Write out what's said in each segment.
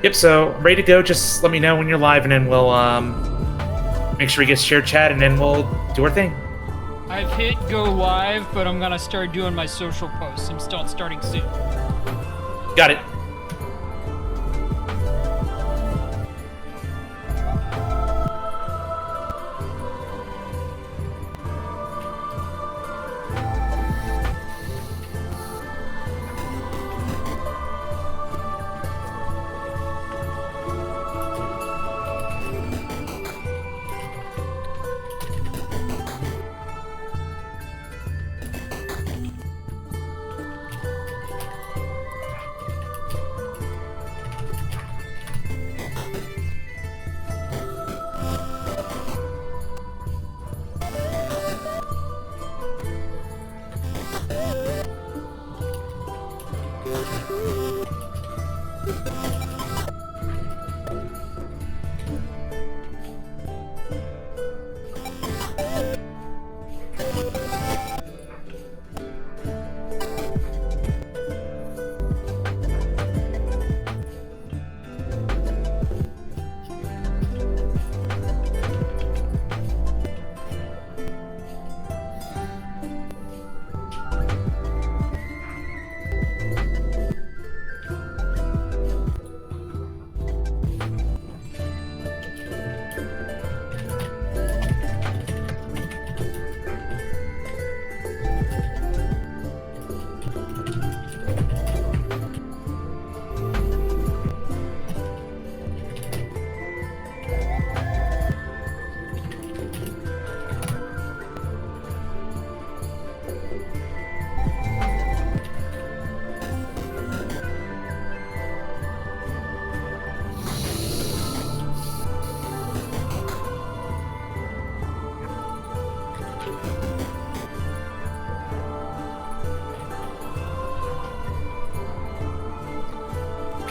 Yep, so I'm ready to go. Just let me know when you're live, and then we'll make sure we get shared chat, and then we'll do our thing. I've hit go live, but I'm gonna start doing my social posts. I'm still starting soon. Got it.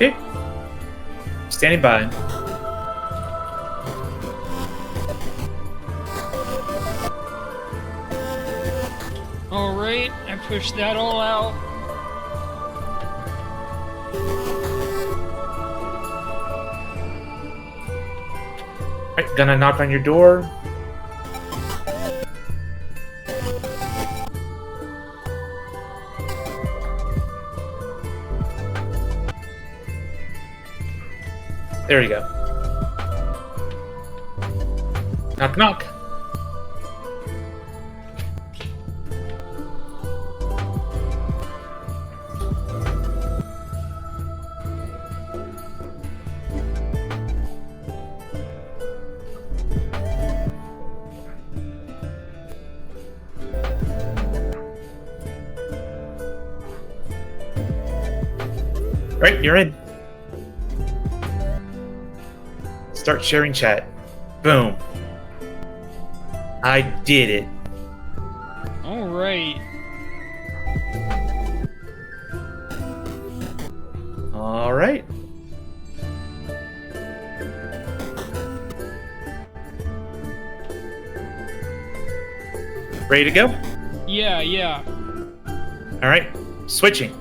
Okay. Standing by. Alright, I pushed that all out. Alright, gonna knock on your door. There you go. Knock, knock. Right, you're in. Start sharing chat. Boom. I did it. Alright. Alright. Ready to go? Yeah. Alright. Switching.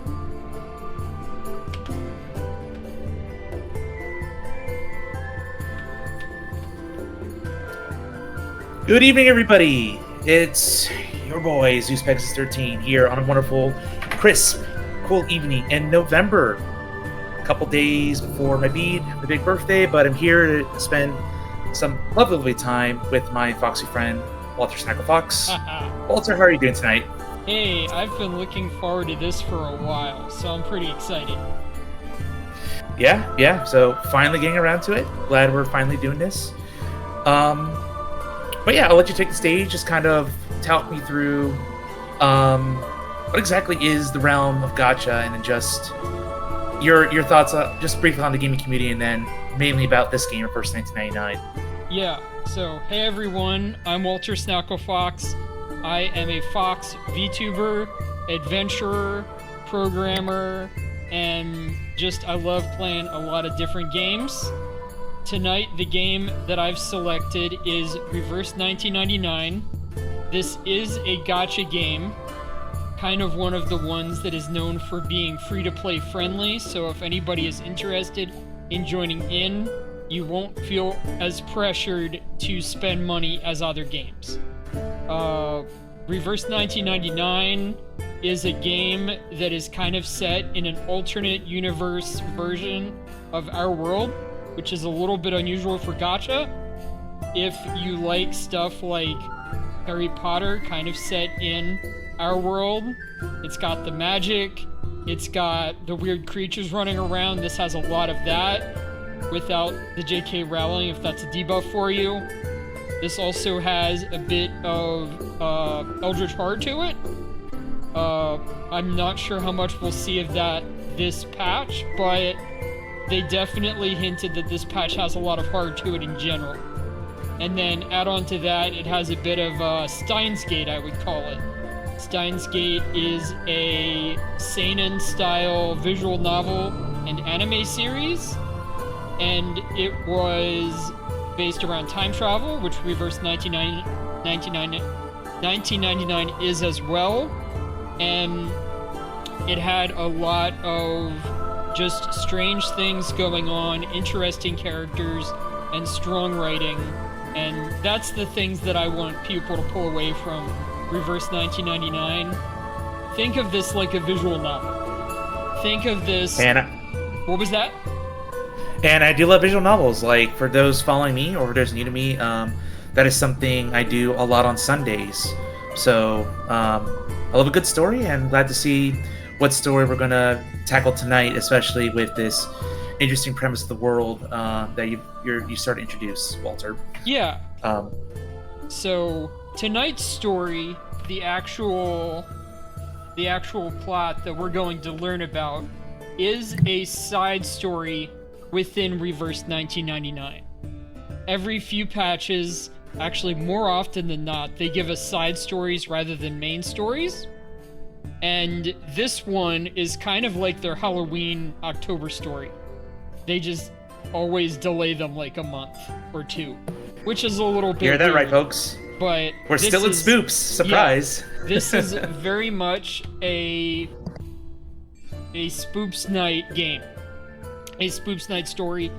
Good evening, everybody. It's your boy, ZeusPegasus13, here on a wonderful, crisp, cool evening in November. A couple days before my big birthday, but I'm here to spend some lovely time with my foxy friend, Walter Snackle Fox. Walter, how are you doing tonight? Hey, I've been looking forward to this for a while, so I'm pretty excited. Yeah, so finally getting around to it. Glad we're finally doing this. But yeah, I'll let you take the stage, just kind of talk me through what exactly is the realm of gacha, and then just your thoughts just briefly on the gaming community, and then mainly about this game of First 1999. Yeah, so hey everyone, I'm Walter Snackle Fox. I am a Fox VTuber, adventurer, programmer, and just I love playing a lot of different games. Tonight, the game that I've selected is Reverse 1999. This is a gacha game, kind of one of the ones that is known for being free-to-play friendly, so if anybody is interested, in joining in, you won't feel as pressured to spend money as other games. Reverse 1999 is a game that is kind of set in an alternate universe version of our world, which is a little bit unusual for gacha. If you like stuff like Harry Potter, kind of set in our world, it's got the magic, it's got the weird creatures running around. This has a lot of that without the J.K. Rowling, if that's a debuff for you. This also has a bit of Eldritch Horror to it. I'm not sure how much we'll see of that this patch, but they definitely hinted that this patch has a lot of horror to it in general. And then add on to that, it has a bit of Steins Gate, I would call it. Steins Gate is a seinen-style visual novel and anime series, and it was based around time travel, which Reverse 1999 is as well. And it had a lot of just strange things going on, interesting characters, and strong writing. And that's the things that I want people to pull away from Reverse 1999. Think of this like a visual novel. Think of this... What was that? And I do love visual novels. Like, for those following me or for those new to me, that is something I do a lot on Sundays. So, I love a good story, and I'm glad to see what story we're going to tackle tonight, especially with this interesting premise of the world that you start to introduce, Walter. Yeah. So, tonight's story, the actual plot that we're going to learn about, is a side story within Reverse 1999. Every few patches, actually more often than not, they give us side stories rather than main stories. And this one is kind of like their Halloween October story. They just always delay them like a month or two, which is a little bit Hear that weird, right, folks? But we're still in Spoops. Surprise. Yeah, this is very much a Spoops Night game. A Spoops Night story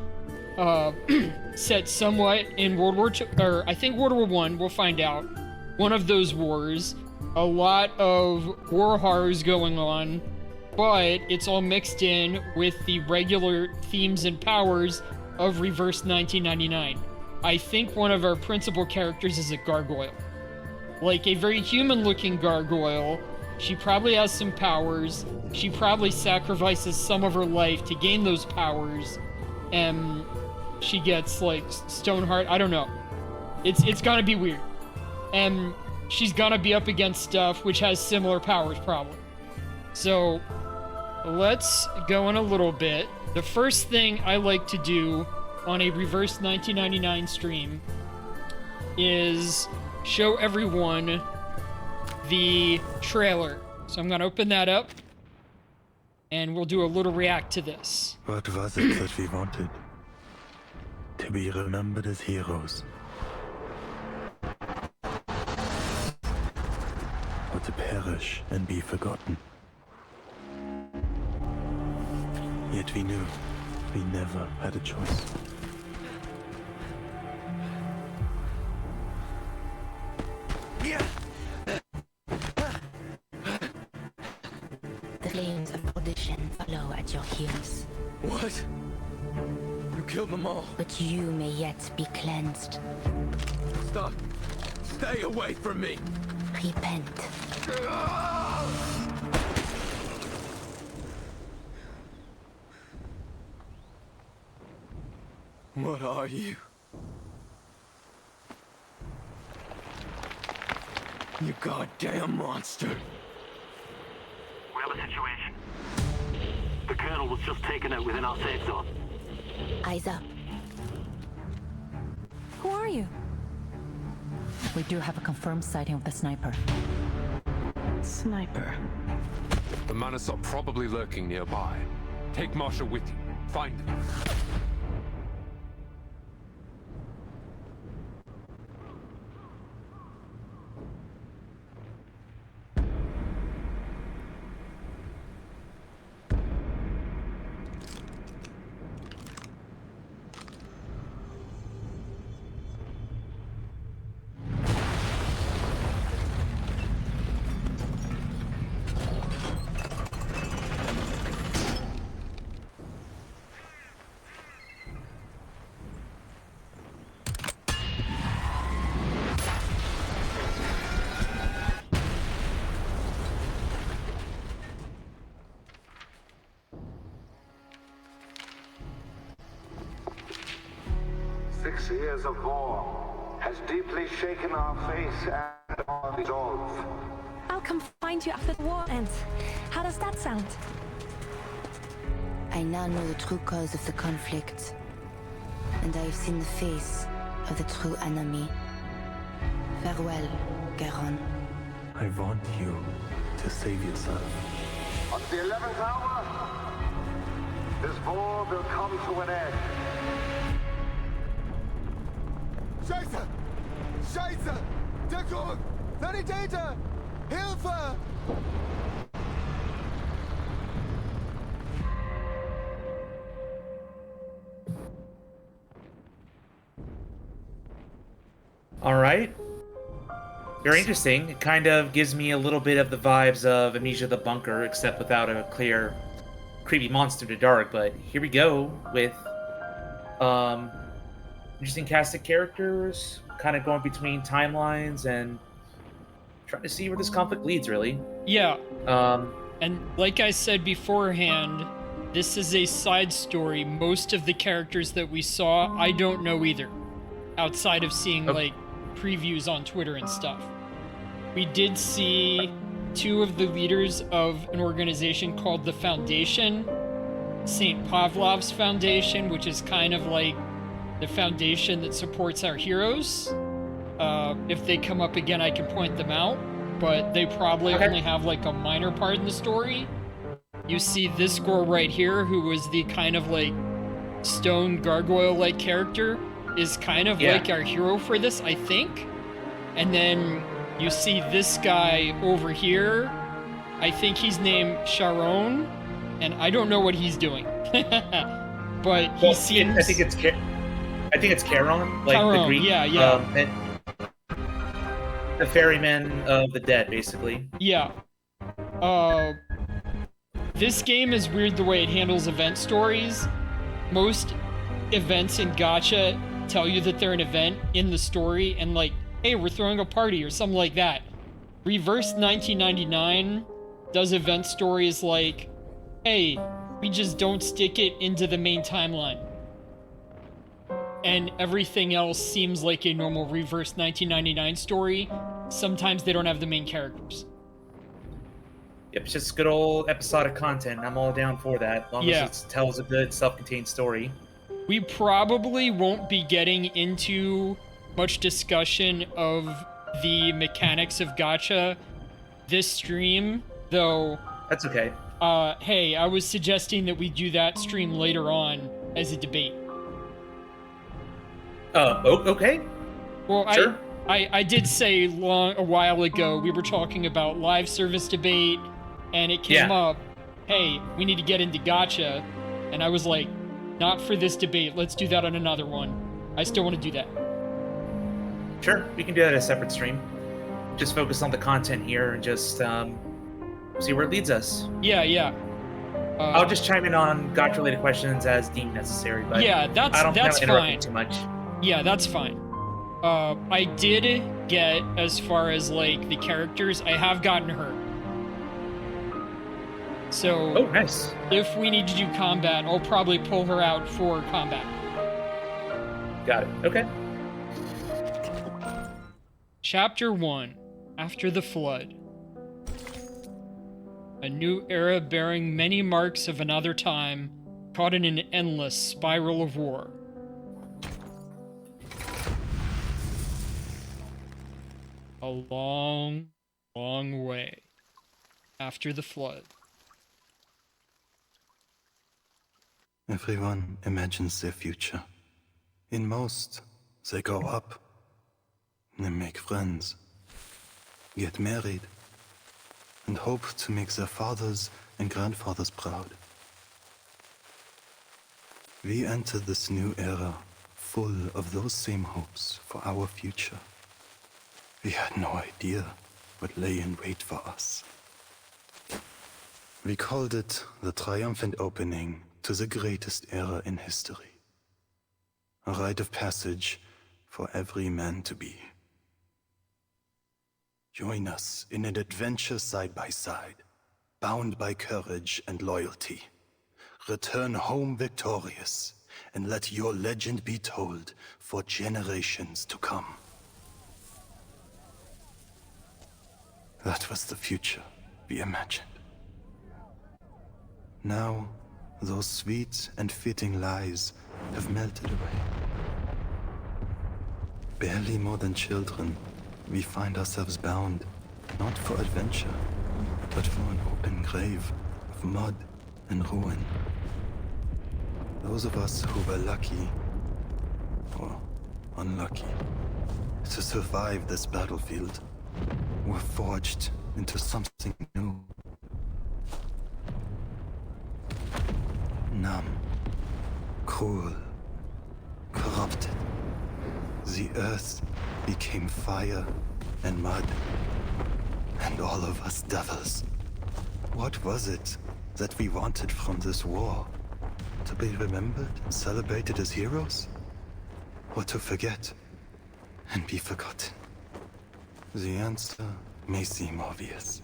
set somewhat in World War II, or I think World War I, we'll find out. One of those wars. A lot of war horrors going on, but it's all mixed in with the regular themes and powers of Reverse 1999. I think one of our principal characters is a gargoyle. Like a very human-looking gargoyle. She probably has some powers. She probably sacrifices some of her life to gain those powers. And she gets, like, Stoneheart. I don't know. It's gonna be weird. And she's gonna be up against stuff which has similar powers, probably. So, let's go in a little bit. The first thing I like to do on a Reverse 1999 stream is show everyone the trailer. So I'm gonna open that up, and we'll do a little react to this. What was it that we wanted? To be remembered as heroes. Or to perish and be forgotten. Yet we knew we never had a choice. The flames of perdition follow at your heels. What? You killed them all. But you may yet be cleansed. Stop. Stay away from me. Repent. What are you? You goddamn monster. We have a situation. The Colonel was just taken out within our safe zone. Eyes up. Who are you? We do have a confirmed sighting of the sniper. Sniper. The Manus are probably lurking nearby. Take Marshall with you. Find him. 6 years of war has deeply shaken our faith and our resolve. I'll come find you after the war ends. How does that sound? I now know the true cause of the conflict, and I have seen the face of the true enemy. Farewell, Garon. I want you to save yourself. On the 11th hour, this war will come to an end. Scheiße! Scheiße! Deckung! Sanitäter! Hilfe! All right. Very interesting. It kind of gives me a little bit of the vibes of Amnesia the Bunker, except without a clear, creepy monster in the dark. But here we go with interesting cast of characters, kind of going between timelines and trying to see where this conflict leads, really. Yeah. And like I said beforehand, this is a side story. Most of the characters that we saw, I don't know either, outside of seeing like previews on Twitter and stuff. We did see 2 of the leaders of an organization called the Foundation, St. Pavlov's Foundation, which is kind of like the foundation that supports our heroes. If they come up again, I can point them out, but they probably only have like a minor part in the story. You see this girl right here, who was the kind of like stone gargoyle-like character, is kind of like our hero for this, I think. And then you see this guy over here. I think he's named Sharon, and I don't know what he's doing. But he seems... I think it's Charon, like Charon, the Greek. Yeah. The ferryman of the dead, basically. Yeah. This game is weird the way it handles event stories. Most events in Gacha tell you that they're an event in the story and like, hey, we're throwing a party or something like that. Reverse 1999 does event stories like, hey, we just don't stick it into the main timeline. And everything else seems like a normal Reverse 1999 story. Sometimes they don't have the main characters. Yep, it's just good old episodic content. I'm all down for that, as long as it tells a good self-contained story. We probably won't be getting into much discussion of the mechanics of Gacha this stream, though. That's okay. Hey, I was suggesting that we do that stream later on as a debate. Okay. Well, sure. I did say a while ago, we were talking about live service debate, and it came up, hey, we need to get into Gacha, and I was like, not for this debate, let's do that on another one. I still want to do that. Sure, we can do that as a separate stream. Just focus on the content here and just see where it leads us. Yeah. I'll just chime in on Gacha-related questions as deemed necessary, but yeah, that's I don't plan on interrupting fine. too much. Yeah, that's fine. I did get, as far as like the characters, I have gotten hurt. So, nice. If we need to do combat, I'll probably pull her out for combat. Got it. Okay. Chapter 1, After the Flood. A new era bearing many marks of another time, caught in an endless spiral of war. A long, long way after the flood. Everyone imagines their future. In most, they grow up, they make friends, get married, and hope to make their fathers and grandfathers proud. We enter this new era full of those same hopes for our future. We had no idea what lay in wait for us. We called it the triumphant opening to the greatest era in history. A rite of passage for every man to be. Join us in an adventure side by side, bound by courage and loyalty. Return home victorious and let your legend be told for generations to come. That was the future we imagined. Now, those sweet and fitting lies have melted away. Barely more than children, we find ourselves bound, not for adventure, but for an open grave of mud and ruin. Those of us who were lucky, or unlucky, to survive this battlefield were forged into something new. Numb, cruel, corrupted. The earth became fire and mud, and all of us devils. What was it that we wanted from this war? To be remembered and celebrated as heroes? Or to forget and be forgotten? The answer may seem obvious,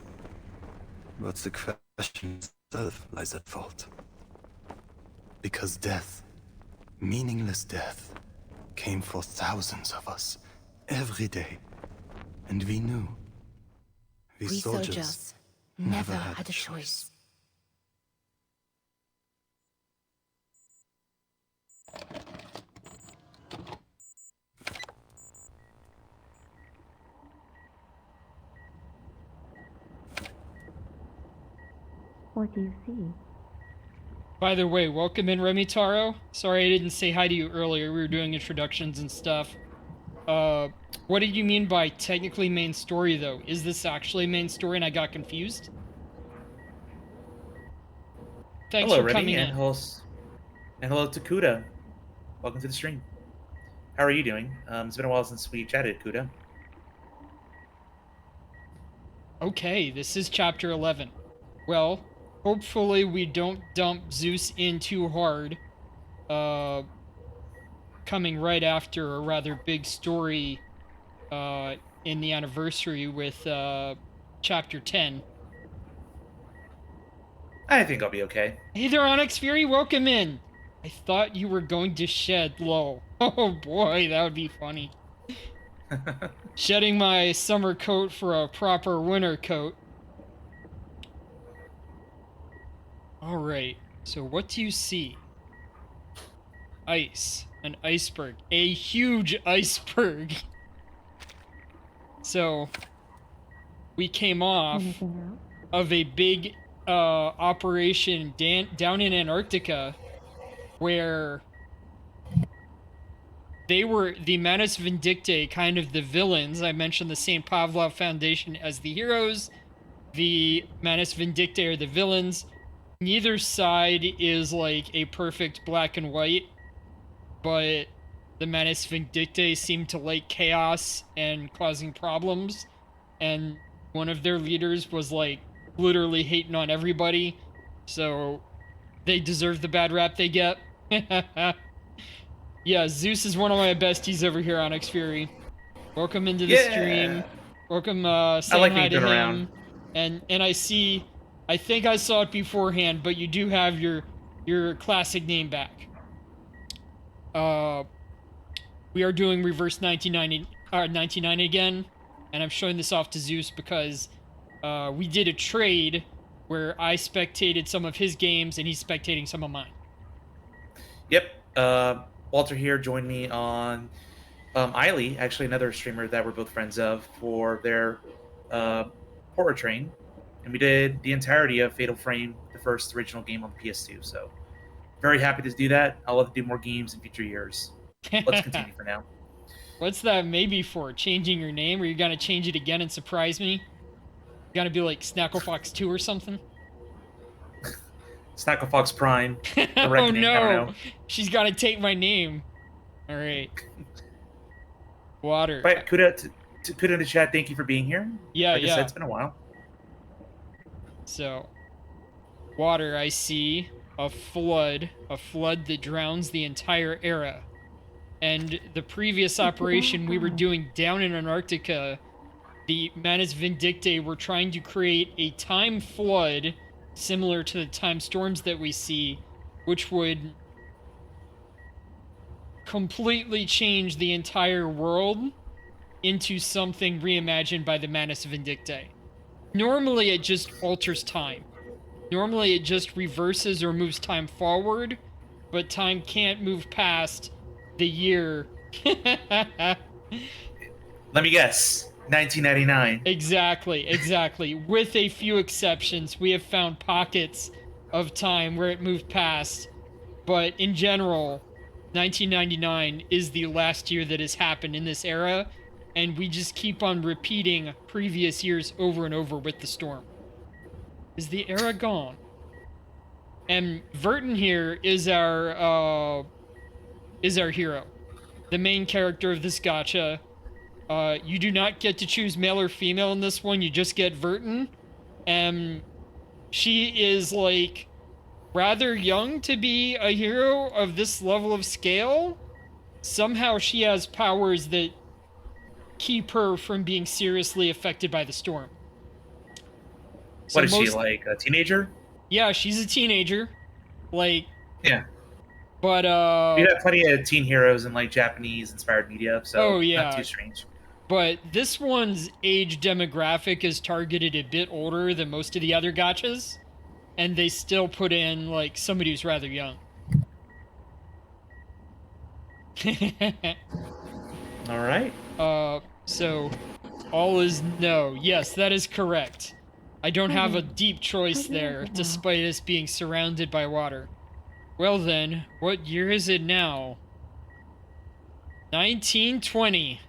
but the question itself lies at fault. Because death, meaningless death, came for thousands of us every day, and we knew. We soldiers never had a choice. What do you see? By the way, welcome in, Remy Taro. Sorry I didn't say hi to you earlier. We were doing introductions and stuff. What did you mean by technically main story, though? Is this actually main story and I got confused? Thanks hello, for Remy, coming in. And hello to Kuda. Welcome to the stream. How are you doing? It's been a while since we chatted, Kuda. Okay, this is chapter 11. Well, hopefully we don't dump Zeus in too hard. Coming right after a rather big story in the anniversary with chapter 10. I think I'll be okay. Hey there, Onyx Fury, welcome in. I thought you were going to shed, lol. Oh boy, that would be funny. Shedding my summer coat for a proper winter coat. Alright, so what do you see? Ice. An iceberg. A huge iceberg. So, we came off of a big operation down in Antarctica where they were the Manus Vindictae, kind of the villains. I mentioned the St. Pavlov Foundation as the heroes. The Manus Vindictae are the villains. Neither side is like a perfect black and white, but the Manus Vindictae seem to like chaos and causing problems, and one of their leaders was like literally hating on everybody, so they deserve the bad rap they get. Yeah, Zeus is one of my besties over here, Onyx Fury. Welcome into the stream. Welcome, saying hi to him. Around. And I think I saw it beforehand, but you do have your classic name back. We are doing reverse 99 again, and I'm showing this off to Zeus because we did a trade where I spectated some of his games and he's spectating some of mine. Yep. Walter here joined me on Eiley, actually another streamer that we're both friends of, for their Horror Train. And we did the entirety of Fatal Frame, the first original game on the PS2. So very happy to do that. I'll love to do more games in future years. Let's continue for now. What's that maybe for? Changing your name? Or you gonna change it again and surprise me? You gonna be like Snacklefox 2 or something? Snacklefox Prime. Oh no! She's gotta take my name. Alright. Water. Right, Kuda in the chat, thank you for being here. Yeah, like I said, it's been a while. So, water, I see a flood that drowns the entire era. And the previous operation we were doing down in Antarctica, the Manus Vindictae were trying to create a time flood similar to the time storms that we see, which would completely changed the entire world into something reimagined by the Manus Vindictae. Normally, it just alters time. Normally, it just reverses or moves time forward, but time can't move past the year. Let me guess. 1999. Exactly. With a few exceptions, we have found pockets of time where it moved past, but in general, 1999 is the last year that has happened in this era, and we just keep on repeating previous years over and over with the storm. Is the era gone? And Verton here is our hero, the main character of this gacha. You do not get to choose male or female in this one. You just get Verton, and she is like rather young to be a hero of this level of scale. Somehow she has powers that keep her from being seriously affected by the storm. So what is she, like a teenager? Yeah, she's a teenager. Like, yeah. But you have plenty of teen heroes in like Japanese inspired media, so not too strange. But this one's age demographic is targeted a bit older than most of the other gachas, and they still put in like somebody who's rather young. All right. So all is no. Yes, that is correct. I don't have a deep choice there, despite us being surrounded by water. Well then, what year is it now? 1920.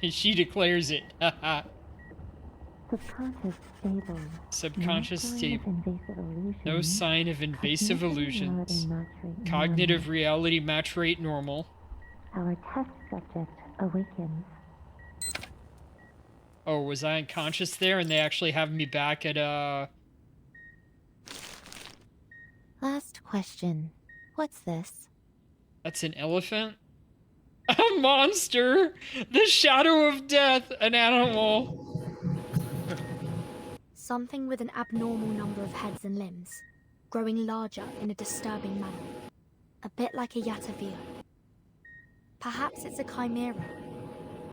She declares it. Subconscious stable. No sign of invasive illusions. Cognitive reality match rate normal. Our test subject awakens. Oh, was I unconscious there and they actually have me back at, Last question. What's this? That's an elephant? A monster! The shadow of death! An animal! Something with an abnormal number of heads and limbs, growing larger in a disturbing manner. A bit like a Yatavir. Perhaps it's a chimera.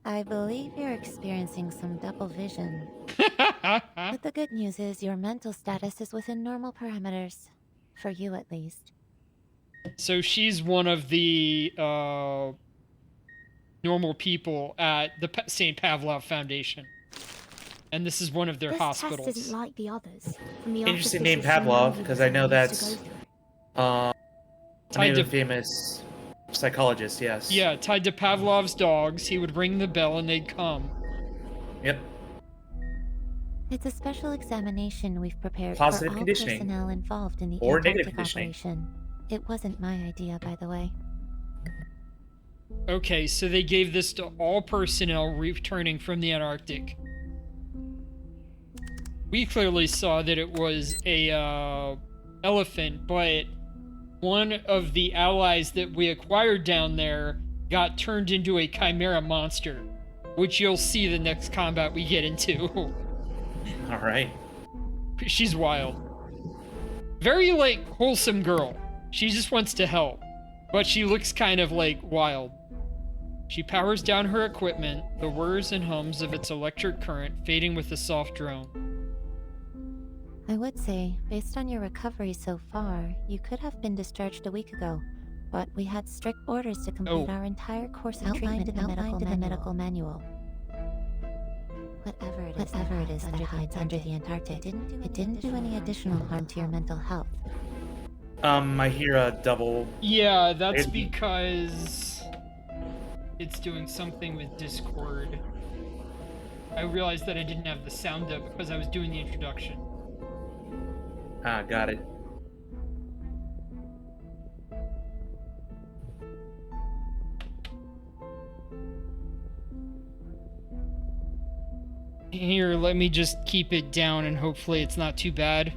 I believe you're experiencing some double vision. But the good news is your mental status is within normal parameters. For you, at least. So she's one of the, normal people at the St. Pavlov Foundation. And this is one of their hospitals. This test isn't like the others. Interesting name, Pavlov, because I know that's tied to a famous psychologist, yes. Yeah, tied to Pavlov's dogs. He would ring the bell and they'd come. Yep. It's a special examination we've prepared Positive for all conditioning. personnel involved in the Or Antarctic negative conditioning. operation. It wasn't my idea, by the way. Okay, so they gave this to all personnel returning from the Antarctic. We clearly saw that it was a elephant, but one of the allies that we acquired down there got turned into a chimera monster, which you'll see the next combat we get into. All right. She's wild. Very, like, wholesome girl. She just wants to help, but she looks kind of, like, wild. She powers down her equipment, the whirs and hums of its electric current fading with the soft drone. I would say, based on your recovery so far, you could have been discharged a week ago. But we had strict orders to complete our entire course of treatment in the medical manual. Whatever it is that hides under the Antarctic, it didn't do any additional harm to your mental health. I hear a double... Yeah, that's because it's doing something with Discord. I realized that I didn't have the sound up because I was doing the introduction. Ah, got it. Here, let me just keep it down and hopefully it's not too bad.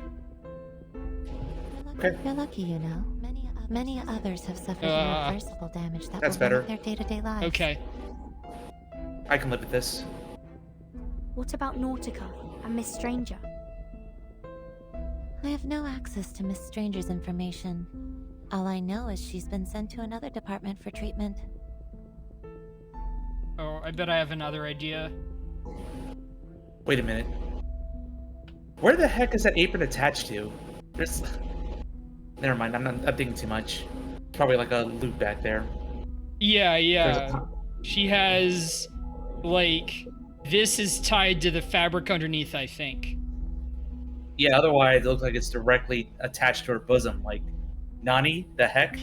Okay. You're lucky, you know. Many others have suffered irreversible damage that That's will better. limit their day-to-day lives. Okay. I can live with this. What about Nautica and Miss Stranger? I have no access to Miss Stranger's information. All I know is she's been sent to another department for treatment. Oh, I bet I have another idea. Wait a minute. Where the heck is that apron attached to? There's... Never mind, I'm thinking too much. Probably like a loop back there. Yeah. She has, like, this is tied to the fabric underneath, I think. Yeah, otherwise it looks like it's directly attached to her bosom. Like, Nani? The heck?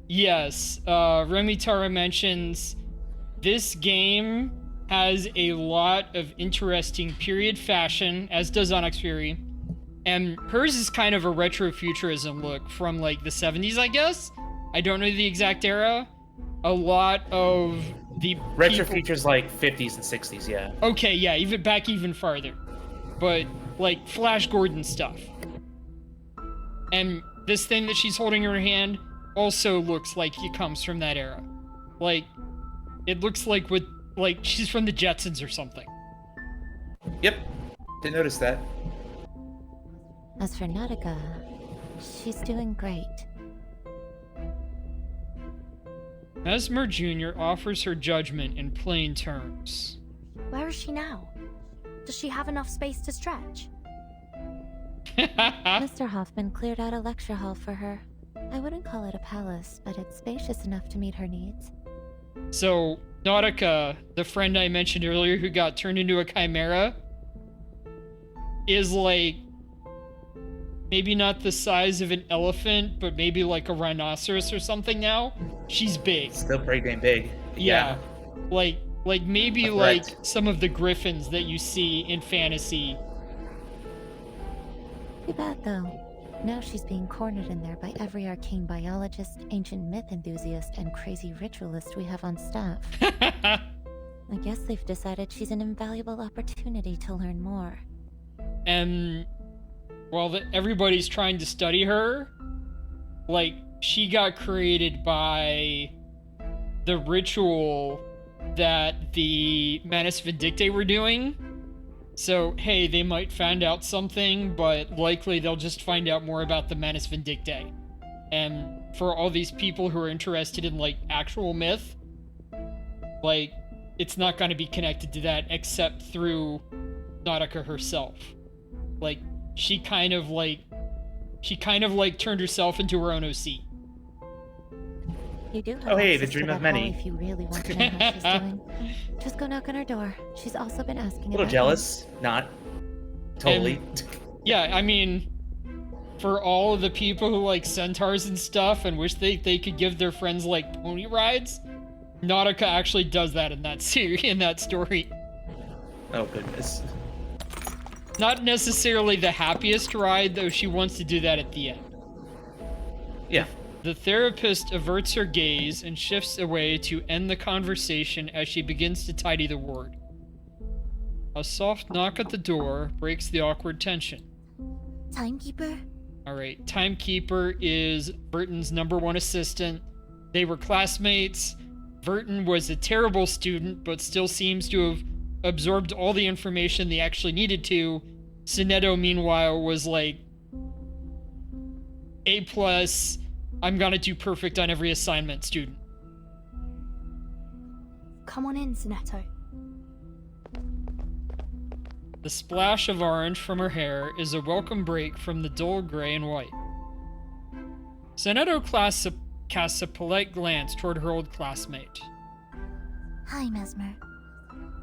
Yes. Remy Tara mentions this game has a lot of interesting period fashion, as does Onyx Fury. And hers is kind of a retrofuturism look from, like, the 70s, I guess? I don't know the exact era. A lot of the Retrofuture's like 50s and 60s, yeah. Okay, yeah, even farther. But, like, Flash Gordon stuff. And this thing that she's holding in her hand also looks like it comes from that era. Like, it looks like she's from the Jetsons or something. Yep, didn't notice that. As for Nautica, she's doing great. Mesmer Jr. offers her judgment in plain terms. Where is she now? Does she have enough space to stretch? Mr. Hoffman cleared out a lecture hall for her. I wouldn't call it a palace, but it's spacious enough to meet her needs. So, Nautica, the friend I mentioned earlier who got turned into a chimera, is like maybe not the size of an elephant, but maybe like a rhinoceros or something now. She's big. Still pretty damn big. Yeah. Like maybe like some of the griffins that you see in fantasy. Too bad though. Now she's being cornered in there by every arcane biologist, ancient myth enthusiast, and crazy ritualist we have on staff. I guess they've decided she's an invaluable opportunity to learn more. And while everybody's trying to study her, like, she got created by the ritual that the Manus Vindictae were doing. So, hey, they might find out something, but likely they'll just find out more about the Manus Vindictae. And for all these people who are interested in, like, actual myth, like, it's not going to be connected to that except through Nautica herself. Like, she kind of turned herself into her own OC. You do have hey, the access dream to of that many. hall if you really want to know how she's doing. Just go knock on her door. She's also been asking A little about jealous, not totally. And, yeah, I mean, for all of the people who like centaurs and stuff and wish they could give their friends like pony rides, Nautica actually does that in that story. Oh goodness. Not necessarily the happiest ride, though she wants to do that at the end. Yeah. The therapist averts her gaze and shifts away to end the conversation as she begins to tidy the ward. A soft knock at the door breaks the awkward tension. Timekeeper? Alright, Timekeeper is Burton's #1 assistant. They were classmates. Burton was a terrible student, but still seems to have absorbed all the information they actually needed to. Sinetto, meanwhile, was like A+, I'm gonna do perfect on every assignment student. Come on in, Sinetto. The splash of orange from her hair is a welcome break from the dull gray and white. Sinetto casts a polite glance toward her old classmate. Hi, Mesmer.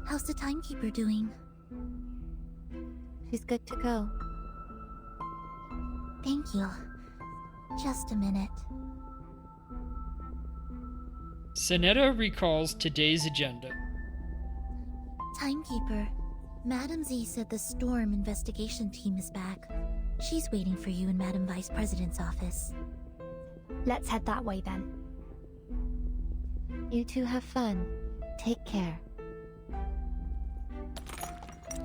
How's the Timekeeper doing? She's good to go. Thank you. Just a minute. Sinetto recalls today's agenda. Timekeeper, Madam Z said the Storm investigation team is back. She's waiting for you in Madam Vice President's office. Let's head that way then. You two have fun. Take care.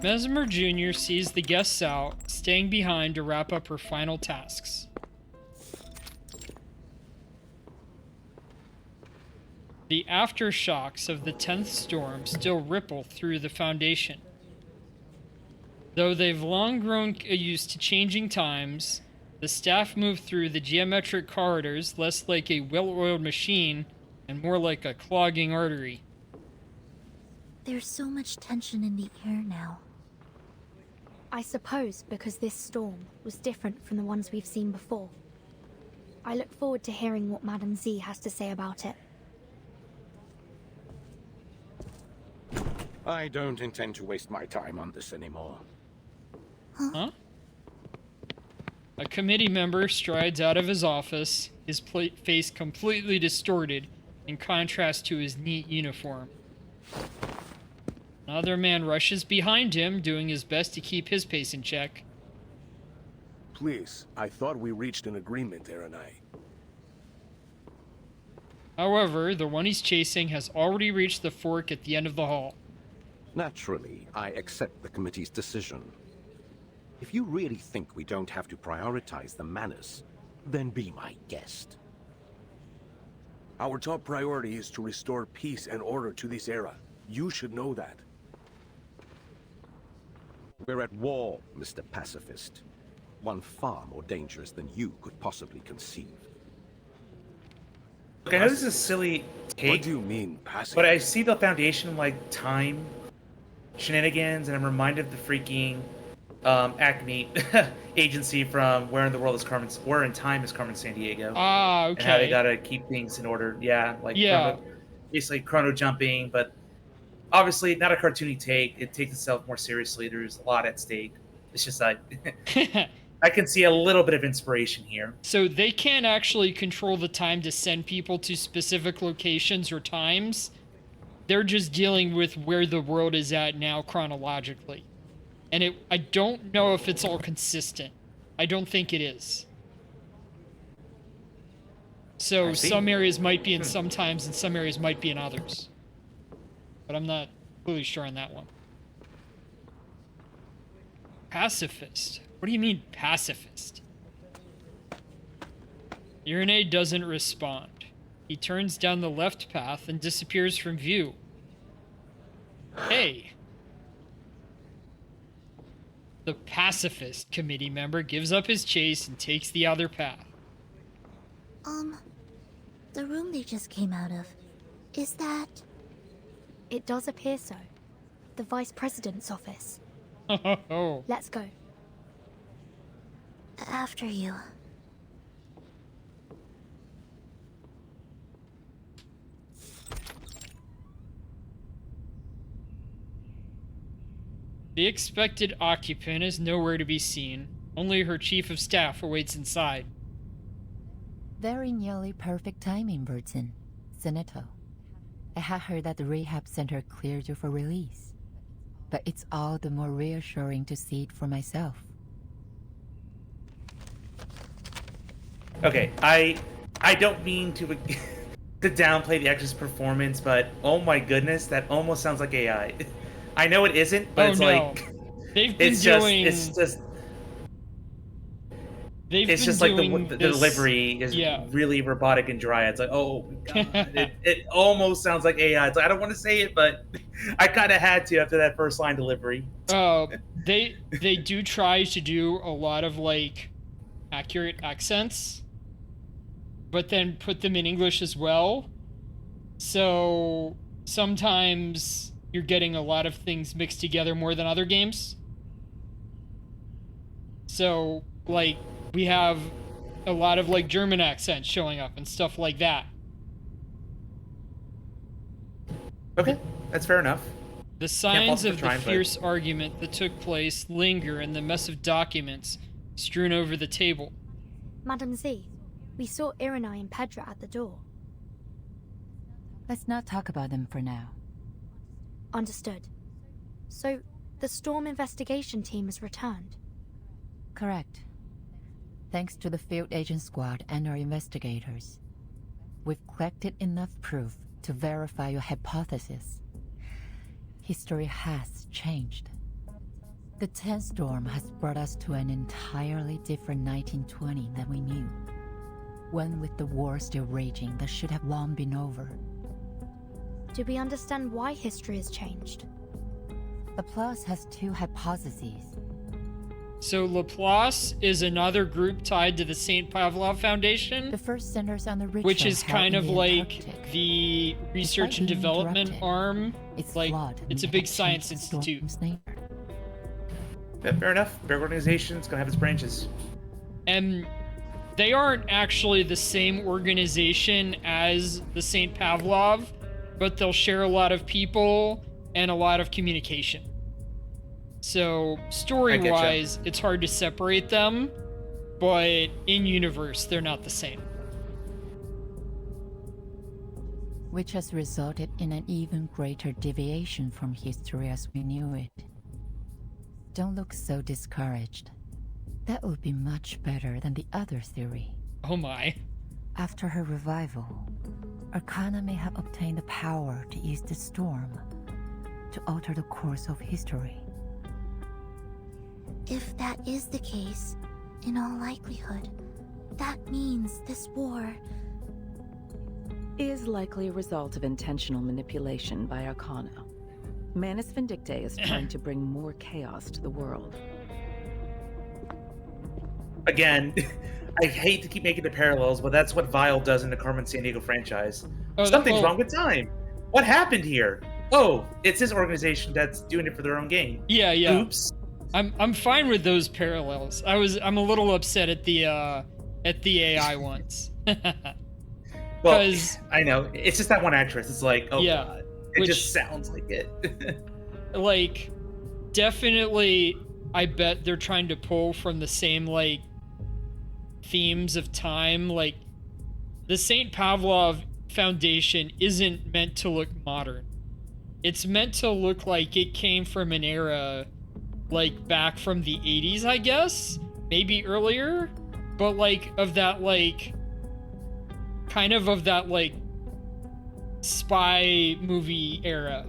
Mesmer Jr. sees the guests out, staying behind to wrap up her final tasks. The aftershocks of the 10th storm still ripple through the Foundation. Though they've long grown used to changing times, The staff move through the geometric corridors, less like a well-oiled machine and more like a clogging artery. There's so much tension in the air now. I suppose because this storm was different from the ones we've seen before. I look forward to hearing what Madame Z has to say about it. I don't intend to waste my time on this anymore. Huh? A committee member strides out of his office, his face completely distorted in contrast to his neat uniform. Another man rushes behind him, doing his best to keep his pace in check. Please, I thought we reached an agreement, Aaronai. However, the one he's chasing has already reached the fork at the end of the hall. Naturally, I accept the committee's decision. If you really think we don't have to prioritize the Manus, then be my guest. Our top priority is to restore peace and order to this era. You should know that. We're at war, Mr. Pacifist. One far more dangerous than you could possibly conceive. Look, I know this is a silly take. What do you mean, pacifist? But I see the Foundation like time shenanigans, and I'm reminded of the freaking Acme agency from Where in the World is Carmen? Where in Time is Carmen Sandiego? Ah, okay. And how they gotta keep things in order. Yeah, like basically chrono jumping, but obviously not a cartoony take. It takes itself more seriously. There's a lot at stake. It's just I can see a little bit of inspiration here. So they can't actually control the time to send people to specific locations or times. They're just dealing with where the world is at now chronologically. And I don't know if it's all consistent. I don't think it is. So some areas might be in some times and some areas might be in others. But I'm not completely sure on that one. Pacifist? What do you mean, pacifist? Irene doesn't respond. He turns down the left path and disappears from view. Hey. The pacifist committee member gives up his chase and takes the other path. The room they just came out of, is that... It does appear so. The Vice President's office. Oh. Let's go. After you. The expected occupant is nowhere to be seen. Only her chief of staff awaits inside. Very nearly perfect timing, Burton. Senator. I had heard that the rehab center cleared you for release. But it's all the more reassuring to see it for myself. Okay, I don't mean to to downplay the actress' performance, but oh my goodness, that almost sounds like AI. I know it isn't, but it's like they've been doing. It's just like the delivery is really robotic and dry. It's like, oh god, it almost sounds like AI. It's like, I don't want to say it, but I kind of had to after that first line delivery. They do try to do a lot of like accurate accents, but then put them in English as well. So sometimes you're getting a lot of things mixed together more than other games. So like we have a lot of like German accents showing up and stuff like that. Okay, that's fair enough. The signs of the fierce argument that took place linger in the mess of documents strewn over the table. Madame Z, we saw Irenai and Pedra at the door. Let's not talk about them for now. Understood. So, the Storm investigation team has returned? Correct. Thanks to the field agent squad and our investigators. We've collected enough proof to verify your hypothesis. History has changed. The 10th storm has brought us to an entirely different 1920 than we knew. One with the war still raging that should have long been over. Do we understand why history has changed? Applause has two hypotheses. So Laplace is another group tied to the St. Pavlov Foundation. The first centers on the ritual which is held kind in of the like Antarctic. the research and being development interrupted, arm. It's Like, flawed and it's a may big have science changed institute. Storm's nature. Yeah, fair enough. Big organization's gonna have its branches. And they aren't actually the same organization as the St. Pavlov, but they'll share a lot of people and a lot of communication. So story-wise, it's hard to separate them, but in universe, they're not the same. Which has resulted in an even greater deviation from history as we knew it. Don't look so discouraged. That would be much better than the other theory. Oh my. After her revival, Arcana may have obtained the power to use the storm to alter the course of history. If that is the case, in all likelihood, that means this war is likely a result of intentional manipulation by Arcana. Manus Vindictae is trying to bring more chaos to the world. Again, I hate to keep making the parallels, but that's what Vile does in the Carmen Sandiego franchise. Something's wrong with time. What happened here? Oh, it's this organization that's doing it for their own gain. Yeah, yeah. Oops. I'm fine with those parallels. I'm a little upset at the AI ones. Well, I know. It's just that one actress. It's like, oh yeah, god. It just sounds like it. Like, definitely, I bet they're trying to pull from the same, like, themes of time. Like, the St. Pavlov Foundation isn't meant to look modern. It's meant to look like it came from an era, like, back from the 80s, I guess? Maybe earlier? But, like, of that, like... kind of that, like, spy movie era.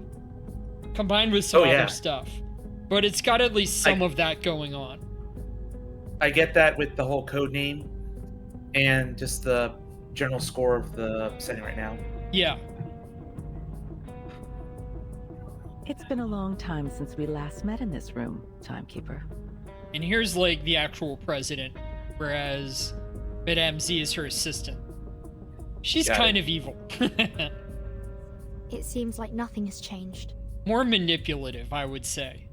Combined with some other stuff. But it's got at least some of that going on. I get that with the whole code name and just the general score of the setting right now. Yeah. It's been a long time since we last met in this room, Timekeeper. And here's, like, the actual president, whereas Madame Z is her assistant. She's kind of evil. It seems like nothing has changed. More manipulative, I would say.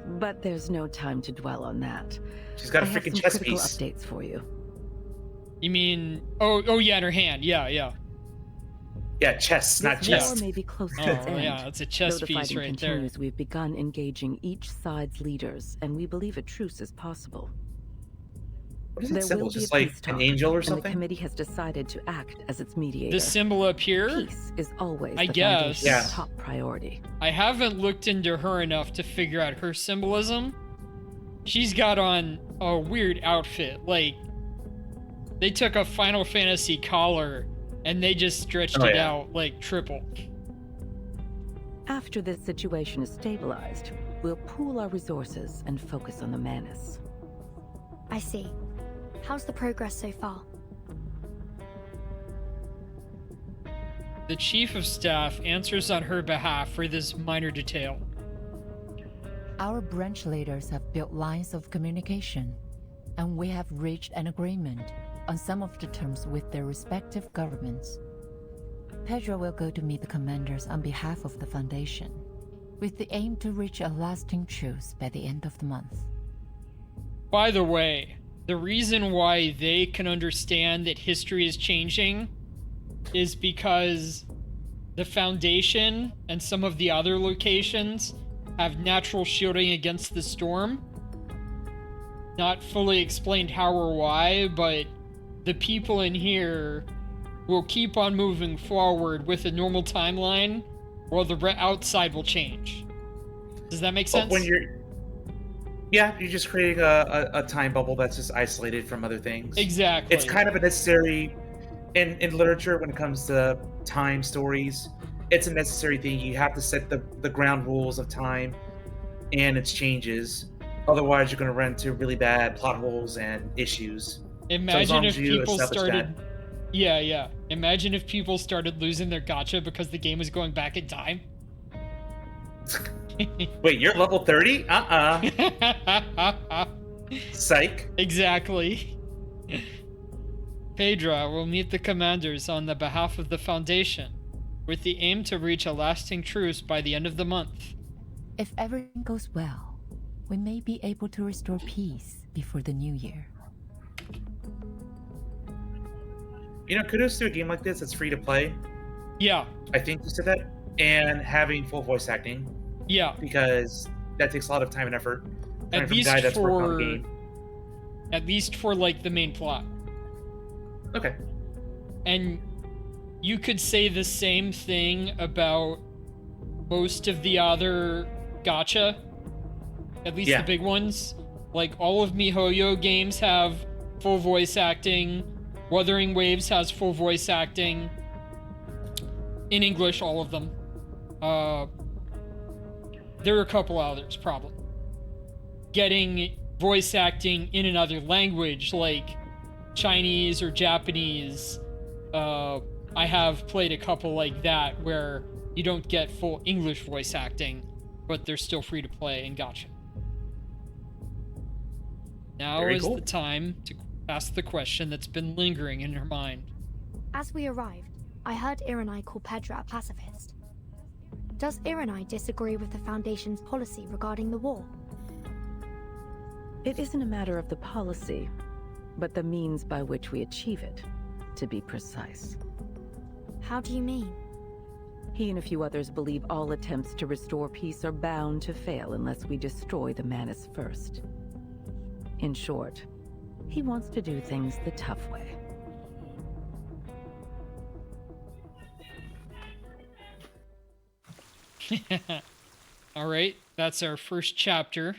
But there's no time to dwell on that. She's got a freaking chess critical piece. Updates for you. You mean... Oh yeah, in her hand. Yeah. Yeah, chess, not chess. War may be close to its end. Yeah, it's a chess Though the piece fighting right continues, we've begun engaging each side's leaders, and we believe a truce is possible. What is it symbol? Just like an angel or and something? the committee has decided to act as its mediator. The symbol up here? Peace is always I the guess. Foundation's top priority. I haven't looked into her enough to figure out her symbolism. She's got on a weird outfit. Like, they took a Final Fantasy collar and they just stretched it out like triple. After this situation is stabilized, we'll pool our resources and focus on the Manus. I see. How's the progress so far? The Chief of Staff answers on her behalf for this minor detail. Our branch leaders have built lines of communication, and we have reached an agreement on some of the terms with their respective governments. Pedro will go to meet the commanders on behalf of the Foundation, with the aim to reach a lasting truce by the end of the month. By the way, the reason why they can understand that history is changing is because the Foundation and some of the other locations have natural shielding against the storm. Not fully explained how or why, but the people in here will keep on moving forward with a normal timeline, while the outside will change. Does that make sense? When you're just creating a time bubble that's just isolated from other things. Exactly. It's kind of a necessary in literature when it comes to time stories. It's a necessary thing. You have to set the ground rules of time and its changes. Otherwise, you're going to run into really bad plot holes and issues. Imagine if people started... Yeah. Imagine if people started losing their gacha because the game was going back in time. Wait, you're level 30? Psych. Exactly. Pedra will meet the commanders on the behalf of the Foundation, with the aim to reach a lasting truce by the end of the month. If everything goes well, we may be able to restore peace before the new year. You know, kudos to a game like this. It's free to play. Yeah. I think you said that. And having full voice acting. Yeah. Because that takes a lot of time and effort. At least for like the main plot. Okay. And you could say the same thing about most of the other gacha. At least the big ones. Like all of MiHoYo games have full voice acting. Wuthering Waves has full voice acting. In English, all of them. There are a couple others, probably. Getting voice acting in another language, like Chinese or Japanese. I have played a couple like that, where you don't get full English voice acting, but they're still free to play in gacha. Now is the time to ask the question that's been lingering in her mind. As we arrived, I heard Iranai call Pedra a pacifist. Does Iranai disagree with the Foundation's policy regarding the war? It isn't a matter of the policy, but the means by which we achieve it, to be precise. How do you mean? He and a few others believe all attempts to restore peace are bound to fail unless we destroy the Manus first. In short, he wants to do things the tough way. Alright, that's our first chapter.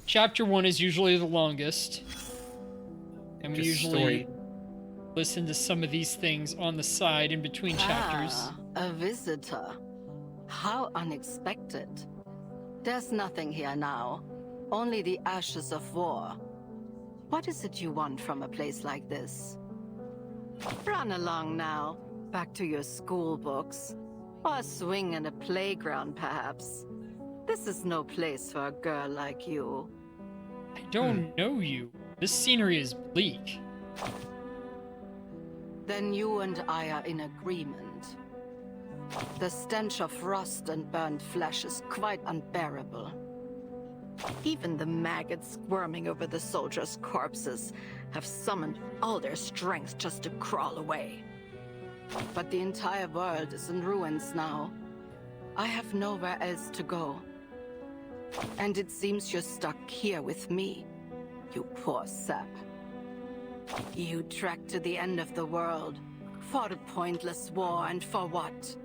Chapter 1 is usually the longest. And we usually listen to some of these things on the side in between chapters. A visitor. How unexpected. There's nothing here now. Only the ashes of war. What is it you want from a place like this? Run along now. Back to your school books. Or a swing in a playground, perhaps. This is no place for a girl like you. I don't know you. This scenery is bleak. Then you and I are in agreement. The stench of rust and burned flesh is quite unbearable. Even the maggots squirming over the soldiers' corpses have summoned all their strength just to crawl away. But the entire world is in ruins now. I have nowhere else to go. And it seems you're stuck here with me, you poor sap. You trekked to the end of the world, fought a pointless war, and for what?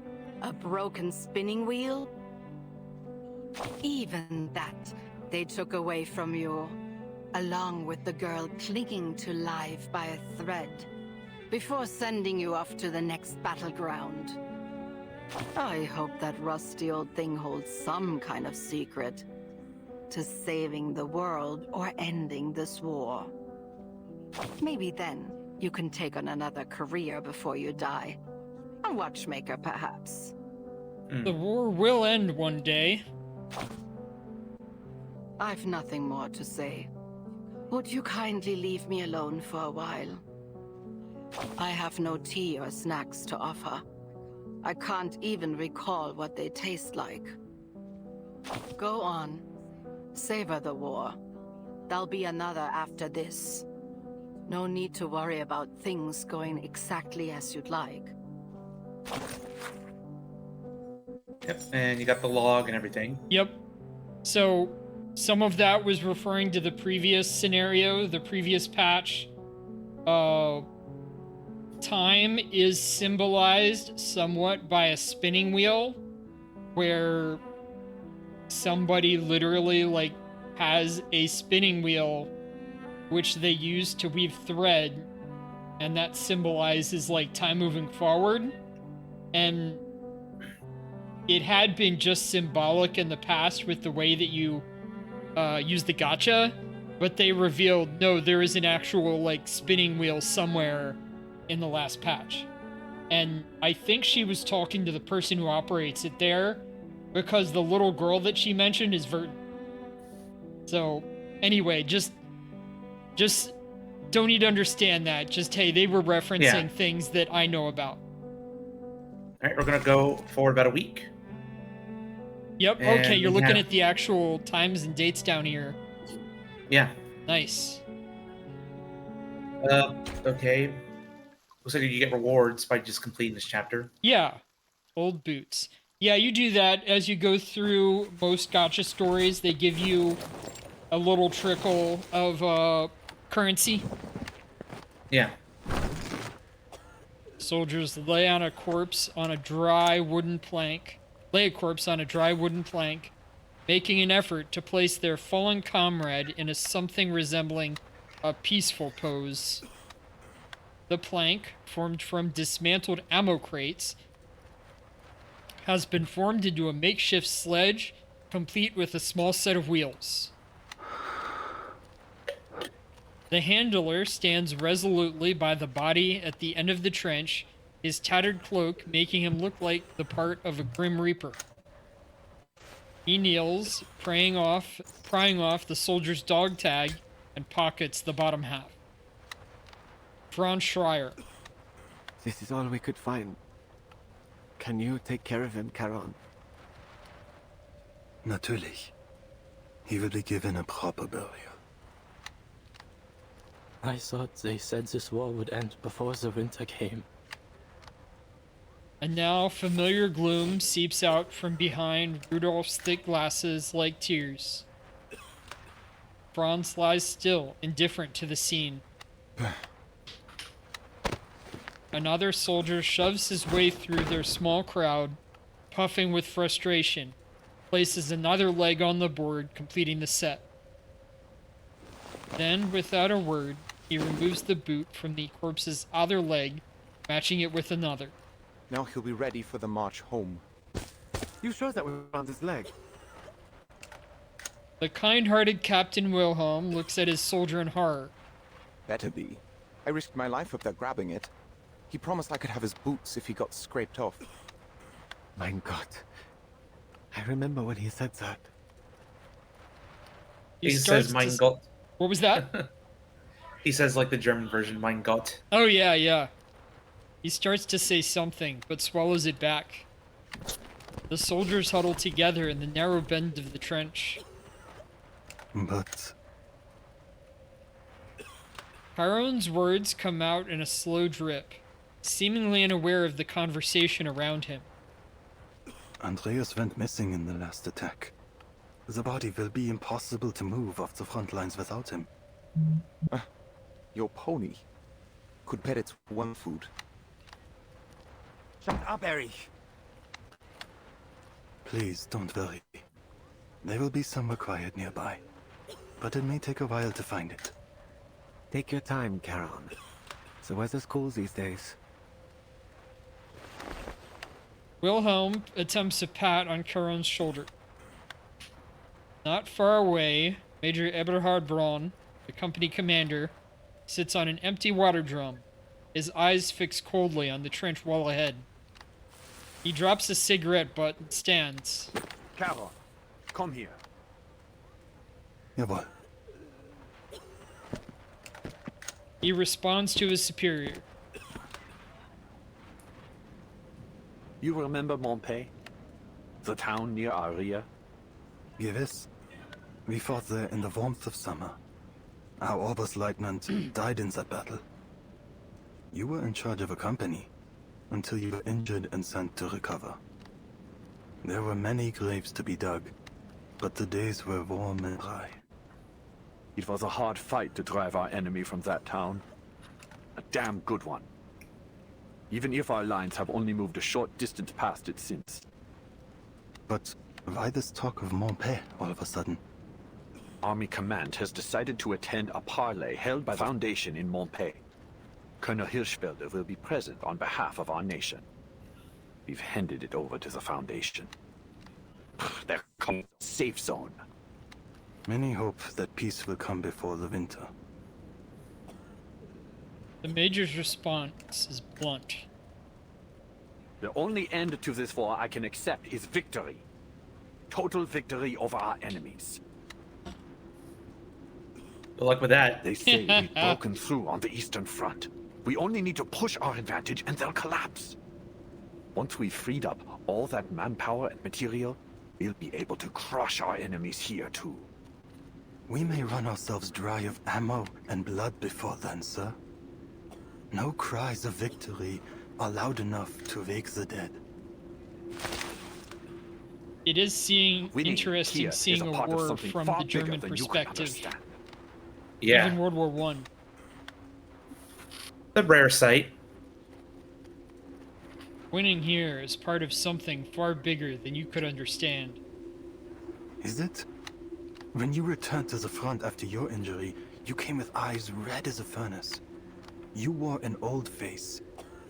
A broken spinning wheel? Even that they took away from you, along with the girl clinging to life by a thread, before sending you off to the next battleground. I hope that rusty old thing holds some kind of secret to saving the world or ending this war. Maybe then you can take on another career before you die. A watchmaker, perhaps. The war will end one day. I've nothing more to say. Would you kindly leave me alone for a while? I have no tea or snacks to offer. I can't even recall what they taste like. Go on. Savor the war. There'll be another after this. No need to worry about things going exactly as you'd like. Yep, and you got the log and everything. Yep. So, some of that was referring to the previous scenario, the previous patch. Time is symbolized somewhat by a spinning wheel, where somebody literally, like, has a spinning wheel which they use to weave thread, and that symbolizes, like, time moving forward. And it had been just symbolic in the past with the way that you use the gacha, but they revealed, no, there is an actual, like, spinning wheel somewhere in the last patch. And I think she was talking to the person who operates it there, because the little girl that she mentioned is Vert. So, anyway, just don't need to understand that. Just, hey, they were referencing things that I know about. All right, we're gonna go forward about a week. Yep. And okay, you're looking at the actual times and dates down here. Yeah. Nice. Okay. Looks like you get rewards by just completing this chapter. Yeah. Old boots. Yeah, you do that as you go through most gacha stories. They give you a little trickle of currency. Yeah. Soldiers lay a corpse on a dry wooden plank, making an effort to place their fallen comrade in a something resembling a peaceful pose. The plank, formed from dismantled ammo crates, has been formed into a makeshift sledge, complete with a small set of wheels. The handler stands resolutely by the body at the end of the trench, his tattered cloak making him look like the part of a Grim Reaper. He kneels, prying off the soldier's dog tag, and pockets the bottom half. Franz Schreier. This is all we could find. Can you take care of him, Charon? Natürlich. He will be given a proper burial. I thought they said this war would end before the winter came. And now familiar gloom seeps out from behind Rudolph's thick glasses like tears. Franz lies still, indifferent to the scene. Another soldier shoves his way through their small crowd, puffing with frustration, places another leg on the board, completing the set. Then, without a word, he removes the boot from the corpse's other leg, matching it with another. Now he'll be ready for the march home. You sure that we found his leg? The kind-hearted Captain Wilhelm looks at his soldier in horror. Better be. I risked my life up there grabbing it. He promised I could have his boots if he got scraped off. Mein Gott. I remember when he said that. He says Mein Gott. What was that? He says like the German version, Mein Gott. Oh, yeah. He starts to say something, but swallows it back. The soldiers huddle together in the narrow bend of the trench. But... Chiron's words come out in a slow drip, seemingly unaware of the conversation around him. Andreas went missing in the last attack. The body will be impossible to move off the front lines without him. Your pony could bet its one food. Shut up, Erich. Please, don't worry. There will be somewhere quiet nearby. But it may take a while to find it. Take your time, Charon. The weather's cool these days. Wilhelm attempts a pat on Charon's shoulder. Not far away, Major Eberhard Braun, the company commander, sits on an empty water drum, his eyes fixed coldly on the trench wall ahead. He drops a cigarette butt and stands. Charon, come here. Jawohl. He responds to his superior. You remember Montpey? The town near Aria? Gewiss. We fought there in the warmth of summer. Our Oberstleutnant died in that battle. You were in charge of a company, until you were injured and sent to recover. There were many graves to be dug, but the days were warm and dry. It was a hard fight to drive our enemy from that town. A damn good one. Even if our lines have only moved a short distance past it since. But why this talk of Montpey all of a sudden? Army Command has decided to attend a parley held by the Foundation in Montpey. Colonel Hirschfelder will be present on behalf of our nation. We've handed it over to the Foundation. They're calling it a safe zone. Many hope that peace will come before the winter. The Major's response is blunt. The only end to this war I can accept is victory. total victory over our enemies. Good luck with that. They say we've broken through on the Eastern Front. We only need to push our advantage and they'll collapse. Once we've freed up all that manpower and material, we'll be able to crush our enemies here too. We may run ourselves dry of ammo and blood before then, sir. No cries of victory are loud enough to wake the dead. It is interesting seeing a war from the German perspective. Yeah. Even World War I. A rare sight. Winning here is part of something far bigger than you could understand. Is it? When you returned to the front after your injury, you came with eyes red as a furnace. You wore an old face,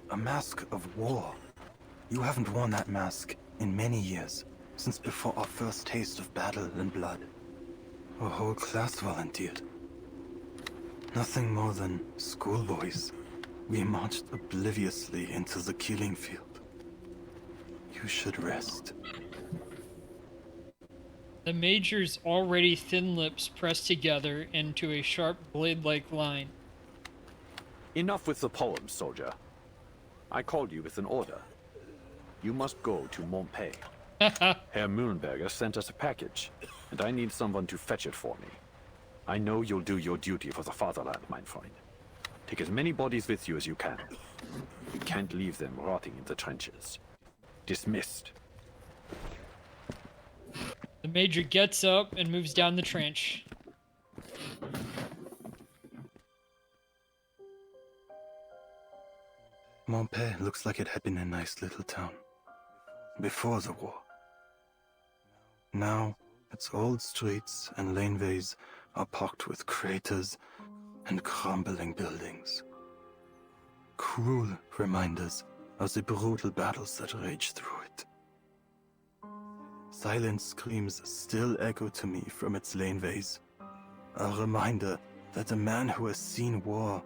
a mask of war. You haven't worn that mask in many years, since before our first taste of battle and blood. A whole class volunteered. Nothing more than schoolboys. We marched obliviously into the killing field. You should rest. The Major's already thin lips pressed together into a sharp blade-like line. Enough with the poem, soldier. I called you with an order. You must go to Montpey. Herr Mühlenberger sent us a package, and I need someone to fetch it for me. I know you'll do your duty for the fatherland, mein Freund. Take as many bodies with you as you can. You can't leave them rotting in the trenches. Dismissed. The Major gets up and moves down the trench. Montpey looks like it had been a nice little town. Before the war. Now, its old streets and laneways are pocked with craters and crumbling buildings. Cruel reminders of the brutal battles that raged through it. Silent screams still echo to me from its laneways. A reminder that a man who has seen war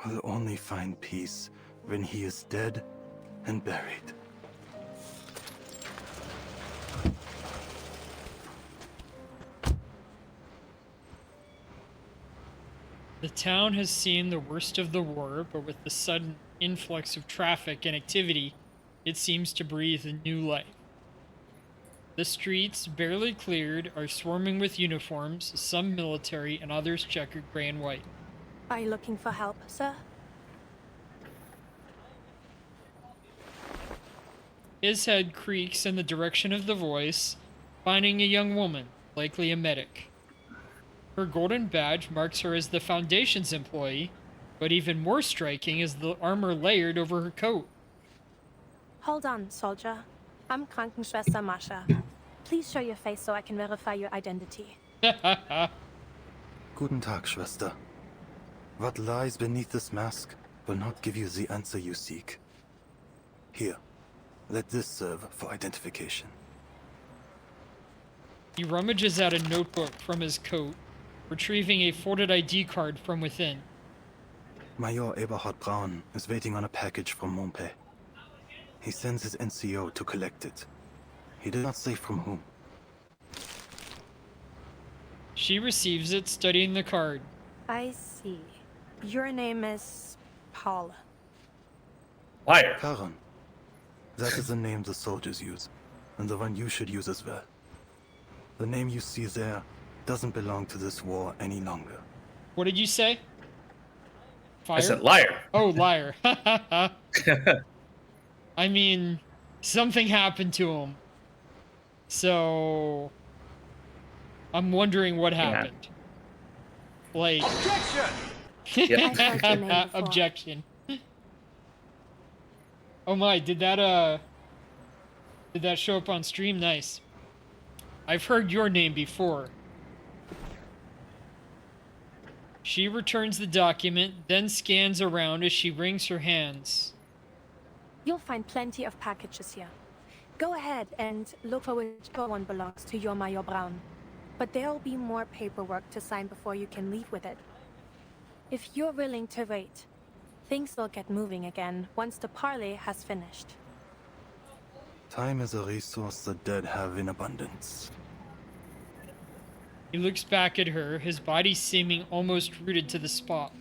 will only find peace when he is dead and buried. The town has seen the worst of the war, but with the sudden influx of traffic and activity, it seems to breathe a new life. The streets, barely cleared, are swarming with uniforms, some military and others checkered gray and white. Are you looking for help, sir? His head creaks in the direction of the voice, finding a young woman, likely a medic. Her golden badge marks her as the Foundation's employee, but even more striking is the armor layered over her coat. Hold on, soldier. I'm Krankenschwester Mascha. Please show your face so I can verify your identity. Guten Tag, Schwester. What lies beneath this mask will not give you the answer you seek. Here, let this serve for identification. He rummages out a notebook from his coat, retrieving a folded ID card from within. Major Eberhard Braun is waiting on a package from Montpey. He sends his NCO to collect it. He did not say from whom. She receives it, studying the card. I see. Your name is Paula. Liar. Charon. That is the name the soldiers use, and the one you should use as well. The name you see there doesn't belong to this war any longer. What did you say? Fire? I said liar. Oh, liar. I mean, something happened to him. So, I'm wondering what happened. Like... Objection! Objection. Oh my, did that show up on stream? Nice. I've heard your name before. She returns the document, then scans around as she wrings her hands. You'll find plenty of packages here. Go ahead and look for whichever one belongs to your Major Braun. But there'll be more paperwork to sign before you can leave with it. If you're willing to wait, things will get moving again once the parley has finished. Time is a resource the dead have in abundance. He looks back at her, his body seeming almost rooted to the spot.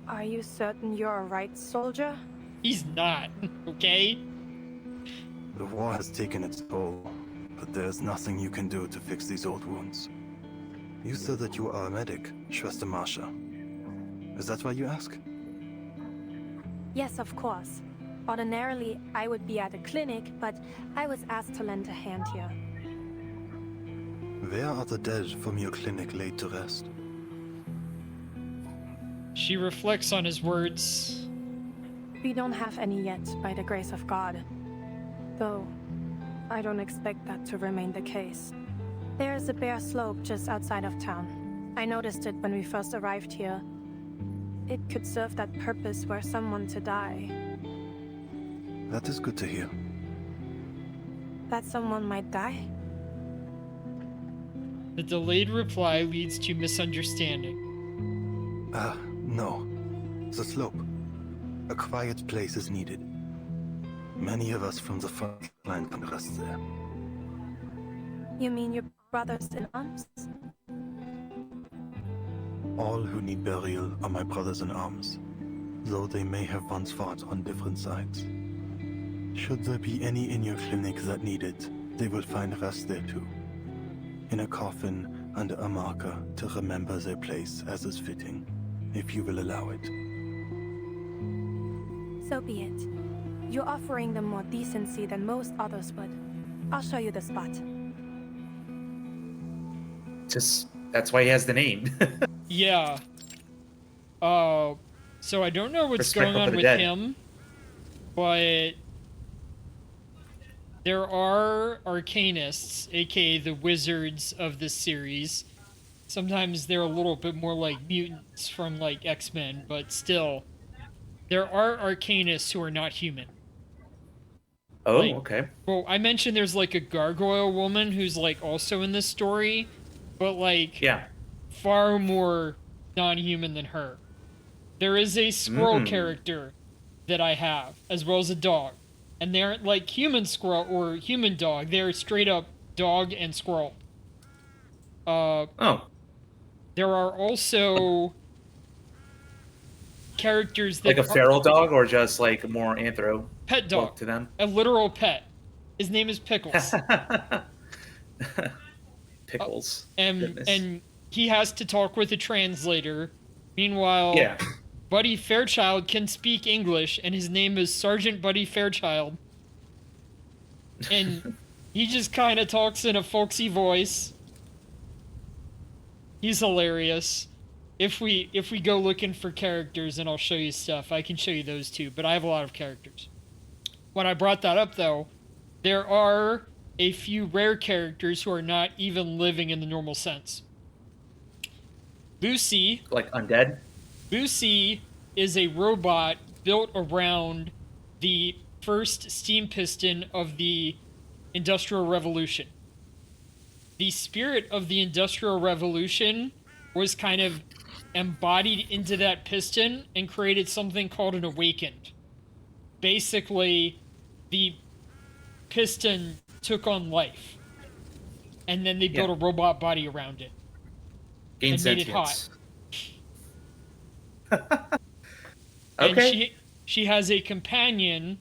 Are you certain you're a right soldier? He's not, okay? The war has taken its toll, but there's nothing you can do to fix these old wounds. You said that you are a medic, Schwester Marsha. Is that why you ask? Yes, of course. Ordinarily, I would be at a clinic, but I was asked to lend a hand here. Where are the dead from your clinic laid to rest? She reflects on his words. We don't have any yet, by the grace of God. Though, I don't expect that to remain the case. There is a bare slope just outside of town. I noticed it when we first arrived here. It could serve that purpose were someone to die. That is good to hear. That someone might die? The delayed reply leads to misunderstanding. No. The slope. A quiet place is needed. Many of us from the front line can rest there. You mean your brothers in arms? All who need burial are my brothers in arms, though they may have once fought on different sides. Should there be any in your clinic that need it, they will find rest there too. In a coffin under a marker to remember their place as is fitting, if you will allow it. So be it. You're offering them more decency than most others would. I'll show you the spot. That's why he has the name. Yeah. So I don't know what's going on with him, but there are arcanists, aka the wizards of this series. Sometimes they're a little bit more like mutants from like X-Men, but still, there are arcanists who are not human. Oh, like, okay. Well, I mentioned there's like a gargoyle woman who's like also in this story, but like far more non-human than her. There is a squirrel character that I have, as well as a dog. And they aren't like human squirrel or human dog. They're straight up dog and squirrel. There are also characters that like a feral dog, or just like more anthro pet dog to them. A literal pet. His name is Pickles. Pickles. And he has to talk with a translator. Meanwhile, Buddy Fairchild can speak English, and his name is Sergeant Buddy Fairchild. And he just kind of talks in a folksy voice. He's hilarious. If we go looking for characters, and I'll show you stuff, I can show you those too, but I have a lot of characters. When I brought that up, though, there are a few rare characters who are not even living in the normal sense. Lucy... Like undead? Lucy is a robot built around the first steam piston of the Industrial Revolution. The spirit of the Industrial Revolution was kind of embodied into that piston and created something called an Awakened. Basically, the piston took on life, and then they built a robot body around it. Gained and made it hot. Okay. And she has a companion.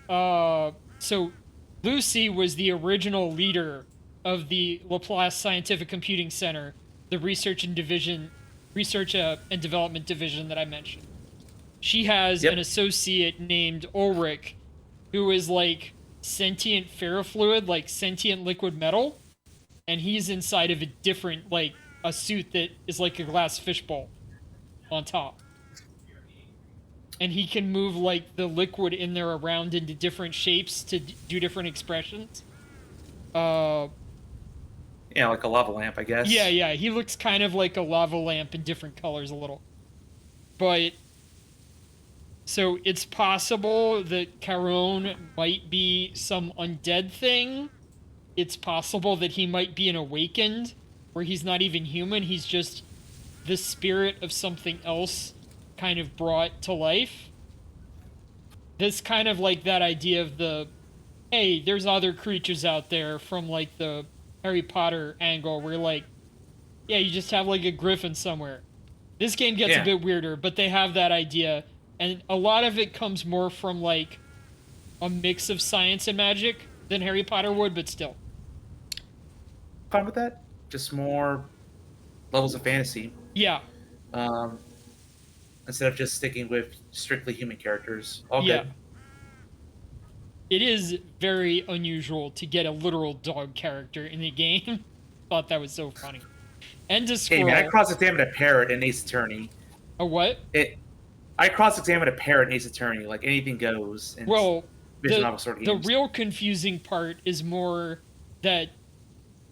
So Lucy was the original leader of the Laplace Scientific Computing Center, the research and development division that I mentioned. She has an associate named Ulrich, who is like sentient ferrofluid, like sentient liquid metal, and he's inside of a different, like a suit that is like a glass fishbowl on top. And he can move like the liquid in there around into different shapes to do different expressions. Yeah, like a lava lamp, I guess. Yeah, he looks kind of like a lava lamp in different colors a little. But, so it's possible that Charon might be some undead thing. It's possible that he might be an Awakened, where he's not even human, he's just the spirit of something else kind of brought to life. This kind of like that idea of the hey, there's other creatures out there from like the Harry Potter angle where like, yeah, you just have like a griffin somewhere. This game gets a bit weirder, but they have that idea. And a lot of it comes more from like a mix of science and magic than Harry Potter would, but still. Fine with that. Just more levels of fantasy. Yeah. Instead of just sticking with strictly human characters. All Yeah. good. It is very unusual to get a literal dog character in the game. Thought that was so funny. And to scroll. Hey man, I cross-examined a parrot in Ace Attorney. A what? I cross-examined a parrot in Ace Attorney. Like anything goes. And Well, visual novel sort of the games. real confusing part is more that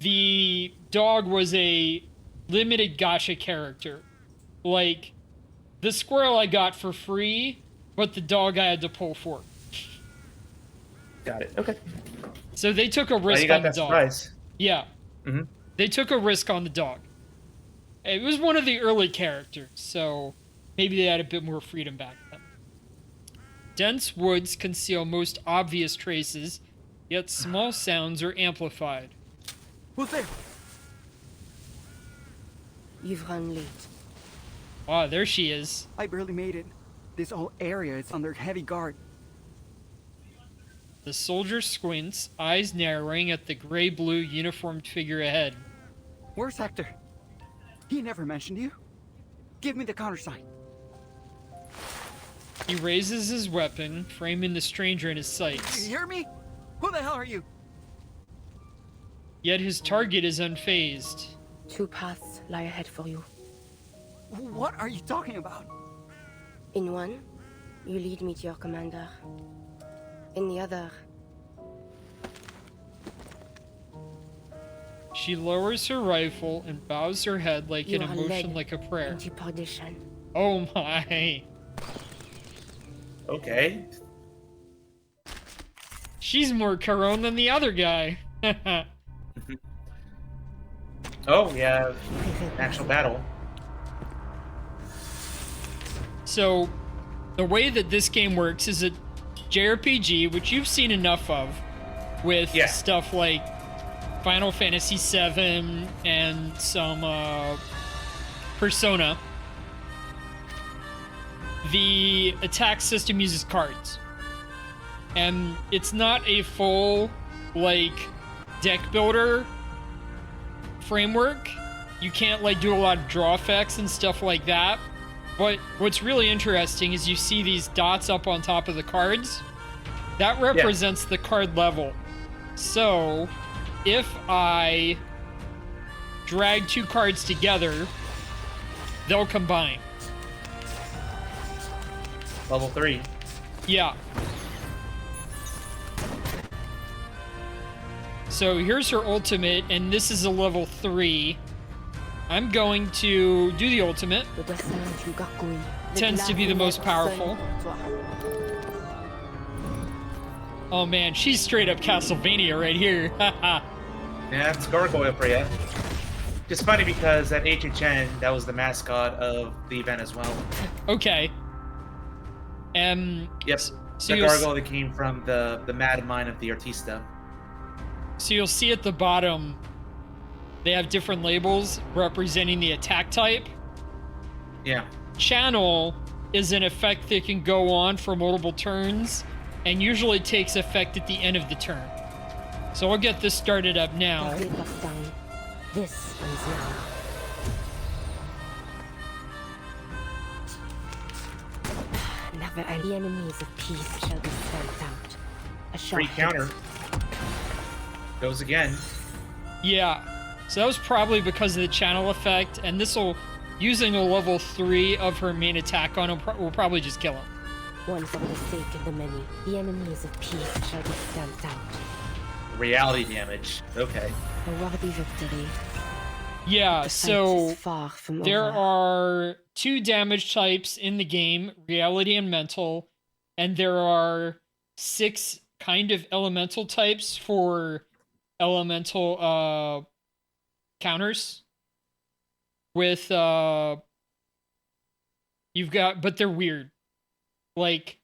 the dog was a limited gacha character. Like, the squirrel I got for free, but the dog I had to pull for. Got it. Okay. So they took a risk you got on the that dog. surprise. Yeah. Mhm. They took a risk on the dog. It was one of the early characters, so maybe they had a bit more freedom back then. Dense woods conceal most obvious traces, yet small sounds are amplified. Who's there? You've run late. Ah, there she is. I barely made it. This whole area is under heavy guard. The soldier squints, eyes narrowing at the gray-blue uniformed figure ahead. Where's Hector? He never mentioned you. Give me the countersign. He raises his weapon, framing the stranger in his sights. You hear me? Who the hell are you? Yet his target is unfazed. 2 paths lie ahead for you. What are you talking about? In one, you lead me to your commander. In the other... She lowers her rifle and bows her head like You an are emotion led like a prayer. into perdition. Oh my. Okay. She's more Caron than the other guy. Oh, yeah. Actual battle. So, the way that this game works is a JRPG, which you've seen enough of, with stuff like Final Fantasy VII and some Persona. The attack system uses cards. And it's not a full, like, deck builder framework. You can't, like, do a lot of draw effects and stuff like that. But what's really interesting is you see these dots up on top of the cards. That represents the card level. So, if I drag 2 cards together, they'll combine. Level 3. Yeah. So here's her ultimate, and this is a level 3. I'm going to do the ultimate. Tends to be the most powerful. Oh man, she's straight up Castlevania right here. Yeah, it's Gargoyle for you. Just funny because at HHN, that was the mascot of the event as well. Okay. Yep. So the you'll gargoyle that came from the Mad Mine of the Artista. So you'll see at the bottom, they have different labels representing the attack type. Yeah. Channel is an effect that can go on for multiple turns, and usually takes effect at the end of the turn. So I'll get this started up now. This ends now. Never any enemies of peace shall be stamped out. A Free shot counter. Goes again. Yeah. So that was probably because of the channel effect, and this will, using a level 3 of her main attack on him, will probably just kill him. One for the sake of the many, the enemies of peace shall be stamped out. Reality damage. Okay. A worthy victory. Yeah, The fight so is far from there over. are 2 damage types in the game, reality and mental, and there are 6 kind of elemental types for elemental counters. With you've got, but they're weird. Like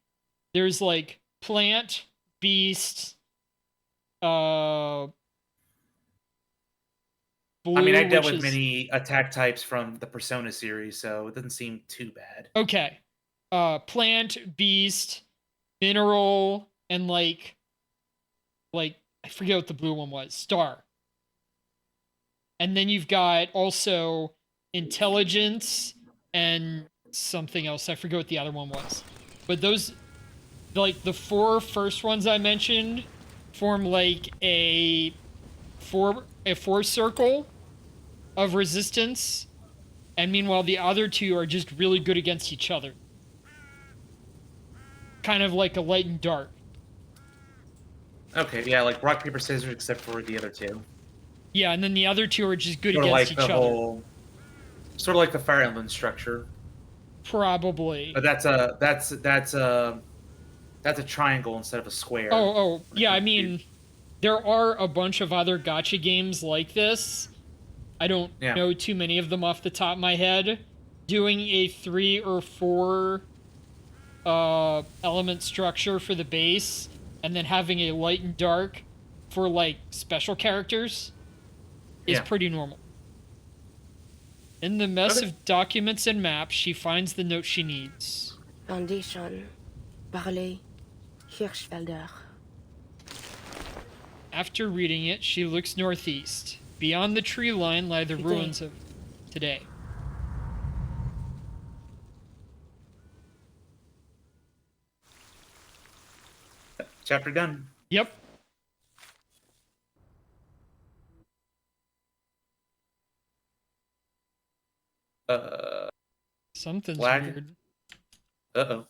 there's like plant, beast, Blue, I mean, I dealt which with is... many attack types from the Persona series, so it doesn't seem too bad. Okay. Plant, beast, mineral, and like I forget what the blue one was. Star. And then you've got also intelligence and something else. I forget what the other one was. But those, like the 4 first ones I mentioned, form like a four circle of resistance. And meanwhile, the other 2 are just really good against each other. Kind of like a light and dark. Okay, yeah, like rock, paper, scissors, except for the other 2. Yeah, and then the other 2 are just good Sort of against like each the other. Sort of like the Fire Emblem structure. Probably. But that's a triangle instead of a square. Oh, yeah, I mean, there are a bunch of other gacha games like this. I don't know too many of them off the top of my head. Doing a 3 or 4 element structure for the base, and then having a light and dark for, like, special characters is pretty normal. In the mess of documents and maps, she finds the note she needs. Foundation. Parley. Hirschfelder. After reading it, she looks northeast. Beyond the tree line lie the ruins of today. Chapter done. Yep. Something's weird. Uh-oh.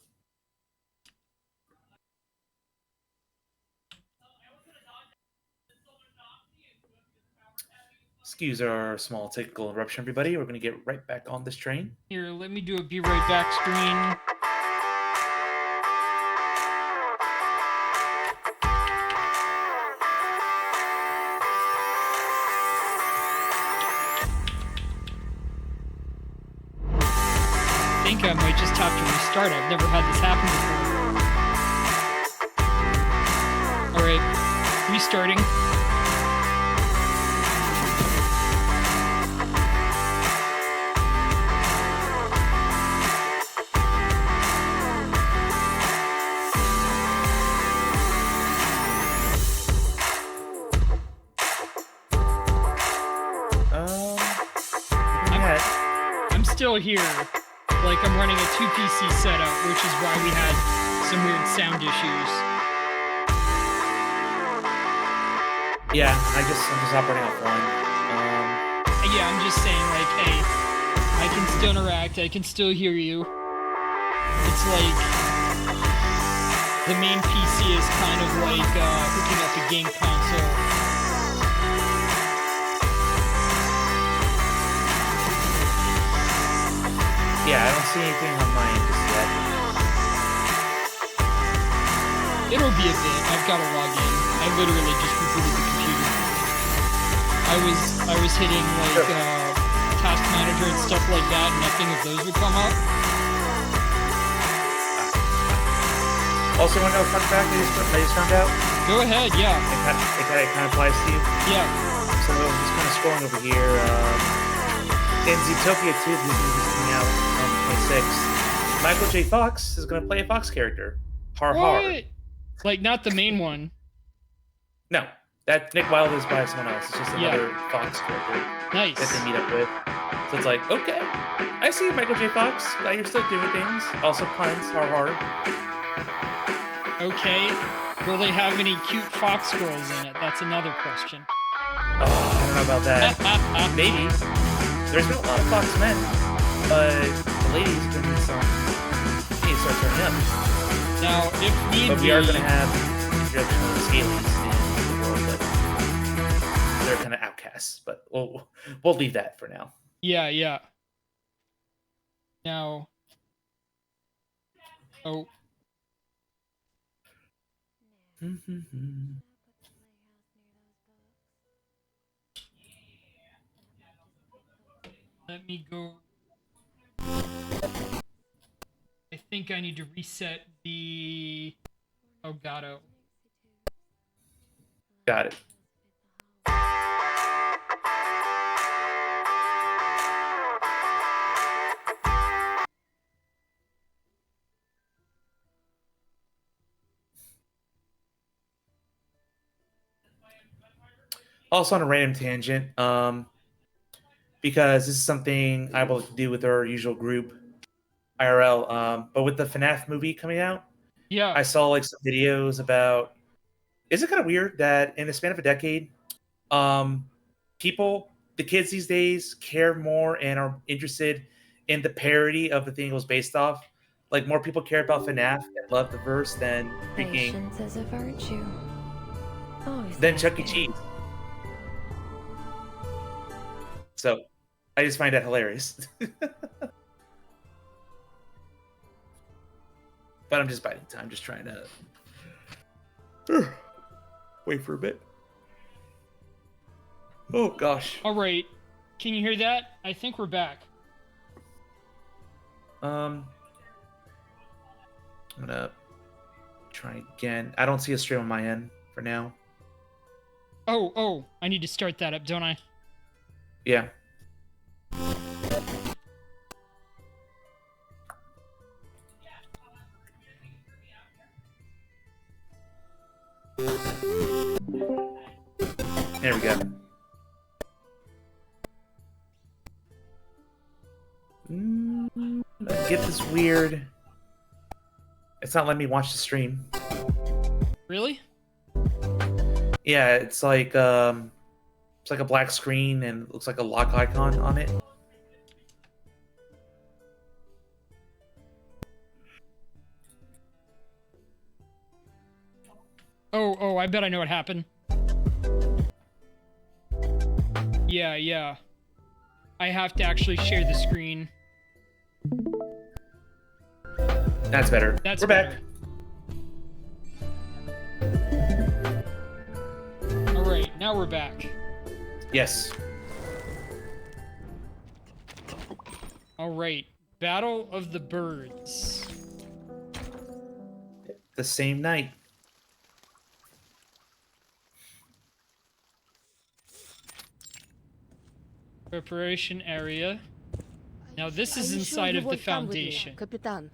Excuse our small technical interruption, everybody. We're going to get right back on this train. Here, let me do a be right back screen. I think I might just have to restart. I've never had this happen before. Alright, restarting. I'm still here. Like, I'm running a 2 PC setup, which is why we had some weird sound issues. Yeah, I'm just operating off one. Yeah, I'm just saying, like, hey, I can still interact, I can still hear you. It's like, the main PC is kind of like hooking up a game console. Yeah, I don't see anything on my end just yet. It'll be a bit. I've got to log in. I literally just rebooted the computer. I was hitting like task manager and stuff like that, and nothing of those would come up. Also, want to know a fun fact I just found out? Go ahead, yeah. It kind of applies to you. Yeah. So I'm just kind of scrolling over here. In Zootopia 2, this is coming out on the 26th. Michael J. Fox is going to play a Fox character. Har har. What? Like, not the main one. No, that Nick Wilde is by someone else. It's just another Fox character. Nice. That they meet up with. So it's like, okay, I see Michael J. Fox. Glad you're still doing things. Also puns. Har har. Okay. Will they have any cute Fox girls in it? That's another question. Oh, I don't know about that. Maybe. There's been a lot of Fox men, but the ladies have been some. Need to start turning up. Now, if need but we are going to have introduction of the Scalies in the world, but they're kind of outcasts. But we'll leave that for now. Yeah, yeah. Now. Oh. Let me go. I think I need to reset the Elgato. Got it. Also on a random tangent, because this is something I will do with our usual group, IRL. But with the FNAF movie coming out, yeah, I saw like some videos about. Is it kind of weird that in the span of a decade, people, the kids these days, care more and are interested in the parody of the thing it was based off? Like more people care about FNAF and love the verse than freaking Patience is a virtue. Always than has Chuck E. been. Cheese. So, I just find that hilarious. But I'm just biding time. I'm just trying to wait for a bit. Oh gosh. All right. Can you hear that? I think we're back. I'm gonna try again. I don't see a stream on my end for now. Oh, I need to start that up, don't I? Yeah. There we go. I get this weird. It's not letting me watch the stream. Really? Yeah, it's like a black screen and it looks like a lock icon on it. Oh, I bet I know what happened. Yeah. I have to actually share the screen. That's better. That's We're better. back. Alright, now we're back. Yes. Alright, Battle of the Birds. The same night. Preparation area. Now this is inside of the Foundation. Capitan?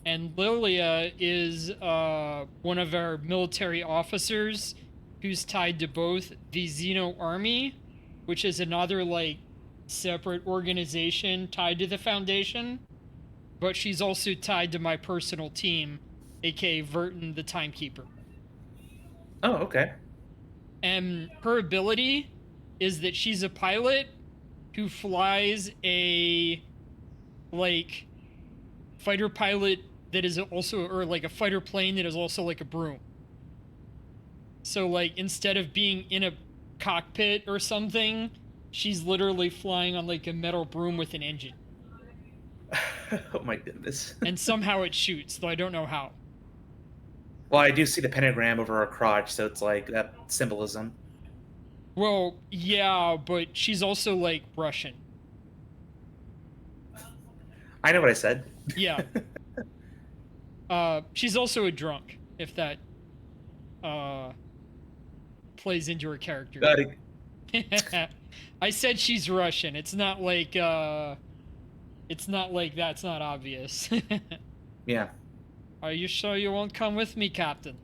And Lilia is one of our military officers who's tied to both the Xeno Army, which is another like separate organization tied to the Foundation, but she's also tied to my personal team, aka Vertin the Timekeeper. Oh, okay. And her ability is that she's a pilot who flies a like fighter pilot that is also, or like a fighter plane that is also like a broom. So like instead of being in a cockpit or something, she's literally flying on like a metal broom with an engine. Oh my goodness. And somehow it shoots, though I don't know how. Well, I do see the pentagram over her crotch, so it's like that symbolism. Well, yeah, but she's also like Russian. I know what I said. Yeah. She's also a drunk, if that plays into her character. Got it. I said she's Russian. It's not like that's not obvious. Yeah. Are you sure you won't come with me, Captain?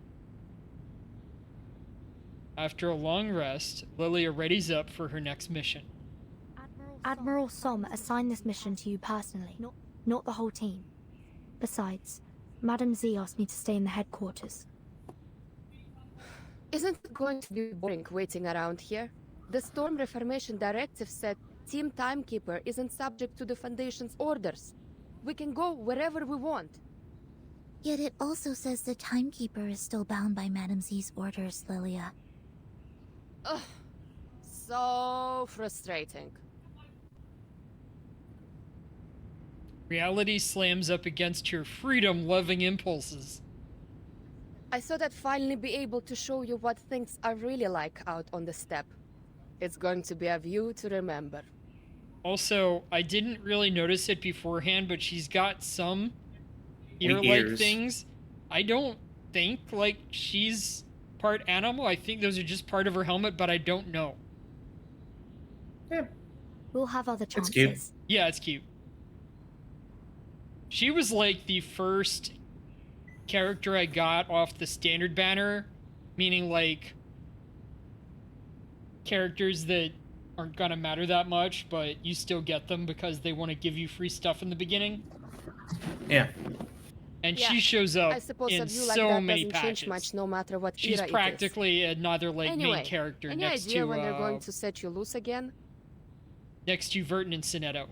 After a long rest, Lilia readies up for her next mission. Admiral Som assigned this mission to you personally, not the whole team. Besides, Madam Z asked me to stay in the headquarters. Isn't it going to be boring waiting around here? The Storm Reformation Directive said Team Timekeeper isn't subject to the Foundation's orders. We can go wherever we want. Yet it also says the Timekeeper is still bound by Madam Z's orders, Lilia. Ugh, so frustrating. Reality slams up against your freedom-loving impulses. I thought I'd finally be able to show you what things are really like out on the steppe. It's going to be a view to remember. Also, I didn't really notice it beforehand, but she's got some ear-like ears. things. I don't think, like, she's part animal. I think those are just part of her helmet, but I don't know. We'll have other chances. cute. Yeah, it's cute. She was like the first character I got off the standard banner, meaning like characters that aren't gonna matter that much, but you still get them because they want to give you free stuff in the beginning. Yeah. And Yeah, she shows up I suppose in a view like so that many doesn't patches. change much no matter what She's era it is. practically another like Anyway, main character any next idea to when they're going to set you loose again? Vertin and Sinetto.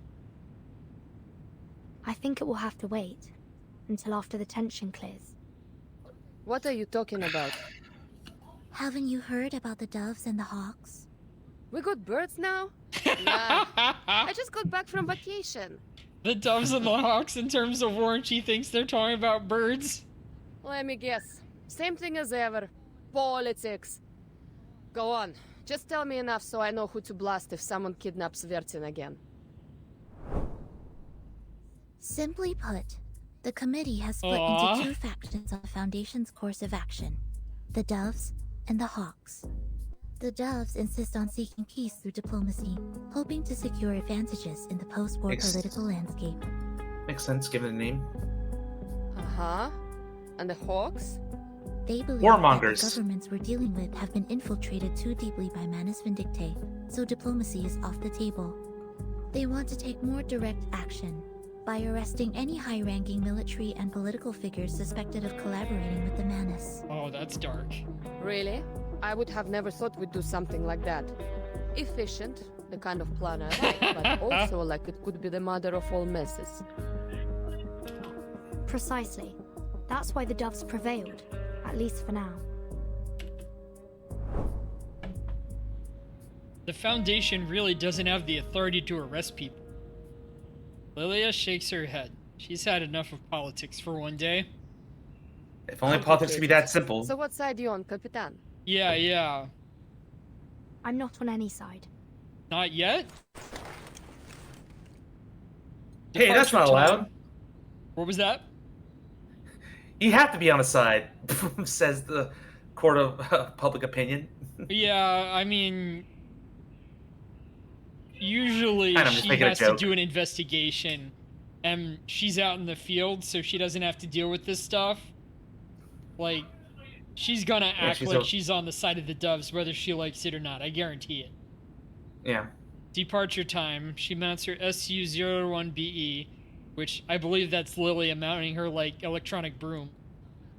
I think it will have to wait until after the tension clears. What are you talking about? Haven't you heard about the doves and the hawks? We got birds now? Nah, I just got back from vacation. The doves and the hawks in terms of war, and she thinks they're talking about birds. Let me guess. Same thing as ever. Politics. Go on. Just tell me enough so I know who to blast if someone kidnaps Vertin again. Simply put, the committee has split Aww. into two factions of the Foundation's course of action: the Doves and the Hawks. The Doves insist on seeking peace through diplomacy, hoping to secure advantages in the post-war political landscape. Makes sense given the name. Uh-huh. And the Hawks? They believe Warmongers. that the governments we're dealing with have been infiltrated too deeply by Manus Vindicte, so diplomacy is off the table. They want to take more direct action by arresting any high-ranking military and political figures suspected of collaborating with the Manus. Oh, that's dark. Really? I would have never thought we'd do something like that. Efficient, the kind of plan I like, but also like it could be the mother of all messes. Precisely. That's why the doves prevailed, at least for now. The Foundation really doesn't have the authority to arrest people. Lilia shakes her head. She's had enough of politics for one day. If only politics could be that simple. So what side are you on, Capitan? Yeah. I'm not on any side. Not yet? Hey, that's not allowed. What was that? You have to be on a side, says the court of public opinion. Yeah, I mean, usually I'm just she making a has to joke. do an investigation, and she's out in the field, so she doesn't have to deal with this stuff. Like, she's gonna act she's like a- she's on the side of the doves, whether she likes it or not. I guarantee it. Yeah. Departure time. She mounts her SU-01BE, which I believe that's Lilia mounting her, like, electronic broom.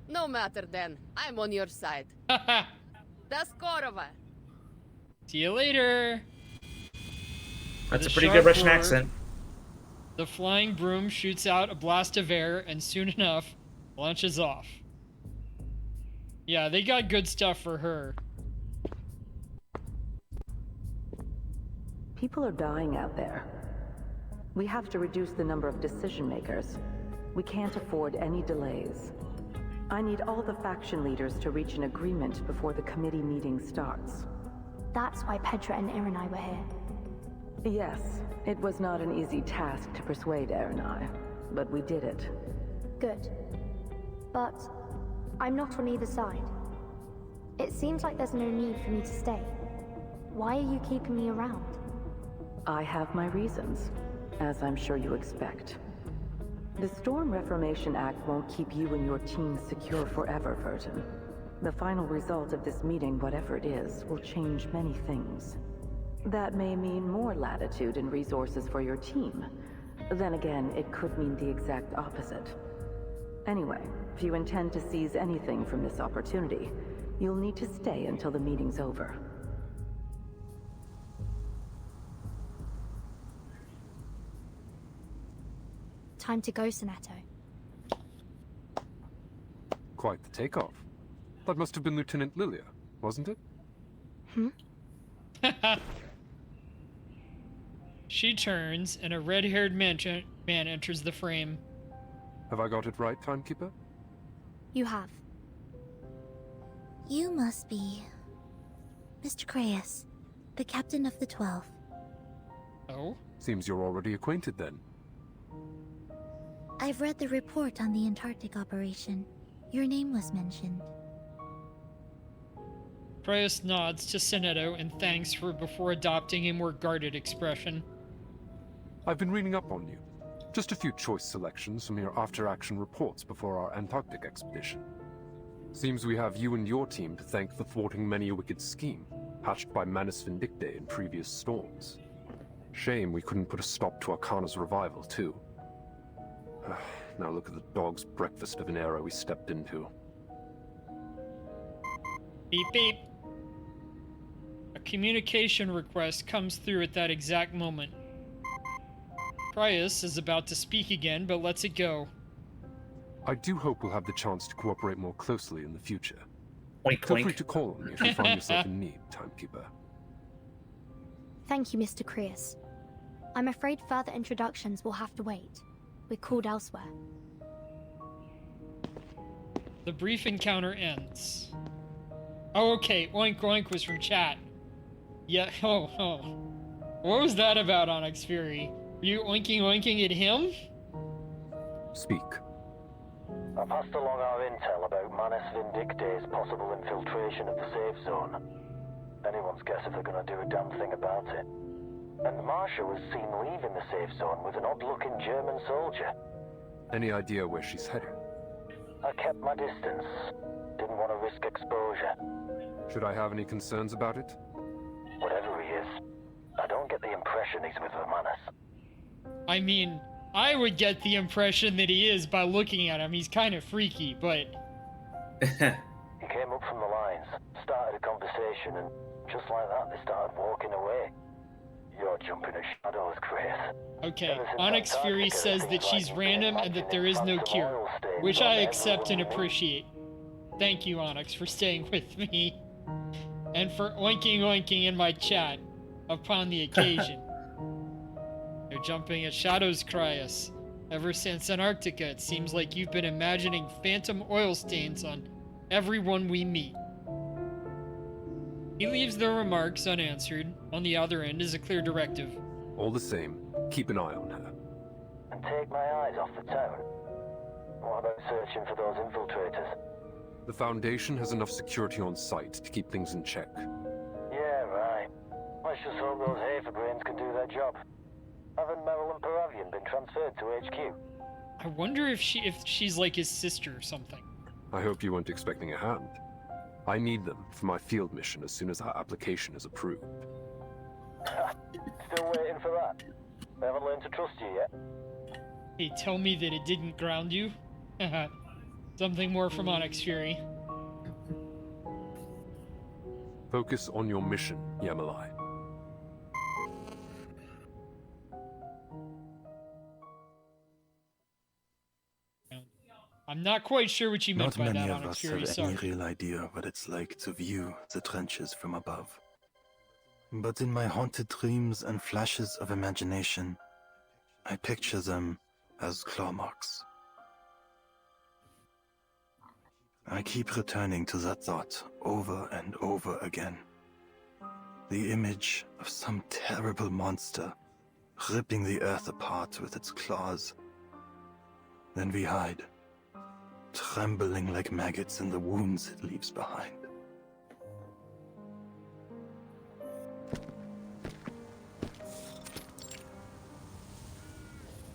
No matter then. I'm on your side. That's Korova. See you later. That's The a pretty sharp good Russian roar, accent. The flying broom shoots out a blast of air and soon enough launches off. Yeah, they got good stuff for her. People are dying out there. We have to reduce the number of decision makers. We can't afford any delays. I need all the faction leaders to reach an agreement before the committee meeting starts. That's why Petra and Irenai were here. Yes, it was not an easy task to persuade Irenai, but we did it. Good. But I'm not on either side. It seems like there's no need for me to stay. Why are you keeping me around? I have my reasons, as I'm sure you expect. The Storm Reformation Act won't keep you and your team secure forever, Vertin. The final result of this meeting, whatever it is, will change many things. That may mean more latitude and resources for your team. Then again, it could mean the exact opposite. Anyway, if you intend to seize anything from this opportunity, you'll need to stay until the meeting's over. Time to go, Sinetto. Quite the takeoff. That must have been Lieutenant Lilia, wasn't it? She turns, and a red-haired man enters the frame. Have I got it right, Timekeeper? You have. You must be Mr. Creius, the captain of the 12. Oh? Seems you're already acquainted then. I've read the report on the Antarctic operation. Your name was mentioned. Prius nods to Sonetto and thanks her before adopting a more guarded expression. I've been reading up on you. Just a few choice selections from your after-action reports before our Antarctic expedition. Seems we have you and your team to thank for thwarting many a wicked scheme, hatched by Manus Vindicte in previous storms. Shame we couldn't put a stop to Arcana's revival, too. Now look at the dog's breakfast of an era we stepped into. Beep beep. A communication request comes through at that exact moment. Prius is about to speak again, but lets it go. I do hope we'll have the chance to cooperate more closely in the future. Wink, Feel wink. free to call on me if you find yourself in need, Timekeeper. Thank you, Mr. Creus. I'm afraid further introductions will have to wait. We're called elsewhere. The brief encounter ends. Oh, okay. Oink Oink was from chat. Yeah, oh. What was that about, Onyx Fury? Were you oinking at him? Speak. I passed along our intel about Manus Vindicte's possible infiltration of the safe zone. Anyone's guess if they're gonna do a damn thing about it. And Marsha was seen leaving the safe zone with an odd-looking German soldier. Any idea where she's heading? I kept my distance. Didn't want to risk exposure. Should I have any concerns about it? Whatever he is, I don't get the impression he's with Manus. I mean, I would get the impression that he is by looking at him. He's kind of freaky, but... He came up from the lines, started a conversation, and just like that, they started walking away. You're jumping at shadows, Chris. Okay, Onyx Fury says that she's random and that there is no cure, which I accept and appreciate. Thank you, Onyx, for staying with me. And for oinking in my chat upon the occasion. They're jumping at shadows, Crius. Ever since Antarctica, it seems like you've been imagining phantom oil stains on everyone we meet. He leaves their remarks unanswered. On the other end is a clear directive. All the same, keep an eye on her. And take my eyes off the town. What about searching for those infiltrators? The Foundation has enough security on site to keep things in check. Yeah, right. Let's just hope those Haferbrains can do their job. Haven't Merrill and Paravian been transferred to HQ? I wonder if she's like his sister or something. I hope you weren't expecting a hand. I need them for my field mission as soon as our application is approved. Still waiting for that? They haven't learned to trust you yet? Hey, tell me that it didn't ground you? Something more from Onyx Fury. Focus on your mission, Yamalai. I'm not quite sure what you meant Not by many that, of Onyx us Fury, have sorry. any real idea what it's like to view the trenches from above. But in my haunted dreams and flashes of imagination, I picture them as claw marks. I keep returning to that thought over and over again. The image of some terrible monster ripping the earth apart with its claws. Then we hide, trembling like maggots in the wounds it leaves behind.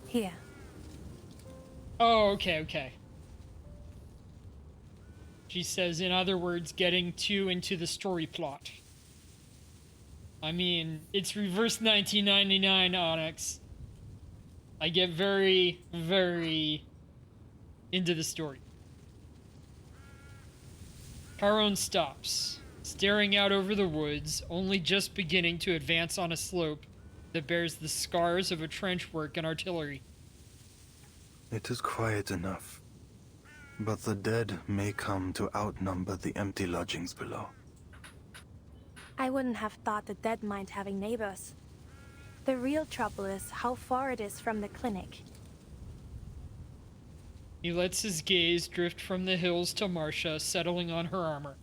Here. Oh, okay. She says, in other words, getting too into the story plot. I mean, it's reverse 1999, Onyx. I get very, very into the story. Charon stops, staring out over the woods, only just beginning to advance on a slope that bears the scars of a trench work and artillery. It is quiet enough, but the dead may come to outnumber the empty lodgings below. I wouldn't have thought the dead mind having neighbors. The real trouble is how far it is from the clinic. He lets his gaze drift from the hills to Marsha, settling on her armor.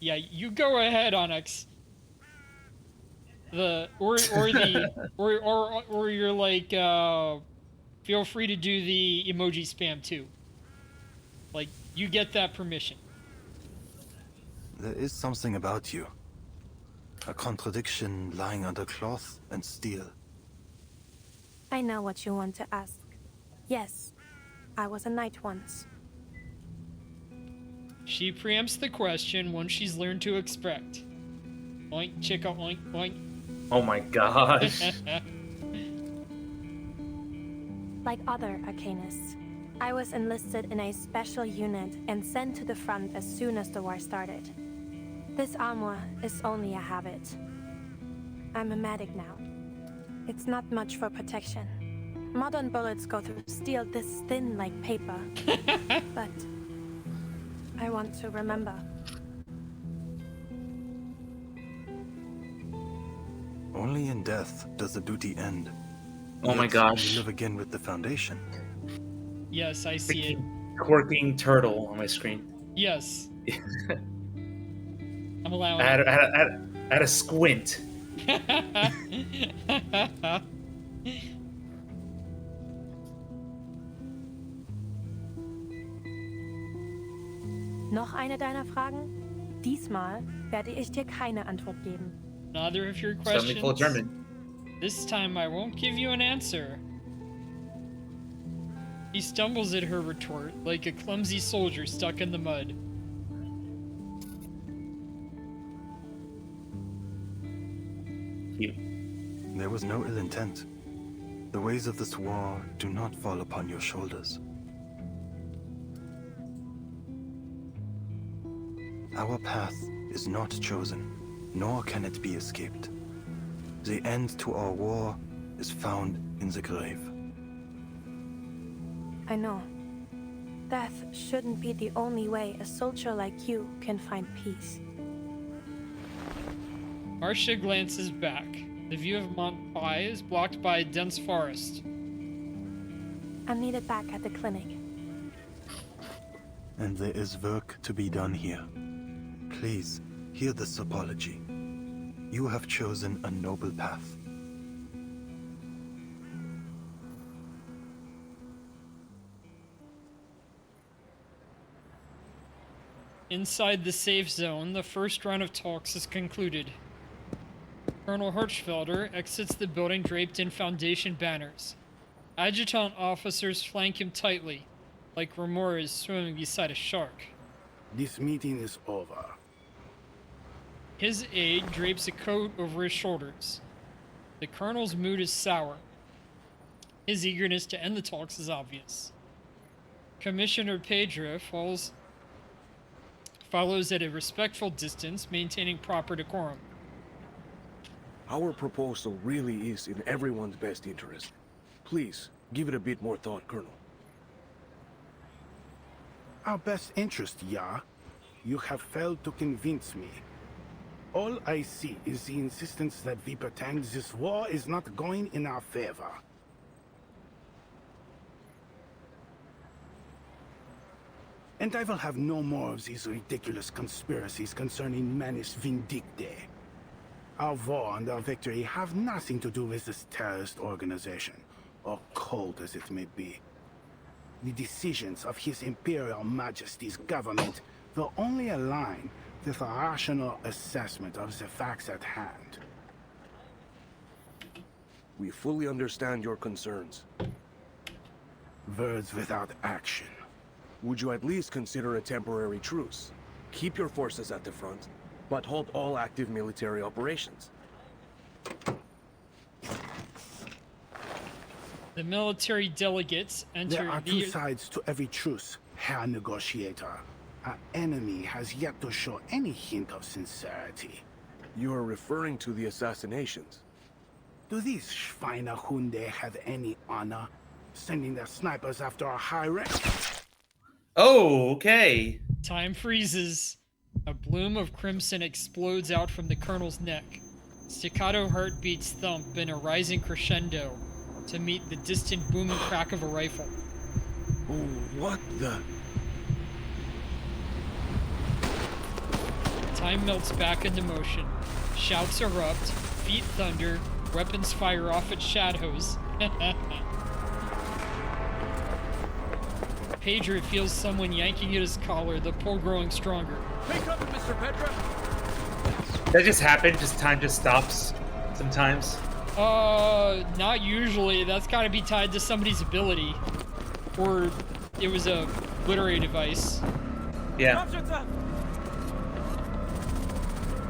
Yeah, you go ahead, Onyx. Or you're like, feel free to do the emoji spam too. Like, you get that permission. There is something about you. A contradiction lying under cloth and steel. I know what you want to ask. Yes, I was a knight once. She preempts the question once she's learned to expect. Oink, chicka, oink, oink. Oh my gosh. Like other Arcanists, I was enlisted in a special unit and sent to the front as soon as the war started. This armor is only a habit. I'm a medic now. It's not much for protection. Modern bullets go through steel this thin like paper. But I want to remember. Only in death does the duty end. Oh my Yet gosh. we live again with the Foundation. Yes, I see it. Quirking turtle on my screen. Yes. I'm allowing I had a squint. Noch eine deiner Fragen? Diesmal werde ich dir keine Antwort geben. Another of your Suddenly full of questions. German. This time I won't give you an answer. He stumbles at her retort like a clumsy soldier stuck in the mud. There was no ill intent. The ways of this war do not fall upon your shoulders. Our path is not chosen, nor can it be escaped. The end to our war is found in the grave. I know. Death shouldn't be the only way a soldier like you can find peace. Marcia glances back. The view of Mont Pai is blocked by a dense forest. I'm needed back at the clinic. And there is work to be done here. Please, hear this apology. You have chosen a noble path. Inside the safe zone, the first round of talks is concluded. Colonel Hirschfelder exits the building draped in Foundation banners. Adjutant officers flank him tightly, like Remora is swimming beside a shark. This meeting is over. His aide drapes a coat over his shoulders. The colonel's mood is sour. His eagerness to end the talks is obvious. Commissioner Pedra follows at a respectful distance, maintaining proper decorum. Our proposal really is in everyone's best interest. Please, give it a bit more thought, Colonel. Our best interest, yeah? You have failed to convince me. All I see is the insistence that we pretend this war is not going in our favor. And I will have no more of these ridiculous conspiracies concerning Manus Vindicte. Our war and our victory have nothing to do with this terrorist organization, or cult as it may be. The decisions of His Imperial Majesty's government will only align with a rational assessment of the facts at hand. We fully understand your concerns. Words without action. Would you at least consider a temporary truce? Keep your forces at the front, but halt all active military operations. The military delegates enter There are two sides to every truce, Herr Negotiator. Our enemy has yet to show any hint of sincerity. You are referring to the assassinations. Do these Schweinehunde have any honor, sending their snipers after our high rank? Oh, okay. Time freezes. A bloom of crimson explodes out from the colonel's neck. Staccato heartbeats thump in a rising crescendo to meet the distant booming crack of a rifle. Oh, what the? Time melts back into motion. Shouts erupt, feet thunder, weapons fire off at shadows. pager, it feels someone yanking at his collar, the pull growing stronger. Take up, Mr. Petra. That just happened. Just time just stops sometimes. Not usually. That's got to be tied to somebody's ability, or it was a literary device. Yeah.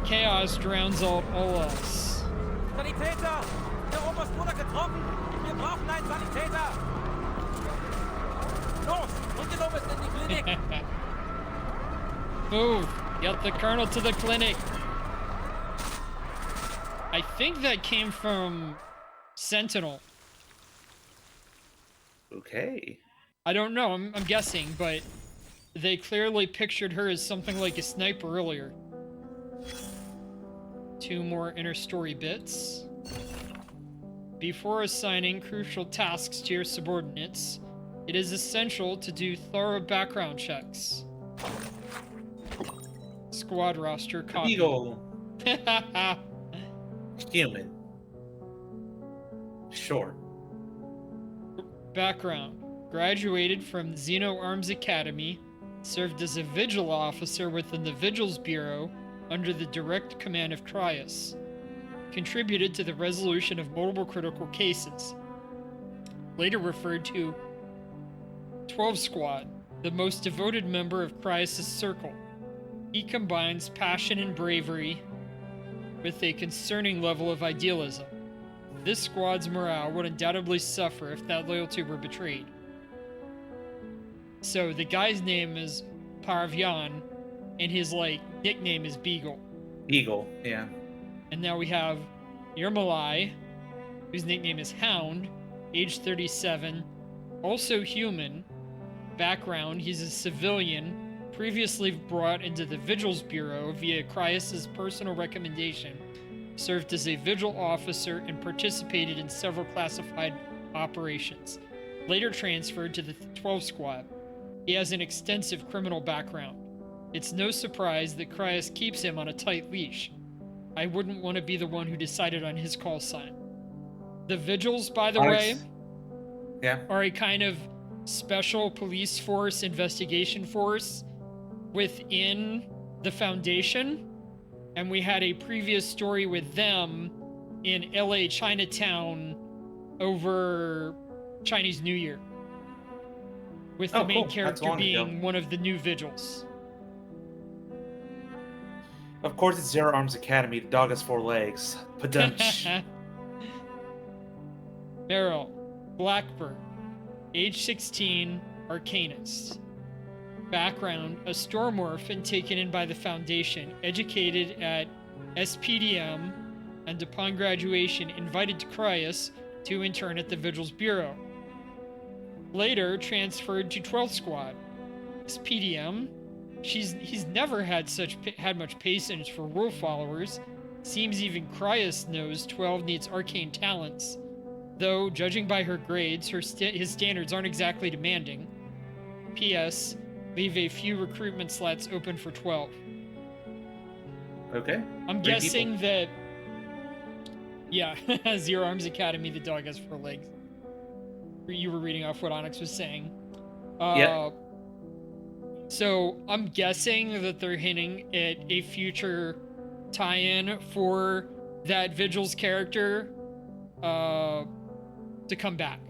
Chaos drowns out all else. Sanitäter! Der Oberst wurde getroffen! Wir brauchen einen Sanitäter! Los! Und den Oberst in die Klinik! Move! Get the colonel to the clinic! I think that came from Sentinel. Okay. I don't know, I'm guessing, but they clearly pictured her as something like a sniper earlier. 2 more inner story bits. Before assigning crucial tasks to your subordinates, it is essential to do thorough background checks. Squad roster copy. Eagle. Human. Sure. Background. Graduated from Xeno Arms Academy, served as a vigil officer within the Vigils Bureau under the direct command of Cryus. Contributed to the resolution of multiple critical cases. Later referred to 12 Squad, the most devoted member of Cryus' circle. He combines passion and bravery with a concerning level of idealism. This squad's morale would undoubtedly suffer if that loyalty were betrayed. So the guy's name is Parvyan, and his nickname is Beagle. Beagle, yeah. And now we have Yermalai, whose nickname is Hound, age 37, also human. Background, he's a civilian, previously brought into the Vigils Bureau via Cryus' personal recommendation, served as a vigil officer and participated in several classified operations. Later transferred to the 12 Squad. He has an extensive criminal background. It's no surprise that Cryus keeps him on a tight leash. I wouldn't want to be the one who decided on his call sign. The Vigils, by the way, are a kind of special police force, investigation force within the Foundation. And we had a previous story with them in LA Chinatown over Chinese New Year. With the main character being one of the new Vigils. Of course, it's Zero Arms Academy. The dog has 4 legs. Padunch. Meryl, Blackbird, age 16, Arcanist. Background, a storm orphan taken in by the Foundation, educated at SPDM, and upon graduation invited to Cryus to intern at the Vigils Bureau. Later transferred to 12th Squad. SPDM, he's never had much patience for rule followers. Seems even Cryus knows 12 needs arcane talents. Though, judging by her grades, his standards aren't exactly demanding. P.S. Leave a few recruitment slots open for 12. Okay. I'm guessing that... Yeah, Zero Arms Academy, the dog has 4 legs. You were reading off what Onyx was saying. Yeah. So I'm guessing that they're hinting at a future tie-in for that Vigils character to come back.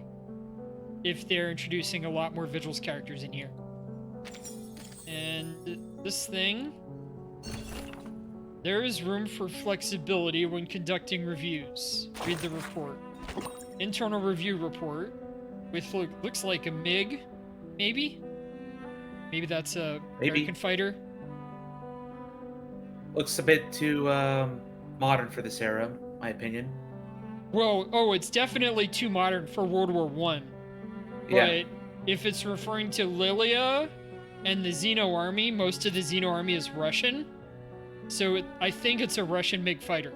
If they're introducing a lot more Vigils characters in here. And this thing, there is room for flexibility when conducting reviews. Read the report. Internal review report with looks like a MiG, maybe? Maybe that's a American fighter. Looks a bit too modern for this era, my opinion. Well, it's definitely too modern for World War One. But if it's referring to Lilia and the Xeno army, most of the Xeno army is Russian. So I think it's a Russian MiG fighter.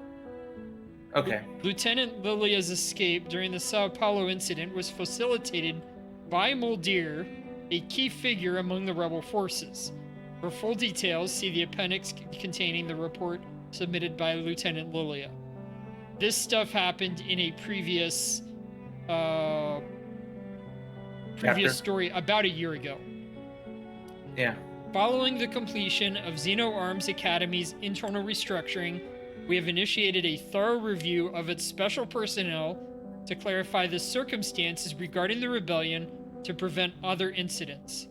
Okay. Lieutenant Lilia's escape during the Sao Paulo incident was facilitated by Muldir, a key figure among the rebel forces. For full details, see the appendix containing the report submitted by Lieutenant Lilia. This stuff happened in a previous story about a year ago. Yeah. Following the completion of Xeno Arms Academy's internal restructuring, we have initiated a thorough review of its special personnel to clarify the circumstances regarding the rebellion to prevent other incidents.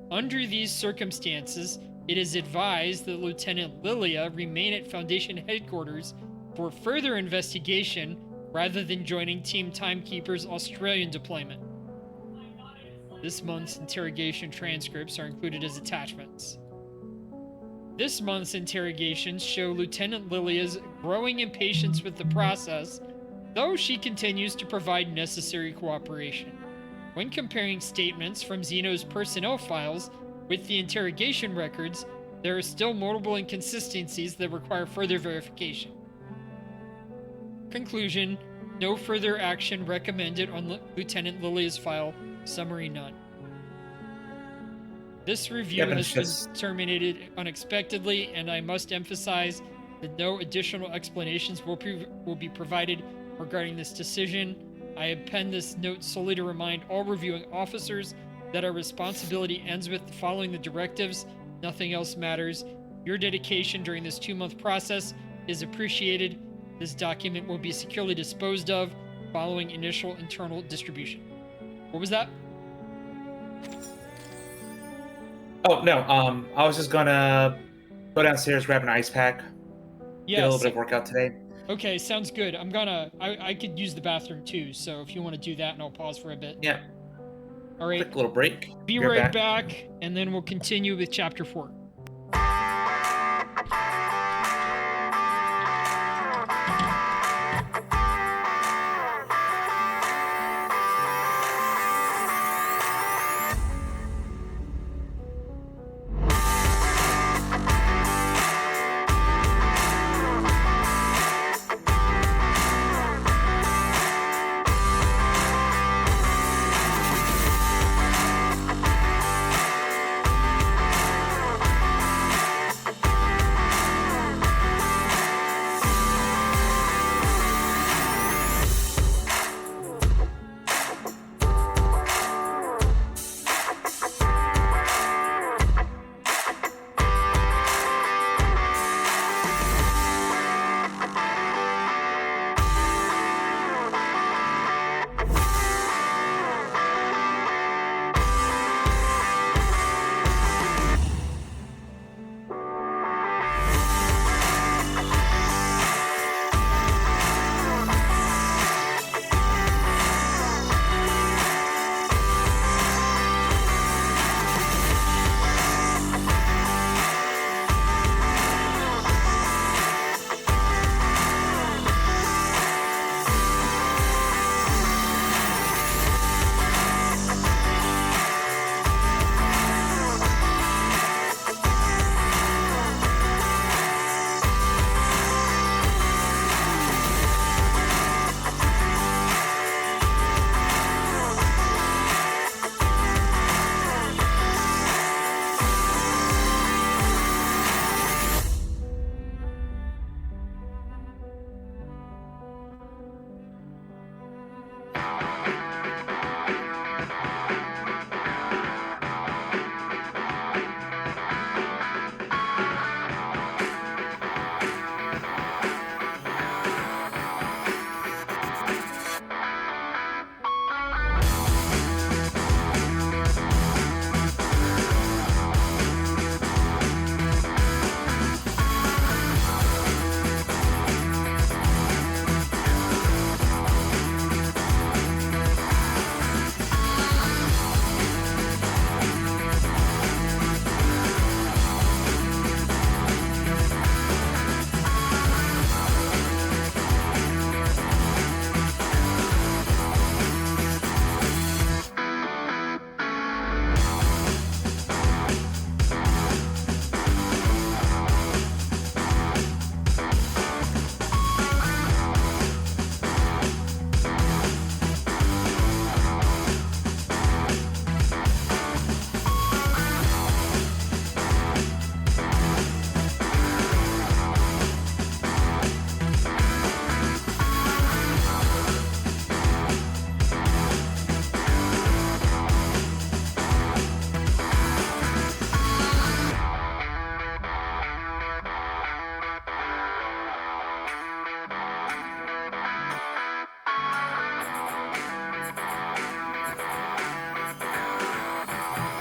Under these circumstances, it is advised that Lieutenant Lilia remain at Foundation headquarters for further investigation rather than joining Team Timekeeper's Australian deployment. This month's interrogation transcripts are included as attachments. This month's interrogations show Lieutenant Lilia's growing impatience with the process, though she continues to provide necessary cooperation. When comparing statements from Xeno's personnel files with the interrogation records, there are still multiple inconsistencies that require further verification. Conclusion: no further action recommended on Lieutenant Lilia's file. Summary: none. This review has been terminated unexpectedly, and I must emphasize that no additional explanations will be provided regarding this decision. I have penned this note solely to remind all reviewing officers that our responsibility ends with following the directives. Nothing else matters. Your dedication during this 2-month process is appreciated. This document will be securely disposed of following initial internal distribution. What was that? Oh, no. I was just gonna go downstairs, grab an ice pack. Yes. Did a little bit of workout today. Okay, sounds good. I could use the bathroom too, so if you want to do that, and I'll pause for a bit. Yeah. All right. Quick little break. Be right back, and then we'll continue with Chapter 4.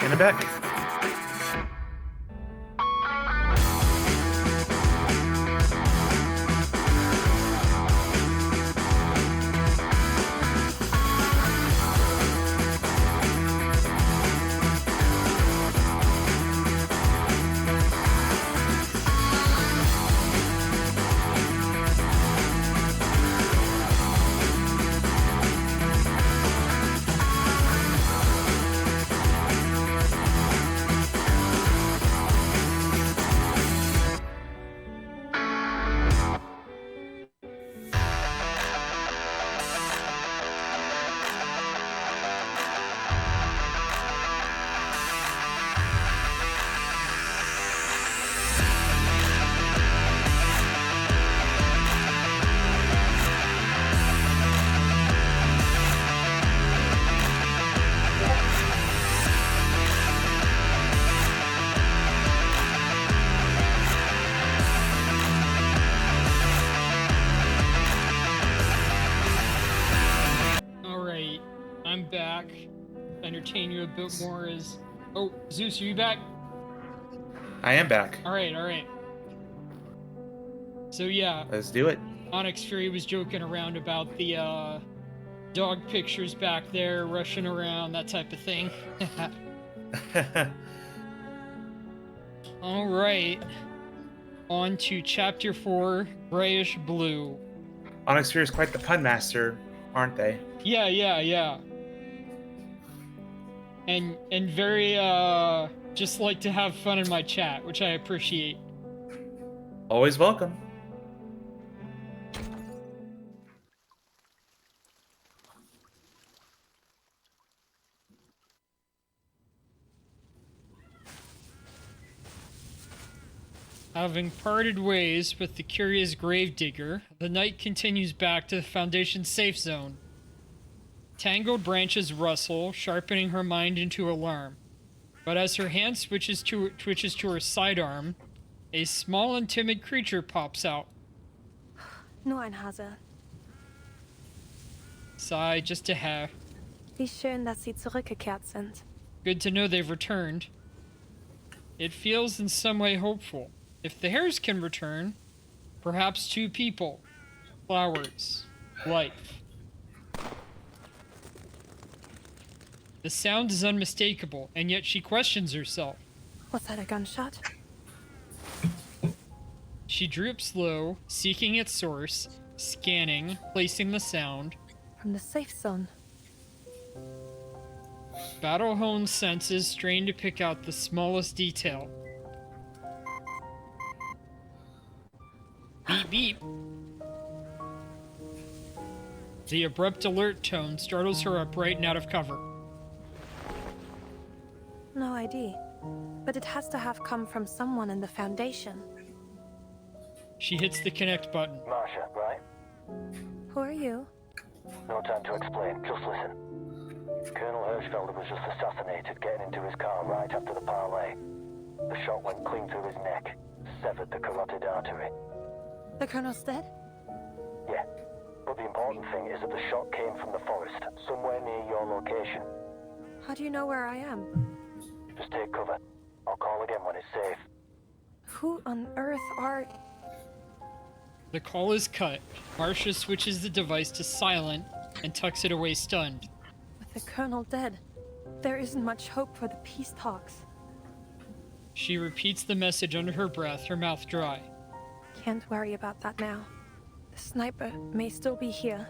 And I'm back. I'm back. Entertain you a bit more as... Oh, Zeus, are you back? I am back. Alright. So yeah. Let's do it. Onyx Fury was joking around about the dog pictures back there, rushing around, that type of thing. Alright. On to Chapter 4, Grayish Blue. Onyx Fury is quite the pun master, aren't they? Yeah. And very, just like to have fun in my chat, which I appreciate. Always welcome. Having parted ways with the curious gravedigger, the knight continues back to the Foundation's safe zone. Tangled branches rustle, sharpening her mind into alarm. But as her hand twitches to her sidearm, a small and timid creature pops out. Nur ein Hase. Sigh, just a hair. Wie schön, dass Sie zurückgekehrt sind. Good to know they've returned. It feels in some way hopeful. If the hares can return, perhaps two people, flowers, life. The sound is unmistakable, and yet she questions herself. Was that a gunshot? She droops low, seeking its source, scanning, placing the sound. From the safe zone. Battle-honed senses strain to pick out the smallest detail. Beep beep. The abrupt alert tone startles her upright and out of cover. No ID. But it has to have come from someone in the Foundation. She hits the connect button. Marsha, right? Who are you? No time to explain, just listen. Colonel Hirschfelder was just assassinated getting into his car right after the parley. The shot went clean through his neck, severed the carotid artery. The Colonel's dead? Yeah, but the important thing is that the shot came from the forest, somewhere near your location. How do you know where I am? Just take cover. I'll call again when it's safe. Who on earth are... The call is cut. Marsha switches the device to silent and tucks it away stunned. With the Colonel dead, there isn't much hope for the peace talks. She repeats the message under her breath, her mouth dry. Can't worry about that now. The sniper may still be here.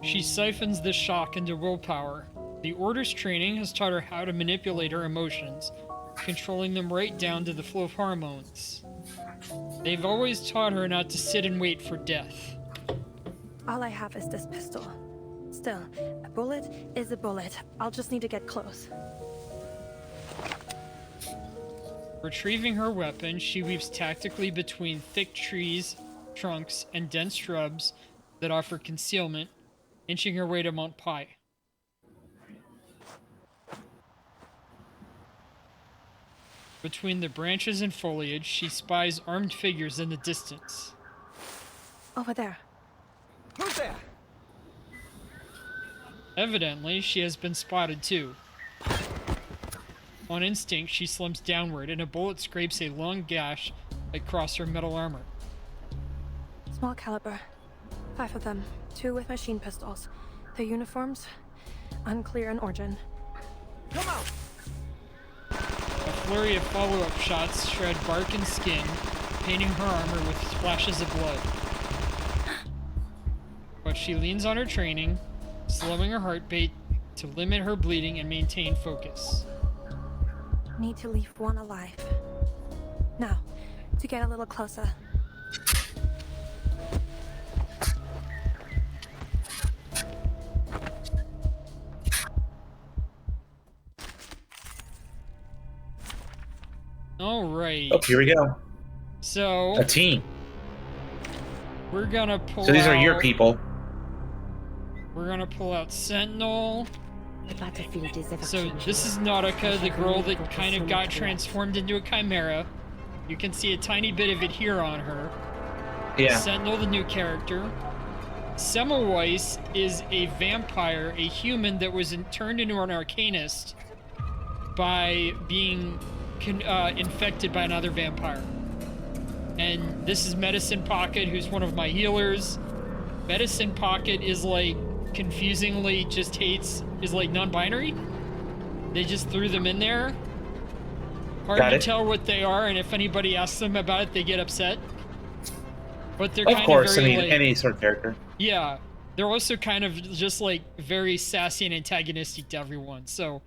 She siphons the shock into willpower. The Order's training has taught her how to manipulate her emotions, controlling them right down to the flow of hormones. They've always taught her not to sit and wait for death. All I have is this pistol. Still, a bullet is a bullet. I'll just need to get close. Retrieving her weapon, she weaves tactically between thick trees, trunks, and dense shrubs that offer concealment, inching her way to Mont Pai. Between the branches and foliage, she spies armed figures in the distance. Over there. Who's there? Evidently, she has been spotted too. On instinct, she slumps downward, and a bullet scrapes a long gash across her metal armor. Small caliber. 5 of them. 2 with machine pistols. Their uniforms, unclear in origin. Come on! A flurry of follow-up shots shred bark and skin, painting her armor with splashes of blood. But she leans on her training, slowing her heartbeat to limit her bleeding and maintain focus. Need to leave one alive. Now, to get a little closer. All right. Oh, here we go. So a team. We're gonna pull. So these are your out- people. We're gonna pull out Sentinel. The battlefield is ever So changing. this is Nautica, the girl that kind of got transformed into a chimera. You can see a tiny bit of it here on her. Yeah. Sentinel, the new character. Semmelweis is a vampire, a human that was turned into an arcanist by being infected by another vampire. And this is Medicine Pocket, who's one of my healers. Medicine Pocket is like confusingly just is like non-binary. They just threw them in there. Hard Got to it. tell what they are, and if anybody asks them about it, they get upset. But they're Of kind course, of very, any sort of character. yeah, they're also kind of just like very sassy and antagonistic to everyone. So,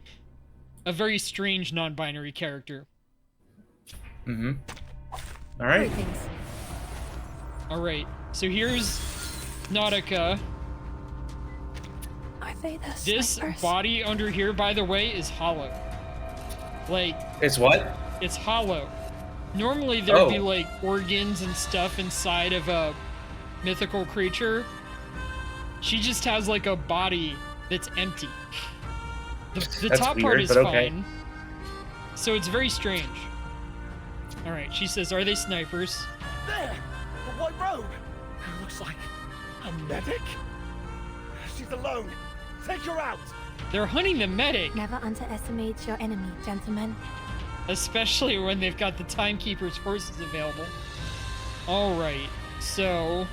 a very strange non-binary character. Mm-hmm. All right. All right. So here's Nautica. Are they the This snipers? body under here, by the way, is hollow. Like, It's what? it's hollow. Normally there'd be Oh. like organs and stuff inside of a mythical creature. She just has like a body that's empty. The That's top part weird, is but okay. fine. So it's very strange. All right, she says, "Are they snipers?" There! The white robe! Looks like a medic? She's alone. Take her out! They're hunting the medic, Never underestimate your enemy, gentlemen. especially when they've got the Timekeeper's forces available. All right, so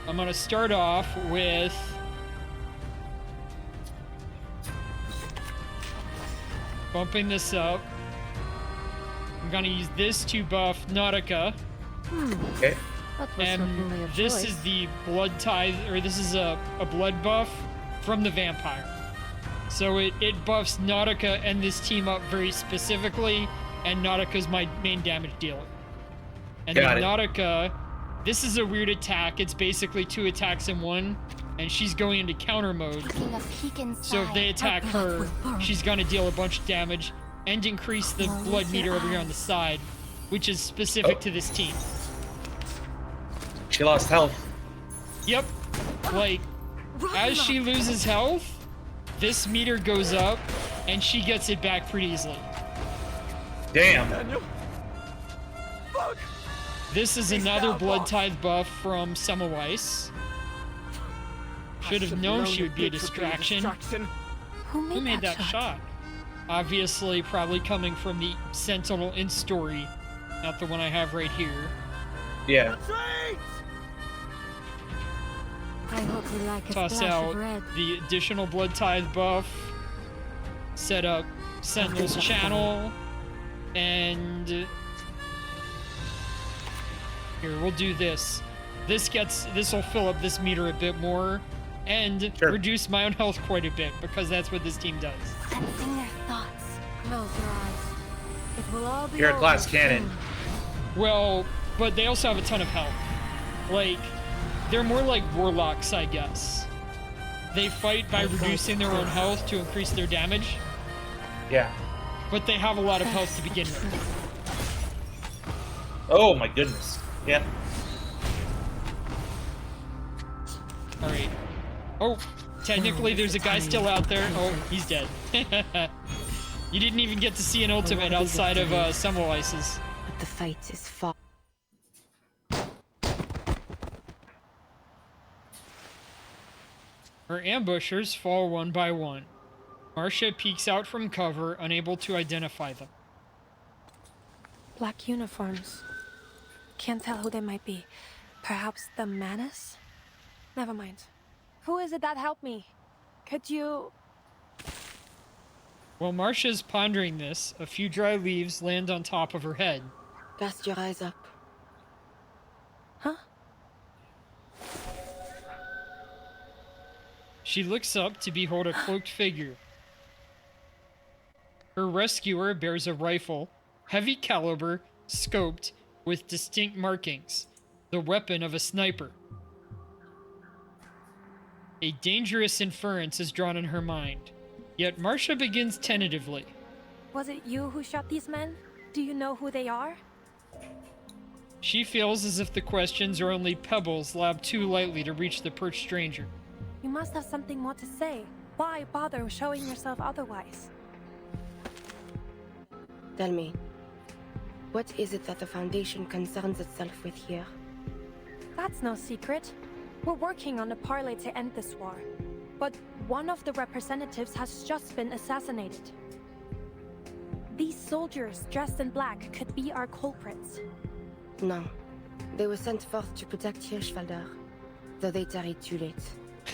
I'm gonna start off with bumping this up. I'm gonna use this to buff Nautica. Okay. That was And certainly a this choice. is the blood tithe, or this is a blood buff from the vampire. So it buffs Nautica and this team up very specifically, and Nautica's my main damage dealer. And Got then it. Nautica, this is a weird attack. It's basically 2 attacks in one, and she's going into counter mode. Taking a peek inside. So if they attack our blood her, will burn. she's gonna deal a bunch of damage and increase the Close blood meter your over here on the side, which is specific to this team. She lost health. Yep. Like, as she loses health, this meter goes up, and she gets it back pretty easily. Damn. Daniel? Fuck! This is He's another down, blood boss. tithe buff from Semmelweis. Should have known she would be a distraction. Who made, Who made that shot? Obviously, probably coming from the Sentinel in story, not the one I have right here. Yeah. I hope you like a Toss splash out of red. the additional blood tithe buff, set up Sentinel's channel, and here, we'll do this. This will fill up this meter a bit more, and reduce my own health quite a bit, because that's what this team does. Sensing their thoughts. Close your eyes. It will all be You're a over glass cannon. soon. Well, but they also have a ton of health. Like, they're more like warlocks, I guess. They fight by reducing their own health to increase their damage, Yeah. but they have a lot of health to begin with. Oh my goodness. Yeah. Alright. Oh, technically there's a guy still out there. Oh, he's dead. You didn't even get to see an ultimate outside of Semmelweis's. But the fight is fought. Her ambushers fall one by one. Marcia peeks out from cover, unable to identify them. Black uniforms. Can't tell who they might be. Perhaps the Manus? Never mind. Who is it that helped me? Could you... While Marcia's pondering this, a few dry leaves land on top of her head. Cast your eyes up. Huh? She looks up to behold a cloaked figure. Her rescuer bears a rifle, heavy caliber, scoped, with distinct markings, the weapon of a sniper. A dangerous inference is drawn in her mind, yet Marcia begins tentatively. Was it you who shot these men? Do you know who they are? She feels as if the questions are only pebbles lobbed too lightly to reach the perched stranger. You must have something more to say. Why bother showing yourself otherwise? Tell me, what is it that the Foundation concerns itself with here? That's no secret. We're working on a parley to end this war. But one of the representatives has just been assassinated. These soldiers dressed in black could be our culprits. No. They were sent forth to protect Hirschfelder, though they tarried too late.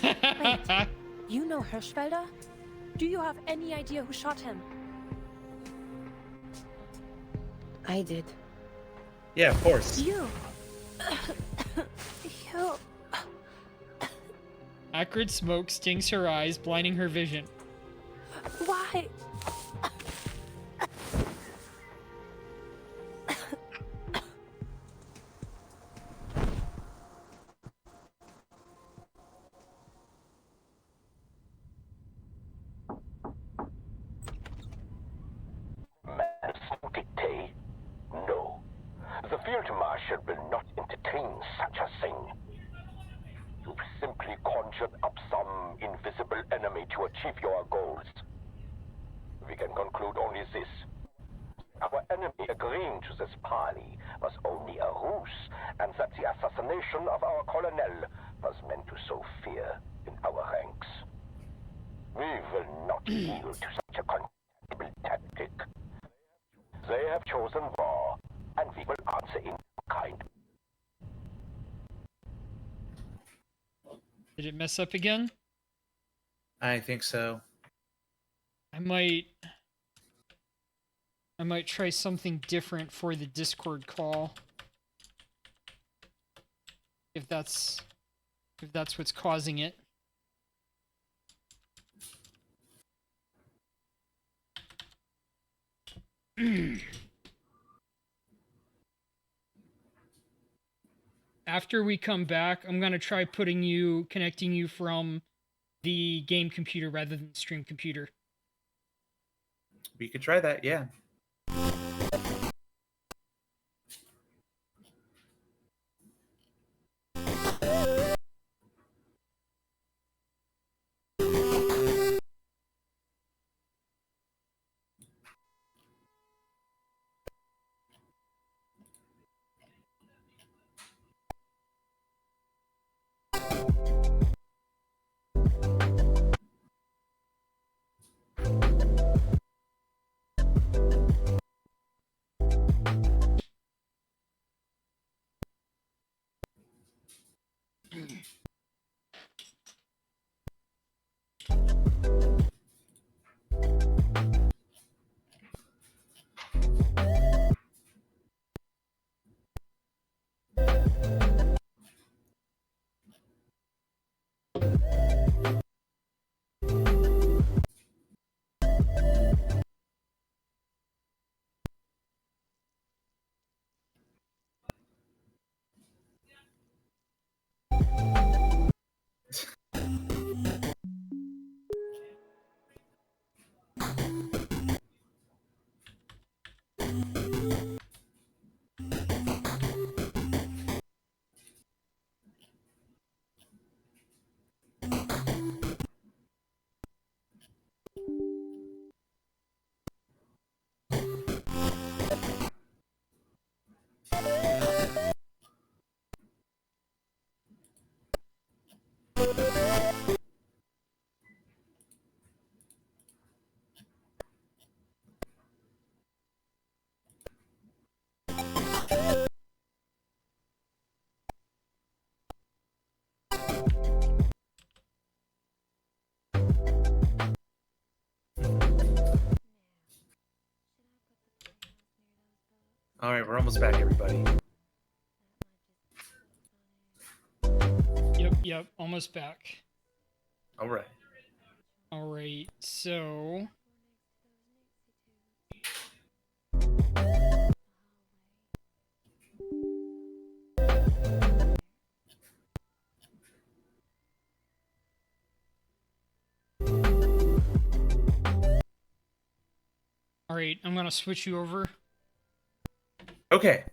Wait, you know Hirschfelder? Do you have any idea who shot him? I did. Yeah, of course. You. You. Acrid smoke stings her eyes, blinding her vision. Why? Dictate? No. The Field Marshal will not entertain such a thing. You've simply conjured up some invisible enemy to achieve your goals. We can conclude only this. Our enemy agreeing to this parley was only a ruse, and that the assassination of our colonel was meant to sow fear in our ranks. We will not yield to such a contemptible tactic. They have chosen war, and we will answer in kind. Did it mess up again? I think so. I might try something different for the Discord call. If that's what's causing it. After we come back, I'm gonna try connecting you from the game computer rather than the stream computer. We could try that, yeah. All right, we're almost back, everybody. Yep, almost back. All right. All right, so all right, I'm gonna switch you over. Okay.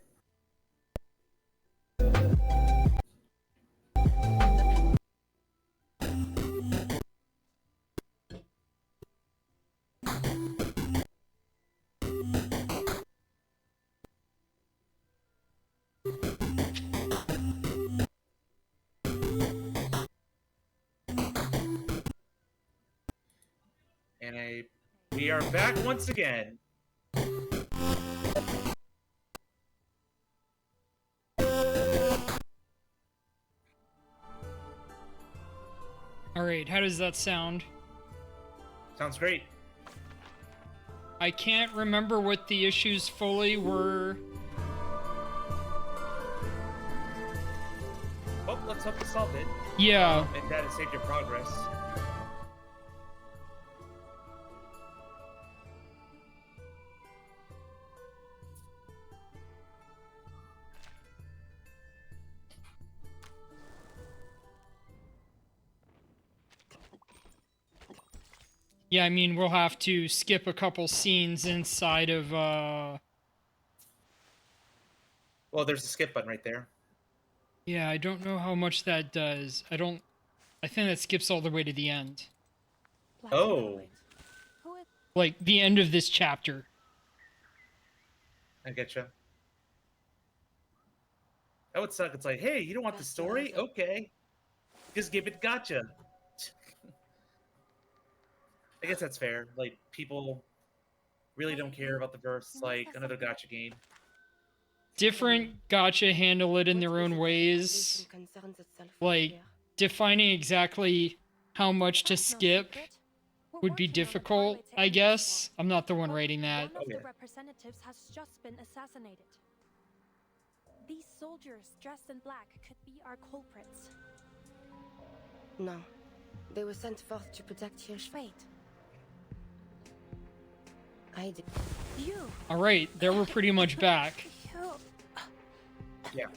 And we are back once again. All right, how does that sound? Sounds great. I can't remember what the issues fully were. Well, let's hope you solved it. Yeah. And that has saved your progress. Yeah, I mean, we'll have to skip a couple scenes inside of, Well, there's a skip button right there. Yeah, I don't know how much that does. I think that skips all the way to the end. Oh. Like, the end of this chapter. I getcha. That would suck. It's like, hey, you don't want the story? Okay. Just give it gotcha. I guess that's fair. Like, people really don't care about the verse like another gotcha game. Different gacha handle it in their own ways. Like, defining exactly how much to skip would be difficult, I guess. I'm not the one writing that. One of the representatives has just been assassinated. These soldiers dressed in black could be our culprits. No. They were sent forth to protect Hirsch fate. I did. You. All right, there we're pretty much back. Yeah.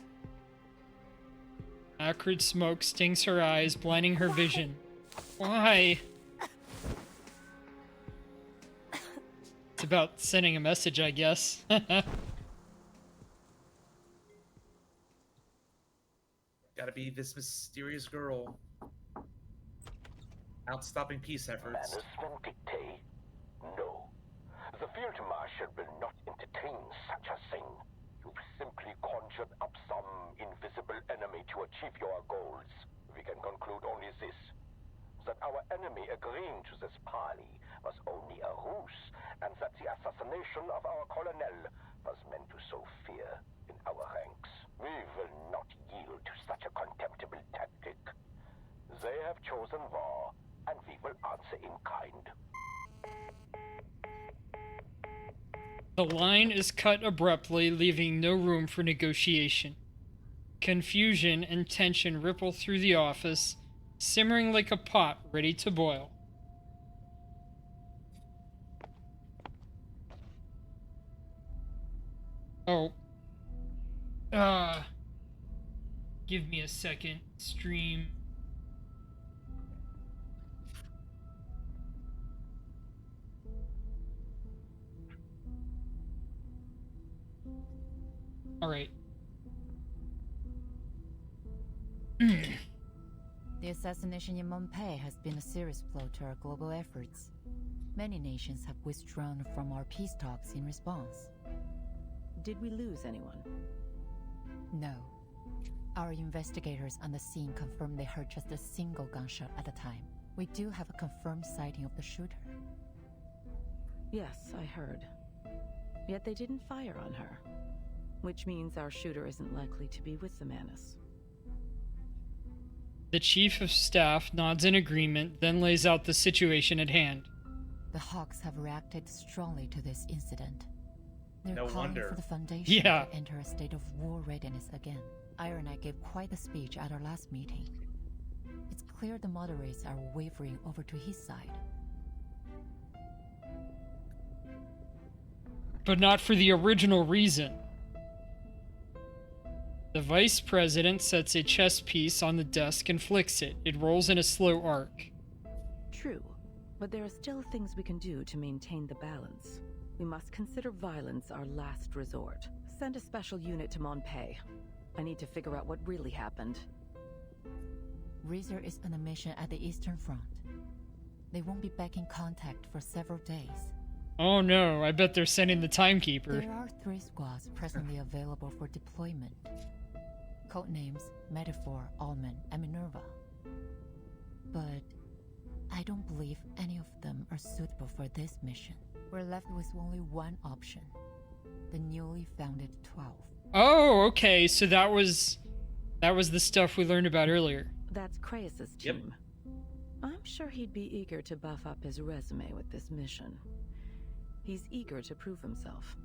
Acrid smoke stings her eyes, blinding her vision. Why? It's about sending a message, I guess. Gotta be this mysterious girl. Out stopping peace efforts. Manus Vindictae? No. The Field Marshal will not entertain such a thing. You've simply conjured up some invisible enemy to achieve your goals. We can conclude only this. That our enemy agreeing to this parley was only a ruse, and that the assassination of our colonel was meant to sow fear in our ranks. We will not yield to such a contemptible tactic. They have chosen war, and we will answer in kind. The line is cut abruptly, leaving no room for negotiation. Confusion and tension ripple through the office, simmering like a pot ready to boil. Oh. Give me a second. Stream. All right. The assassination in Montpei has been a serious blow to our global efforts. Many nations have withdrawn from our peace talks in response. Did we lose anyone? No. Our investigators on the scene confirmed they heard just a single gunshot at a time. We do have a confirmed sighting of the shooter. Yes, I heard. Yet they didn't fire on her. Which means our shooter isn't likely to be with the Manus. The Chief of Staff nods in agreement, then lays out the situation at hand. The Hawks have reacted strongly to this incident. They're No calling wonder. for the Foundation Yeah. to enter a state of war readiness again. Iron Knight gave quite a speech at our last meeting. It's clear the moderates are wavering over to his side. But not for the original reason. The Vice President sets a chess piece on the desk and flicks it. It rolls in a slow arc. True, but there are still things we can do to maintain the balance. We must consider violence our last resort. Send a special unit to Monpei. I need to figure out what really happened. Razor is on a mission at the Eastern Front. They won't be back in contact for several days. Oh no, I bet they're sending the Timekeeper. There are 3 squads presently available for deployment. Codenames Metaphor, Almond, and Minerva. But I don't believe any of them are suitable for this mission. We're left with only one option. The newly founded 12. Oh, okay, so that was the stuff we learned about earlier. That's Craeus's team. I'm sure he'd be eager to buff up his resume with this mission. He's eager to prove himself.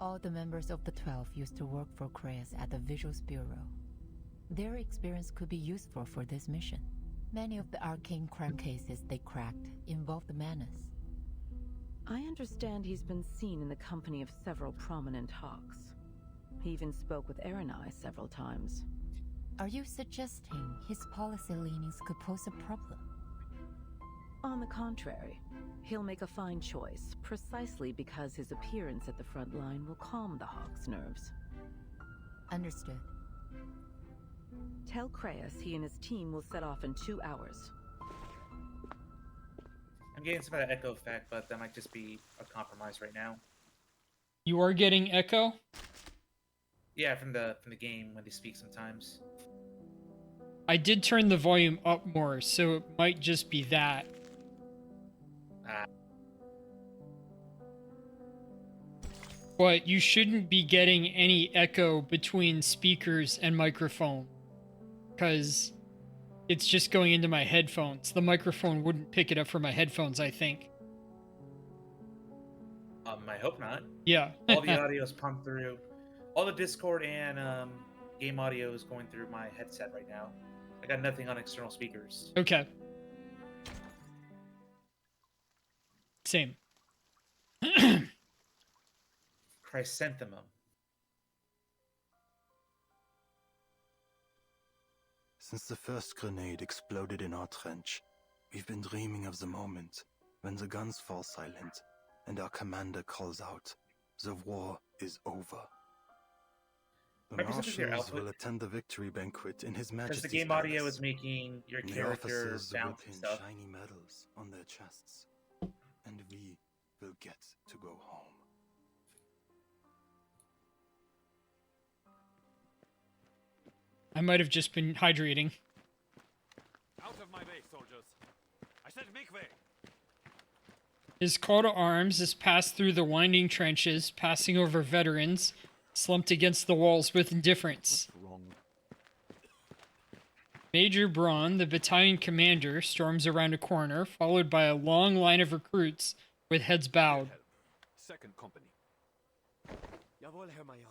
All the members of the 12 used to work for Craeus at the Visuals Bureau. Their experience could be useful for this mission. Many of the arcane crime cases they cracked involved the Manus. I understand he's been seen in the company of several prominent hawks. He even spoke with Aranai several times. Are you suggesting his policy leanings could pose a problem? On the contrary, he'll make a fine choice, precisely because his appearance at the front line will calm the Hawk's nerves. Understood. Tell Craeus he and his team will set off in 2 hours. I'm getting some of that echo effect, but that might just be a compromise right now. You are getting echo? Yeah, from the game when they speak sometimes. I did turn the volume up more, so it might just be that. But you shouldn't be getting any echo between speakers and microphone, because it's just going into my headphones. The microphone wouldn't pick it up for my headphones, I think. I hope not. Yeah. All the audio is pumped through. All the Discord and game audio is going through my headset right now. I got nothing on external speakers. Okay. Same. Chrysanthemum. Since the first grenade exploded in our trench, we've been dreaming of the moment when the guns fall silent and our commander calls out, "The war is over." The Might be something to your marshals output. will attend the victory banquet in His Because Majesty's the game audio palace. is making your The character officers will bounce and pin stuff. shiny medals on their chests, and we will get to go home. I might have just been hydrating. Out of my way, soldiers. I said make way. His call to arms is passed through the winding trenches, passing over veterans, slumped against the walls with indifference. Wrong. Major Braun, the battalion commander, storms around a corner, followed by a long line of recruits with heads bowed. Second company. Jawohl, Herr Major.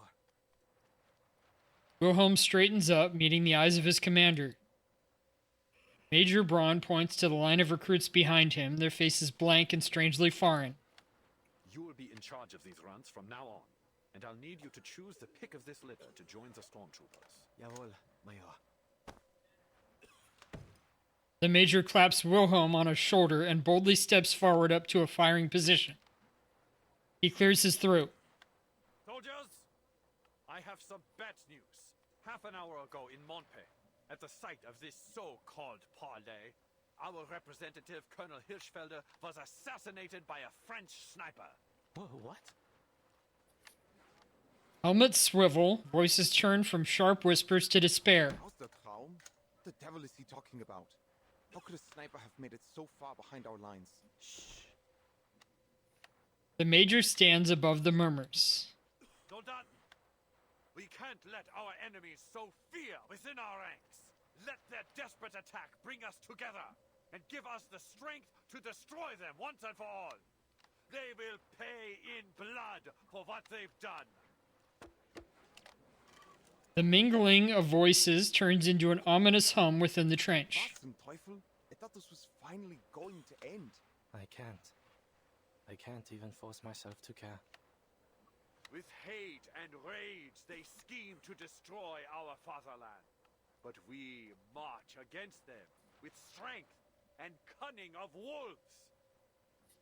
Wilhelm straightens up, meeting the eyes of his commander. Major Braun points to the line of recruits behind him, their faces blank and strangely foreign. You will be in charge of these runs from now on, and I'll need you to choose the pick of this litter to join the stormtroopers. Jawohl, Major. The major claps Wilhelm on his shoulder and boldly steps forward up to a firing position. He clears his throat. Soldiers, I have some bad news. Half an hour ago in Monpei, at the site of this so-called parley, our representative, Colonel Hirschfelder, was assassinated by a French sniper. What? Helmets swivel, voices turn from sharp whispers to despair. How's the Traum? The devil is he talking about? How could a sniper have made it so far behind our lines? Shh. The major stands above the murmurs. Soldaten, we can't let our enemies sow fear within our ranks. Let their desperate attack bring us together and give us the strength to destroy them once and for all. They will pay in blood for what they've done. The mingling of voices turns into an ominous hum within the trench. Was zum Teufel? I thought this was finally going to end. I can't even force myself to care. With hate and rage, they scheme to destroy our fatherland. But we march against them with strength and cunning of wolves.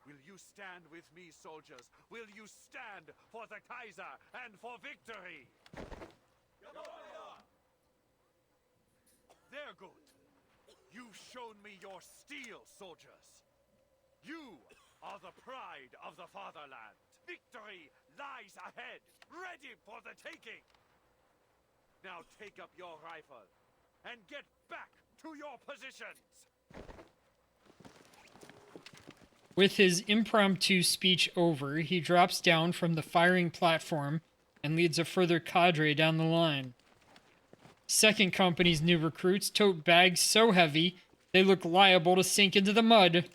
Will you stand with me, soldiers? Will you stand for the Kaiser and for victory? They're good. You've shown me your steel, soldiers. You are the pride of the fatherland. Victory lies ahead, ready for the taking. Now take up your rifle and get back to your positions. With his impromptu speech over, he drops down from the firing platform and leads a further cadre down the line. Second company's new recruits tote bags so heavy they look liable to sink into the mud.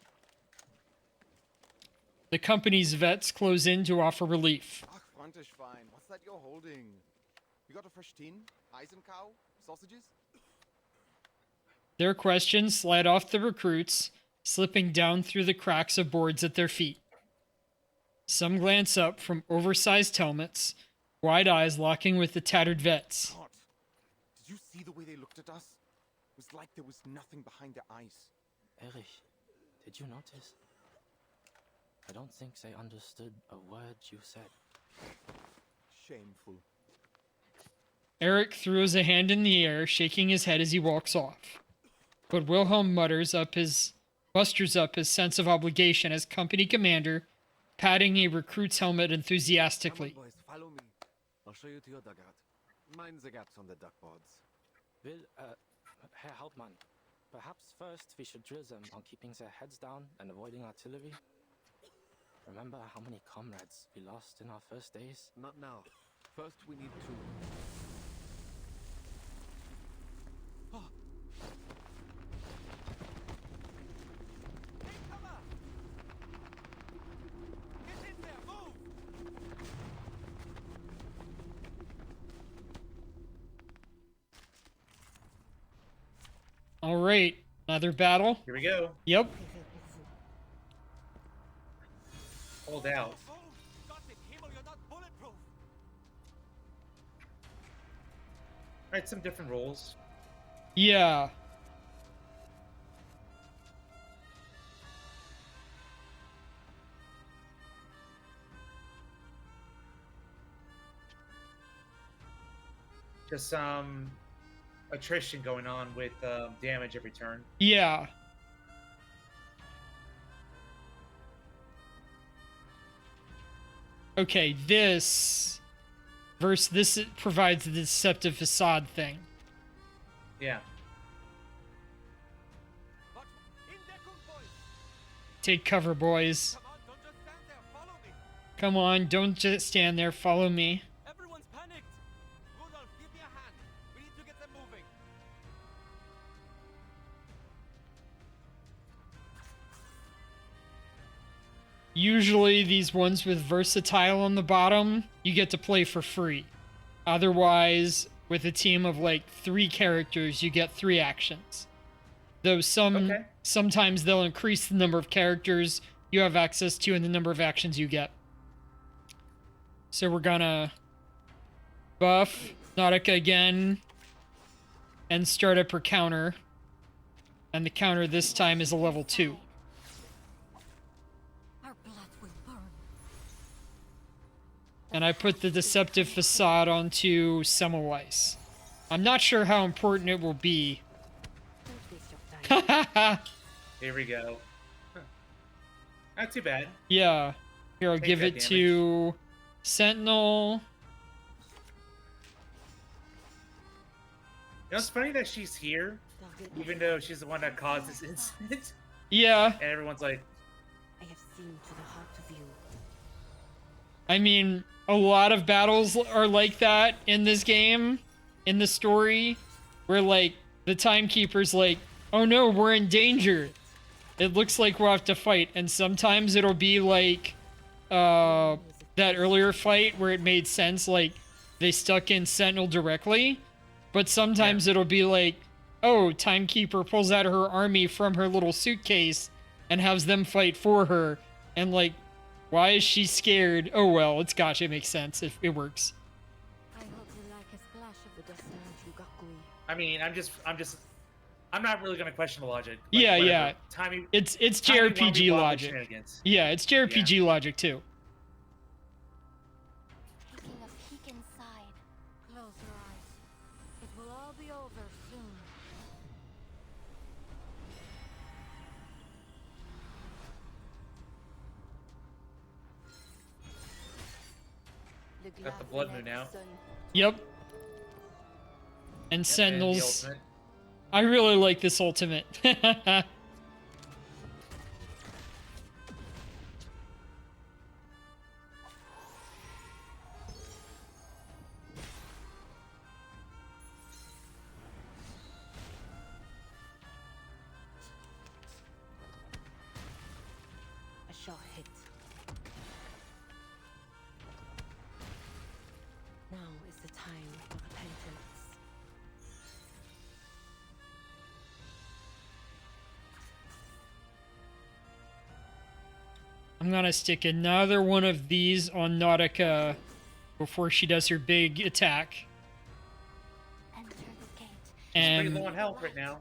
The company's vets close in to offer relief. Ach, Frontischwein, what's that you're holding? You got a fresh tin? Eisencow? Sausages? Their questions slide off the recruits, slipping down through the cracks of boards at their feet. Some glance up from oversized helmets, wide eyes locking with the tattered vets. God, did you see the way they looked at us? It was like there was nothing behind their eyes. Erich, did you notice? I don't think they understood a word you said. Shameful. Eric throws a hand in the air, shaking his head as he walks off. But Wilhelm musters up his sense of obligation as company commander, patting a recruit's helmet enthusiastically. Come on, boys, follow me. I'll show you to your dugout. Mind the gaps on the duckboards. Herr Hauptmann, perhaps first we should drill them on keeping their heads down and avoiding artillery. Remember how many comrades we lost in our first days? Not now. First, we need to... Oh. All right, another battle. Here we go. Yep. Hold out. Alright, some different roles. Yeah. Just some attrition going on with damage every turn. Yeah. Okay, this provides the deceptive facade thing. Yeah. Take cover, boys. Come on, don't just stand there, follow me. Everyone's panicked. Rudolph, give me a hand. We need to get them moving. Usually these ones with versatile on the bottom, you get to play for free. Otherwise, with a team of like 3 characters, you get 3 actions. Though sometimes they'll increase the number of characters you have access to and the number of actions you get. So we're gonna buff Nautica again and start up her counter. And the counter this time is a level 2. And I put the deceptive facade onto Semmelweis. I'm not sure how important it will be. Here we go. Huh. Not too bad. Yeah. Here, I'll Take give that it damage. to Sentinel. You know, it's funny that she's here, even though she's the one that caused this incident. Yeah. And everyone's like, I have seen to the heart of you. I mean, a lot of battles are like that in this game, in the story, where like the timekeeper's like, oh no, we're in danger. It looks like we'll have to fight. And sometimes it'll be like that earlier fight where it made sense, like they stuck in Sentinel directly, but sometimes it'll be like, oh, Timekeeper pulls out her army from her little suitcase and has them fight for her, and like, why is she scared? Oh well, it's gosh, it makes sense. It works. I hope you like a splash of the Destiny Shugakui. I mean, I'm not really gonna question the logic. Like, Yeah, whatever. yeah. It's JRPG logic. Yeah, it's JRPG logic too. Taking a peek inside. Close your eyes. It will all be over soon. Got the blood moon out. Yep. And Sentinels. I really like this ultimate. A shot hit. Now is the time for repentance. I'm gonna stick another one of these on Nautica before she does her big attack. She's pretty And low on health right now.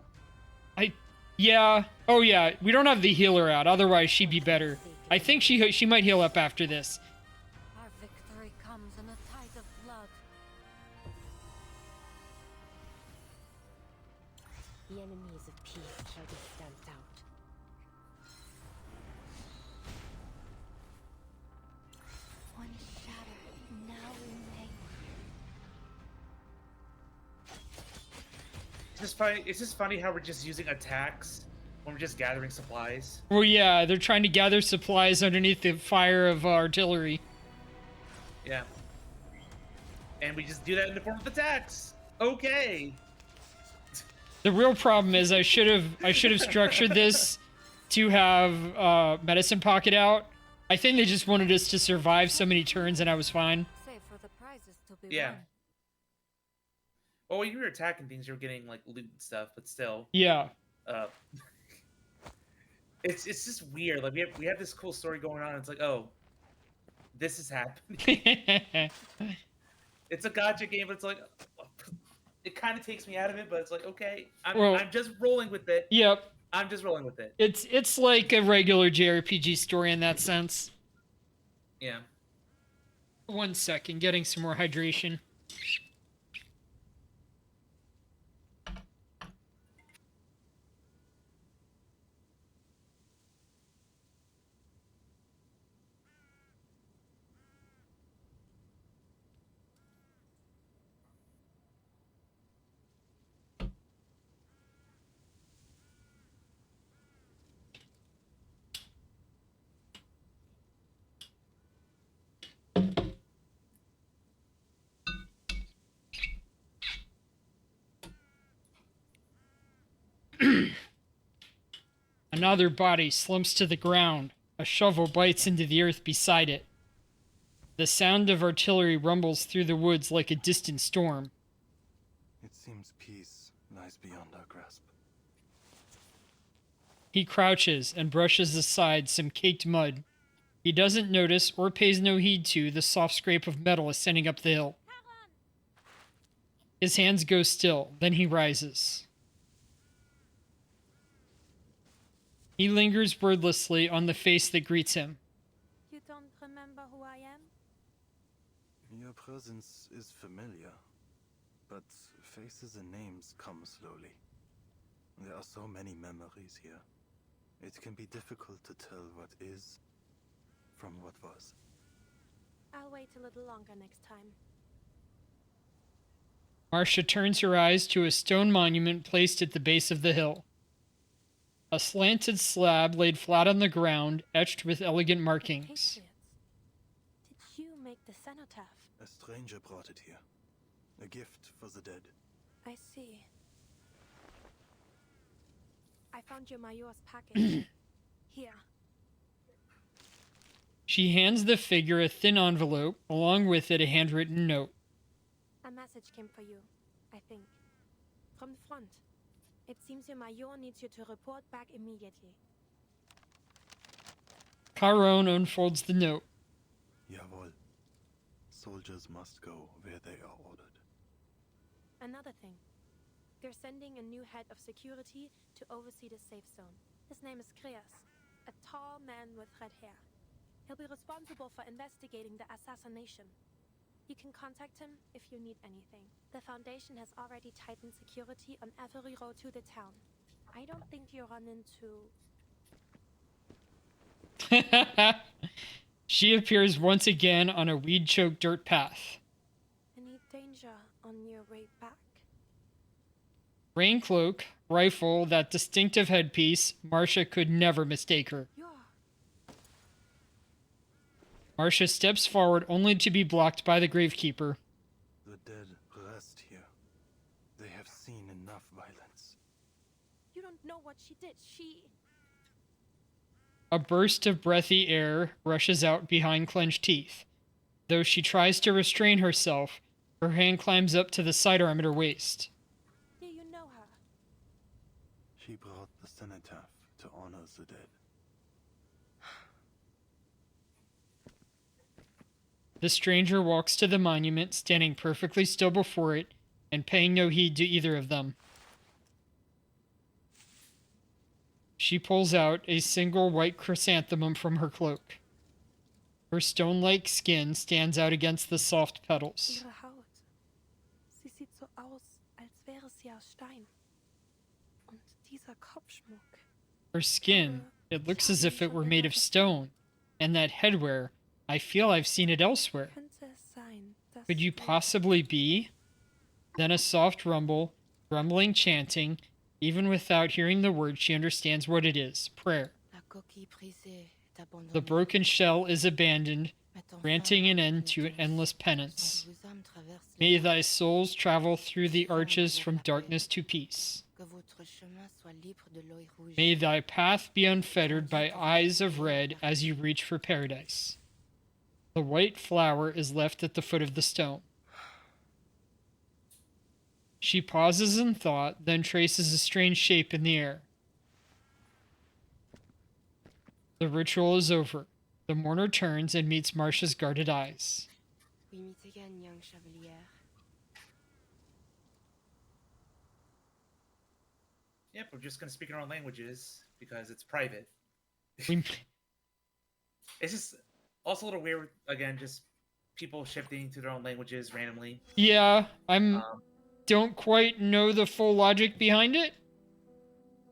yeah, oh yeah, we don't have the healer out. Otherwise, she'd be better. I think she might heal up after this. Our victory comes in a tide of blood. The enemies of peace shall be stamped out. One shatter, now remain. It's just funny how we're just using attacks when we're just gathering supplies. Well, yeah, they're trying to gather supplies underneath the fire of artillery. Yeah. And we just do that in the form of attacks. Okay. The real problem is I should have structured this to have medicine pocket out. I think they just wanted us to survive so many turns, and I was fine. Save for the prizes to be Yeah. won. Well, when you were attacking things, you were getting like loot and stuff, but still. Yeah. It's just weird. Like we have this cool story going on. And it's like, oh, this is happening. It's a gotcha game, but it's like, it kind of takes me out of it. But it's like, okay, I'm just rolling with it. Yep. I'm just rolling with it. It's like a regular JRPG story in that sense. Yeah. 1 second, getting some more hydration. Another body slumps to the ground. A shovel bites into the earth beside it. The sound of artillery rumbles through the woods like a distant storm. It seems peace lies beyond our grasp. He crouches and brushes aside some caked mud. He doesn't notice or pays no heed to the soft scrape of metal ascending up the hill. His hands go still, then he rises. He lingers wordlessly on the face that greets him. You don't remember who I am? Your presence is familiar, but faces and names come slowly. There are so many memories here. It can be difficult to tell what is from what was. I'll wait a little longer next time. Marcia turns her eyes to a stone monument placed at the base of the hill. A slanted slab laid flat on the ground, etched with elegant markings. Did you make the cenotaph? A stranger brought it here. A gift for the dead. I see. I found your Mayor's package. Here. She hands the figure a thin envelope, along with it a handwritten note. A message came for you, I think. From the front. It seems your Major needs you to report back immediately. Chiron unfolds the note. Jawohl. Soldiers must go where they are ordered. Another thing. They're sending a new head of security to oversee the safe zone. His name is Kreas, a tall man with red hair. He'll be responsible for investigating the assassination. You can contact him if you need anything. The Foundation has already tightened security on every road to the town. I don't think you'll run into... She appears once again on a weed-choked dirt path. any danger on your way back. Rain cloak, rifle, that distinctive headpiece, Marcia could never mistake her. Marcia steps forward only to be blocked by the Gravekeeper. The dead rest here. They have seen enough violence. You don't know what she did. A burst of breathy air rushes out behind clenched teeth. Though she tries to restrain herself, her hand climbs up to the sidearm at her waist. Do you know her? She brought the cenotaph to honor the dead. The stranger walks to the monument, standing perfectly still before it, and paying no heed to either of them. She pulls out a single white chrysanthemum from her cloak. Her stone-like skin stands out against the soft petals. Ihre Haut. Sie sieht so aus, als wäre sie aus Stein. Und dieser Kopfschmuck. Her skin, it looks as if it were made of stone, and that headwear, I feel I've seen it elsewhere. Könnte es sein, dass Could you possibly be? Then a soft rumble, grumbling chanting. Even without hearing the words, she understands what it is. Prayer. La coquille brisée est abandonnée. The broken shell is abandoned, granting an end to endless penance. May thy souls travel through the arches from darkness to peace. Que votre chemin soit libre de l'œil rouge. May thy path be unfettered by eyes of red as you reach for paradise. The white flower is left at the foot of the stone. She pauses in thought, then traces a strange shape in the air. The ritual is over. The mourner turns and meets Marcia's guarded eyes. We meet again, young Chevalier. Yep, we're just gonna speak in our own languages because it's private. We- It's just also a little weird. Again, just people shifting to their own languages randomly. Yeah, don't quite know the full logic behind it.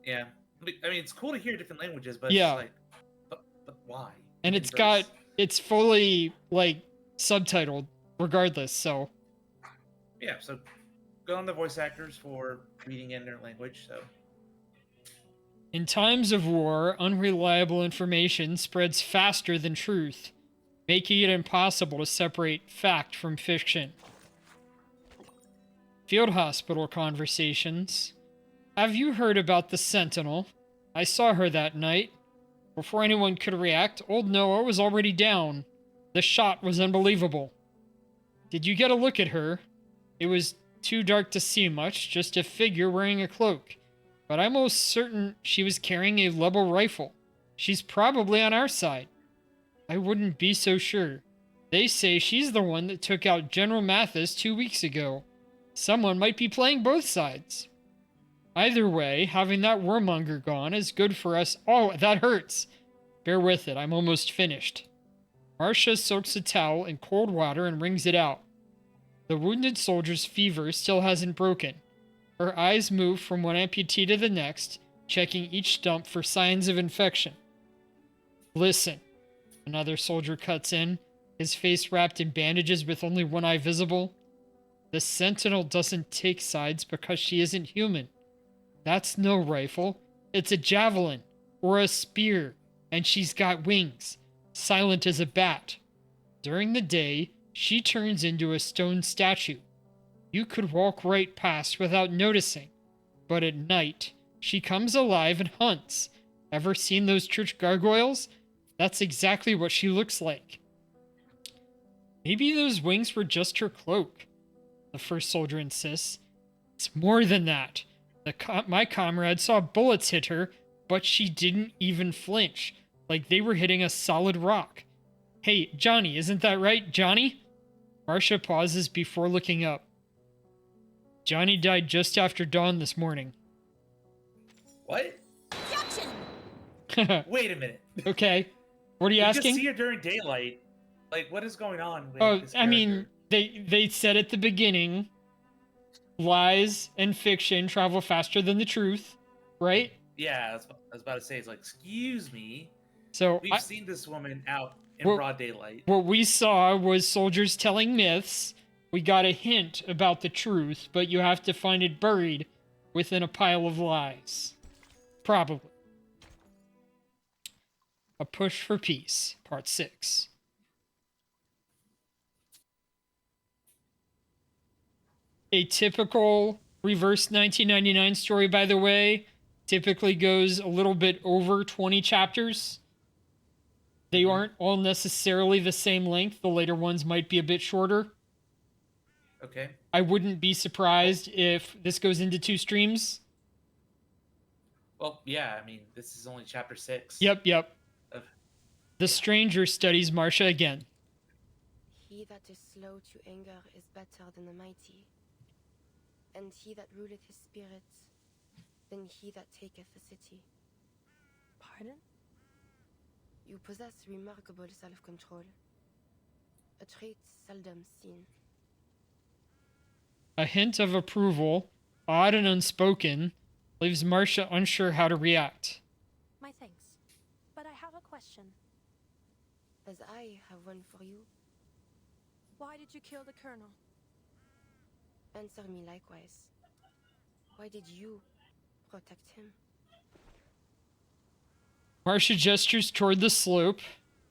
Yeah, I mean it's cool to hear different languages, but Yeah. it's like, but why? And it's fully like subtitled regardless, so Yeah, so good on the voice actors for reading in their language. So in times of war, unreliable information spreads faster than truth, making it impossible to separate fact from fiction. Field hospital conversations. Have you heard about the Sentinel? I saw her that night. Before anyone could react, old Noah was already down. The shot was unbelievable. Did you get a look at her? It was too dark to see much, just a figure wearing a cloak. But I'm most certain she was carrying a Lebel rifle. She's probably on our side. I wouldn't be so sure. They say she's the one that took out General Mathis 2 weeks ago. Someone might be playing both sides. Either way, having that warmonger gone is good for us. Oh, that hurts. Bear with it, I'm almost finished. Marcia soaks a towel in cold water and wrings it out. The wounded soldier's fever still hasn't broken. Her eyes move from one amputee to the next, checking each stump for signs of infection. Listen, another soldier cuts in, his face wrapped in bandages with only one eye visible. The Sentinel doesn't take sides because she isn't human. That's no rifle. It's a javelin or a spear, and she's got wings, silent as a bat. During the day, she turns into a stone statue. You could walk right past without noticing, but at night, she comes alive and hunts. Ever seen those church gargoyles? That's exactly what she looks like. Maybe those wings were just her cloak, the first soldier insists. It's more than that. My comrade saw bullets hit her, but she didn't even flinch, like they were hitting a solid rock. Hey, Johnny, isn't that right, Johnny? Marcia pauses before looking up. Johnny died just after dawn this morning. What? Wait a minute. Okay. What are you We asking? just see her during daylight. Like, what is going on with Oh, this I mean, they said at the beginning, lies and fiction travel faster than the truth, right? Yeah, I was about to say, it's like, excuse me. So We've seen this woman out in Well- broad daylight. What we saw was soldiers telling myths. We got a hint about the truth, but you have to find it buried within a pile of lies. Probably. A Push for Peace, Part 6. A typical reverse 1999 story, by the way, typically goes a little bit over 20 chapters. They aren't all necessarily the same length. The later ones might be a bit shorter. Okay. I wouldn't be surprised if this goes into 2 streams. Well, yeah, I mean, this is only chapter 6. Yep. The stranger studies Marcia again. He that is slow to anger is better than the mighty, and he that ruleth his spirit than he that taketh a city. Pardon? You possess remarkable self-control, a trait seldom seen. A hint of approval, odd and unspoken, leaves Marcia unsure how to react. My thanks. But I have a question. As I have one for you, Why did you kill the colonel? answer me likewise. Why did you protect him? Marcia gestures toward the slope,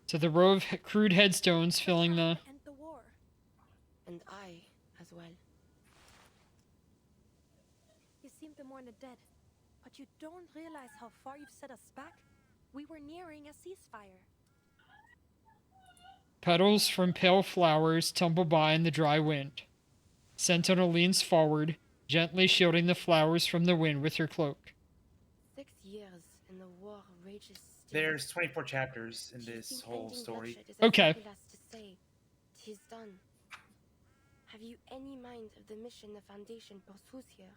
to the row of crude headstones filling the... End the war. And I as well. You seem to mourn the dead, but you don't realize how far you've set us back. We were nearing a ceasefire. Petals from pale flowers tumble by in the dry wind. Sentinel leans forward, gently shielding the flowers from the wind with her cloak. 6 years and the war rages still. There's 24 chapters in this whole story. Okay. To say, 'tis done. Have you any mind of the mission the Foundation pursues here?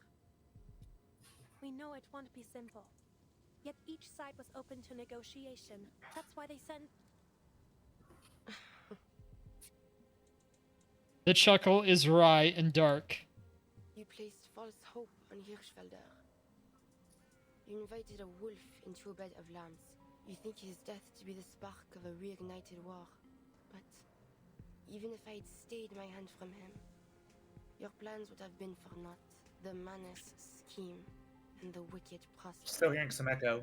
We know it won't be simple. Yet each side was open to negotiation. That's why they sent... The chuckle is wry and dark. You placed false hope on Hirschfelder. You invited a wolf into a bed of lambs. You think his death to be the spark of a reignited war. But even if I'd stayed my hand from him, your plans would have been for naught. The Manus scheme and the wicked prosper. Still hearing some echo.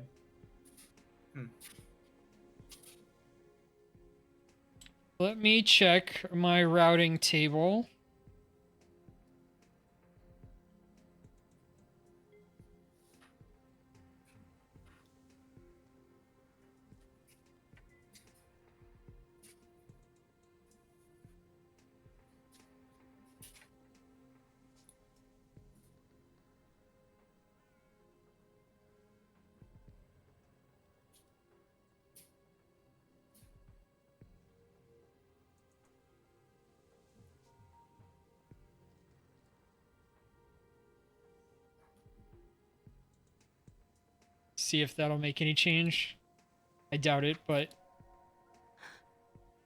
Let me check my routing table. See if that'll make any change. I doubt it, but...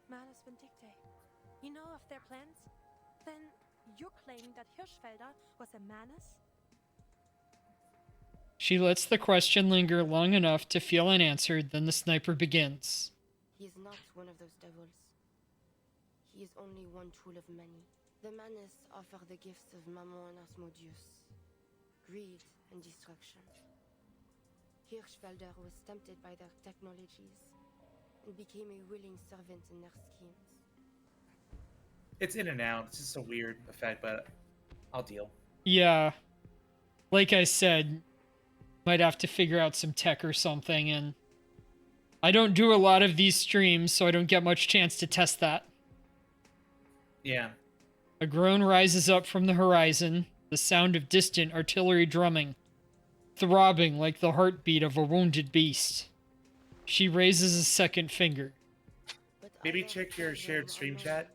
Manus Vindicte. You know of their plans? Then you're claiming that Hirschfelder was a Manus? She lets the question linger long enough to feel unanswered, then the sniper begins. He is not one of those devils. He is only one tool of many. The Manus offer the gifts of Mammon and Asmodeus. Greed and destruction. Hirschfelder was tempted by their technologies and became a willing servant in their schemes. It's in and out. It's just a weird effect, but I'll deal. Yeah. Like I said, might have to figure out some tech or something and I don't do a lot of these streams, so I don't get much chance to test that. Yeah. A groan rises up from the horizon, the sound of distant artillery drumming, throbbing like the heartbeat of a wounded beast. She raises a second finger. Maybe check your shared stream chat.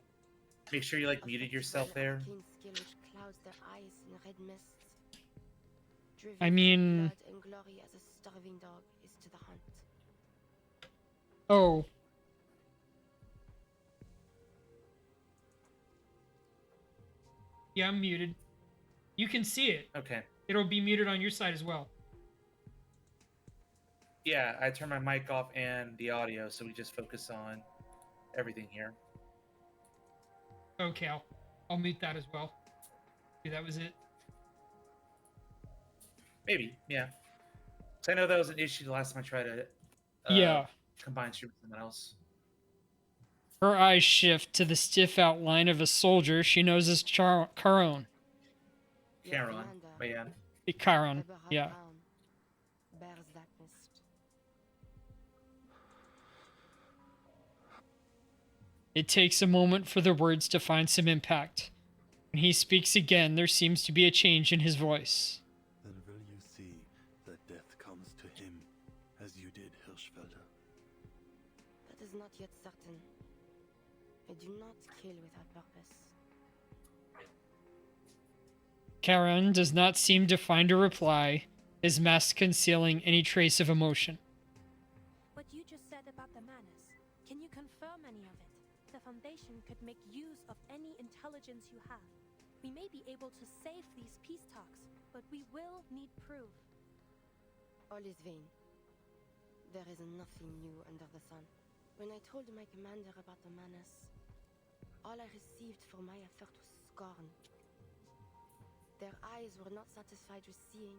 Make sure you muted yourself there. I mean... Oh. Yeah, I'm muted. You can see it. Okay. It'll be muted on your side as well. Yeah, I turned my mic off and the audio, so we just focus on everything here. Okay, I'll mute that as well. Okay, that was it. Maybe, yeah. So I know that was an issue the last time I tried to combine stream with someone else. Her eyes shift to the stiff outline of a soldier she knows as Charon. Charon, but yeah. Charon, yeah. It takes a moment for the words to find some impact. When he speaks again, there seems to be a change in his voice. Then will you see that death comes to him, as you did Hirschfelder? That is not yet certain. I do not kill without purpose. Charon does not seem to find a reply, his mask concealing any trace of emotion. What you just said about the Manus, can you confirm any of it? The Foundation could make use of any intelligence you have. We may be able to save these peace talks, but we will need proof. All is vain. There is nothing new under the sun. When I told my commander about the Manus, all I received for my effort was scorn. Their eyes were not satisfied with seeing,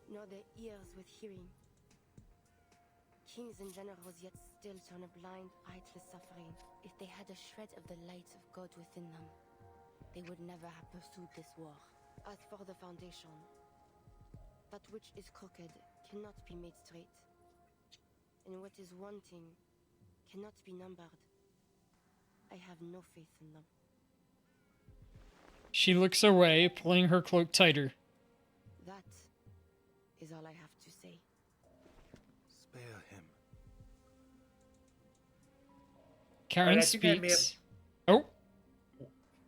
nor their ears with hearing. Kings and generals yet still turn a blind eye to the suffering. If they had a shred of the light of God within them, they would never have pursued this war. As for the Foundation, that which is crooked cannot be made straight, and what is wanting cannot be numbered. I have no faith in them. She looks away, pulling her cloak tighter. That is all I have to say. Spare him. Karen speaks. Oh.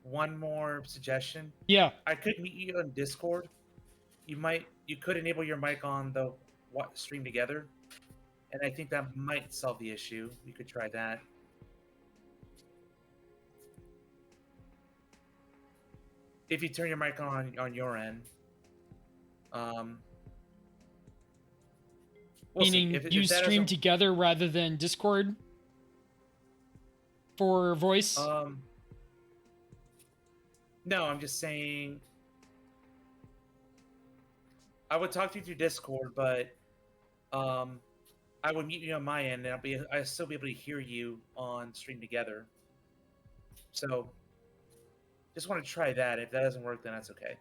One more suggestion. Yeah. I could meet you on Discord. You could enable your mic on the stream together, and I think that might solve the issue. You could try that. If you turn your mic on your end. Meaning you stream together rather than Discord for voice? No, I'm just saying I would talk to you through Discord, but I would mute you on my end, and I'll still be able to hear you on stream together. So just want to try that. If that doesn't work, then that's okay.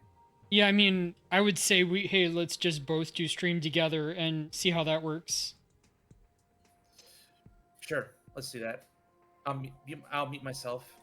Yeah, I mean, I would say hey, let's just both do stream together and see how that works. Sure, let's do that. I'll mute myself.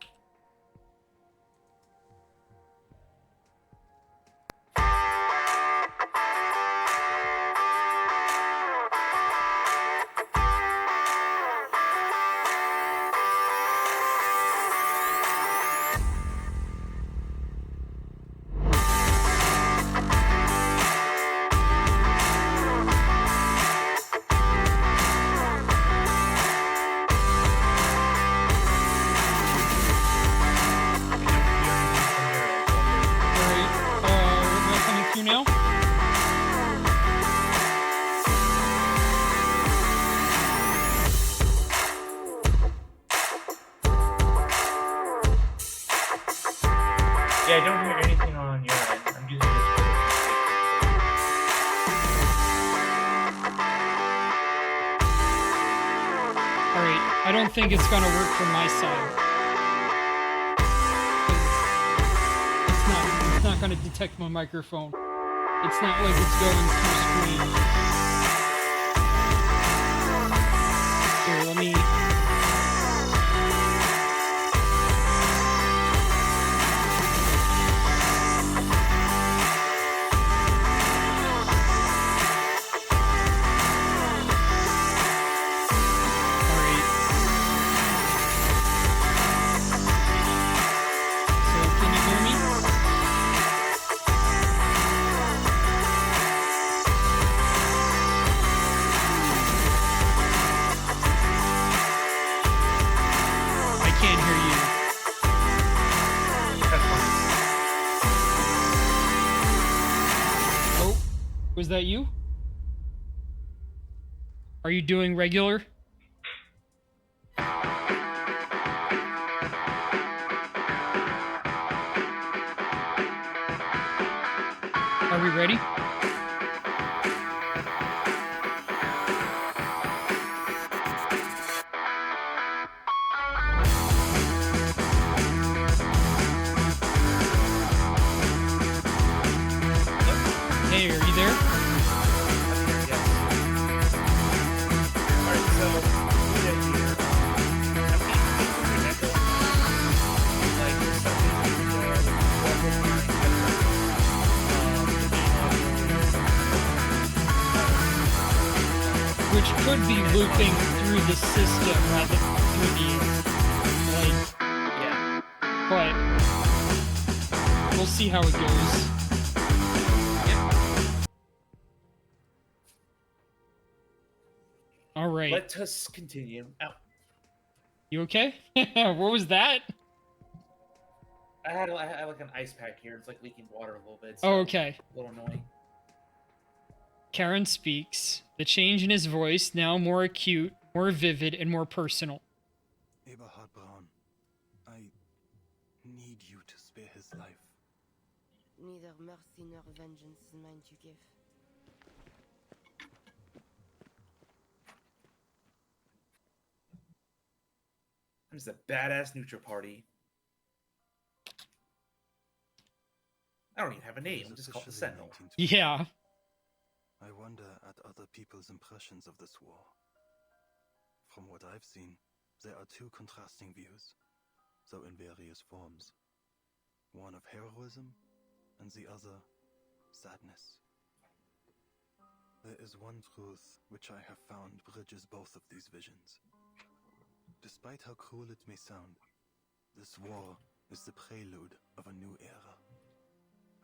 Yeah, I don't hear anything on your end. I'm using this. Alright, I don't think it's gonna work from my side. It's not gonna detect my microphone. It's not like it's going through screen. was that you? Are you doing regular? Are we ready? Hey, are you there? Which could be looping through the system rather than through the, like, yeah. But we'll see how it goes. All right. Let us continue. Ow. You okay? What was that? I had like an ice pack here. It's like leaking water a little bit. Oh, okay. A little annoying. Karen speaks, the change in his voice now more acute, more vivid, and more personal. Eberhard Braun, I need you to spare his life. Neither mercy nor vengeance is mine to give. There's a badass neutral party. I don't even have a name. I'm just called the Sentinel. Yeah. I wonder at other people's impressions of this war. From what I've seen, there are two contrasting views, though in various forms. One of heroism, and the other, sadness. There is one truth which I have found bridges both of these visions. Despite how cruel it may sound, this war is the prelude of a new era.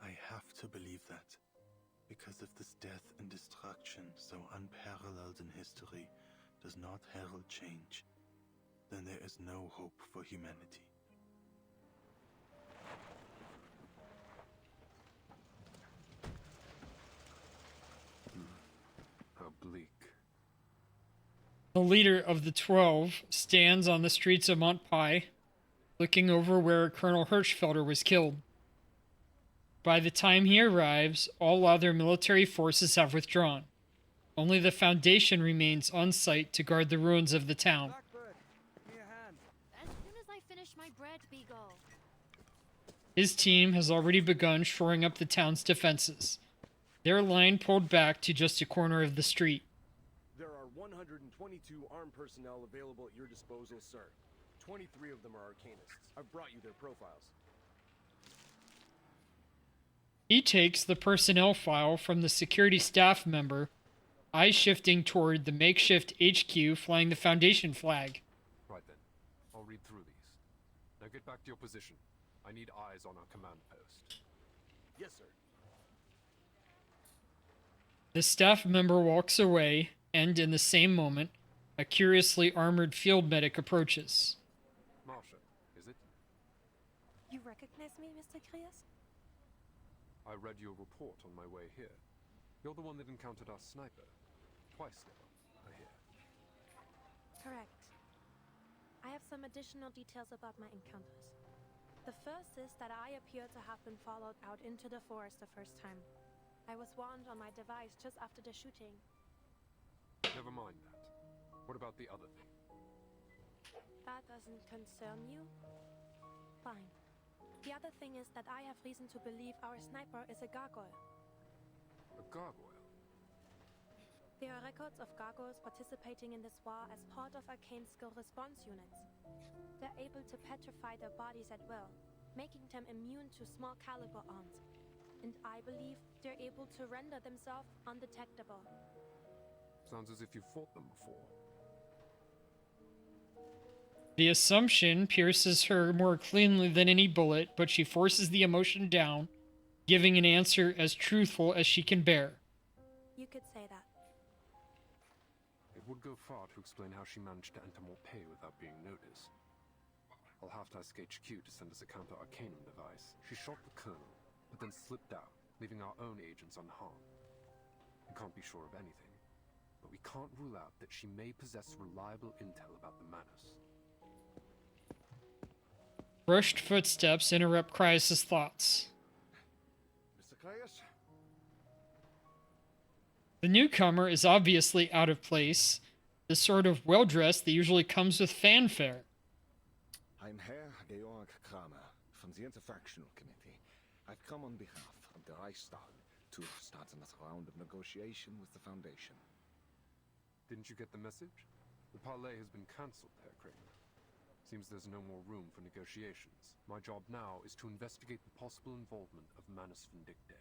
I have to believe that, because if this death and destruction so unparalleled in history does not herald change, then there is no hope for humanity. How bleak. The leader of the 12 stands on the streets of Montpie, looking over where Colonel Hirschfelder was killed. By the time he arrives, all other military forces have withdrawn. Only the Foundation remains on site to guard the ruins of the town. As soon as I finish my bread, Beagle. His team has already begun shoring up the town's defenses. Their line pulled back to just a corner of the street. There are 122 armed personnel available at your disposal, sir. 23 of them are Arcanists. I've brought you their profiles. He takes the personnel file from the security staff member, eyes shifting toward the makeshift HQ flying the Foundation flag. Right then. I'll read through these. Now get back to your position. I need eyes on our command post. Yes, sir. The staff member walks away, and in the same moment, a curiously armored field medic approaches. Marsha, is it? You recognize me, Mr. Krias? I read your report on my way here. You're the one that encountered our sniper. Twice now, I hear. Correct. I have some additional details about my encounters. The first is that I appear to have been followed out into the forest the first time. I was warned on my device just after the shooting. Never mind that. What about the other thing? That doesn't concern you? Fine. The other thing is that I have reason to believe our sniper is a gargoyle. A gargoyle? There are records of gargoyles participating in this war as part of Arcane Skill Response units. They're able to petrify their bodies at will, making them immune to small caliber arms. And I believe they're able to render themselves undetectable. Sounds as if you've fought them before. The assumption pierces her more cleanly than any bullet, but she forces the emotion down, giving an answer as truthful as she can bear. You could say that. It would go far to explain how she managed to enter Morpay without being noticed. I'll have to ask HQ to send us a counter-arcanum device. She shot the colonel, but then slipped out, leaving our own agents unharmed. We can't be sure of anything, but we can't rule out that she may possess reliable intel about the Manus. Rushed footsteps interrupt Cryus' thoughts. Mr. Cryus? The newcomer is obviously out of place, the sort of well-dressed that usually comes with fanfare. I'm Herr Georg Kramer from the Interfactional Committee. I've come on behalf of the Reichstag to start another round of negotiation with the Foundation. Didn't you get the message? The parley has been cancelled, Herr Kramer. Seems there's no more room for negotiations. My job now is to investigate the possible involvement of Manus Vindictae.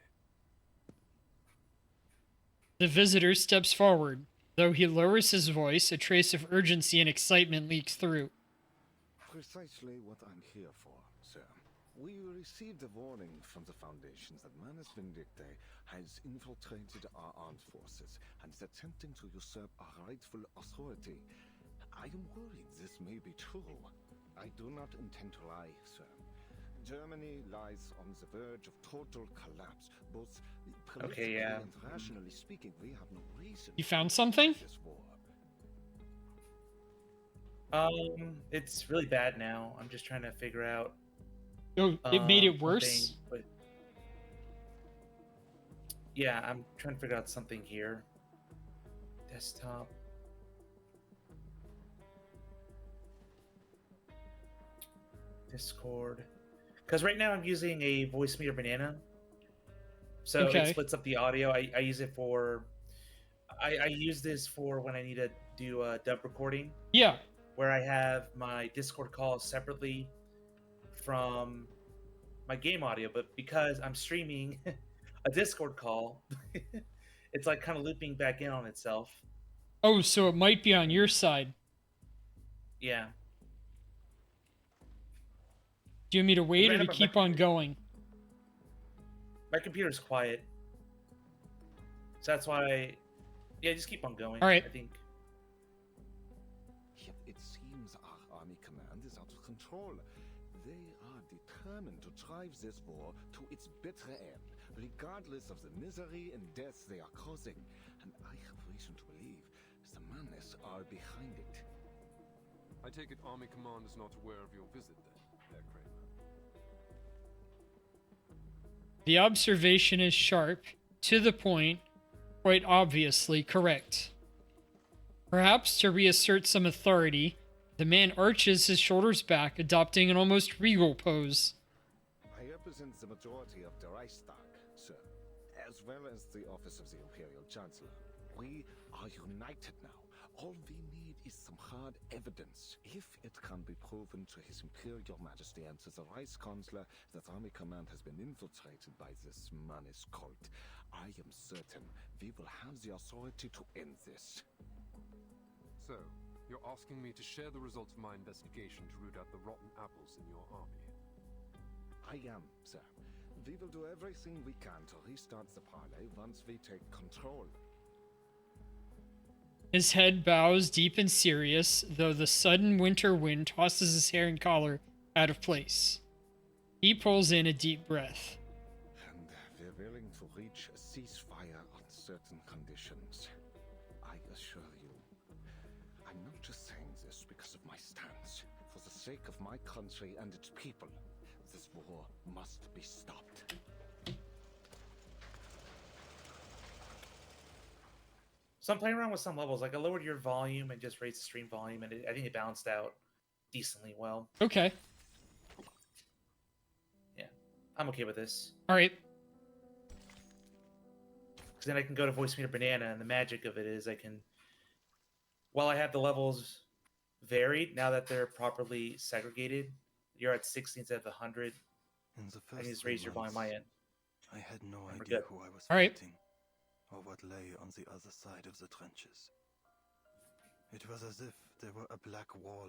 The visitor steps forward. Though he lowers his voice, a trace of urgency and excitement leaks through. Precisely what I'm here for, sir. We received a warning from the Foundation that Manus Vindictae has infiltrated our armed forces and is attempting to usurp our rightful authority. I am worried this may be true. I do not intend to lie, sir. Germany lies on the verge of total collapse, both politically and rationally speaking. We have no reason. You found something? This war. It's really bad now. I'm just trying to figure out. Oh, it made it worse? But yeah, I'm trying to figure out something here. Desktop. Discord. Because right now I'm using a Voicemeeter Banana. So it splits up the audio. I use it for... I use this for when I need to do a dub recording. Yeah. Where I have my Discord calls separately from my game audio. But because I'm streaming a Discord call, it's like kind of looping back in on itself. Oh, so it might be on your side. Yeah. Do you want me to wait or to keep on going? My computer's quiet. So that's why... Yeah, just keep on going. All right. I think. Yet it seems our army command is out of control. They are determined to drive this war to its bitter end, regardless of the misery and death they are causing. And I have reason to believe the Manus are behind it. I take it Army Command is not aware of your visit then, Herr Kramer. The observation is sharp, to the point, quite obviously correct. Perhaps to reassert some authority, the man arches his shoulders back, adopting an almost regal pose. I represent the majority of the Reichstag, sir, as well as the office of the Imperial Chancellor. We are united now. All we need is some hard evidence. If it can be proven to His Imperial Majesty and to the Reichskanzler that Army Command has been infiltrated by this Manus cult, I am certain we will have the authority to end this. So, you're asking me to share the results of my investigation to root out the rotten apples in your army? I am, sir. We will do everything we can to restart the parley once we take control. His head bows deep and serious, though the sudden winter wind tosses his hair and collar out of place. He pulls in a deep breath. And we're willing to reach a ceasefire on certain conditions. I assure you, I'm not just saying this because of my stance. For the sake of my country and its people, this war must be stopped. So I'm playing around with some levels. Like I lowered your volume and just raised the stream volume, and I think it balanced out decently well. Okay. Yeah, I'm okay with this. All right. Because then I can go to Voicemeeter Banana, and the magic of it is I can, while I have the levels varied, now that they're properly segregated, you're at 60 instead of 100. I can just raise your volume on my end. I had no And we're idea good. who I was All right. fighting, or what lay on the other side of the trenches. It was as if there were a black wall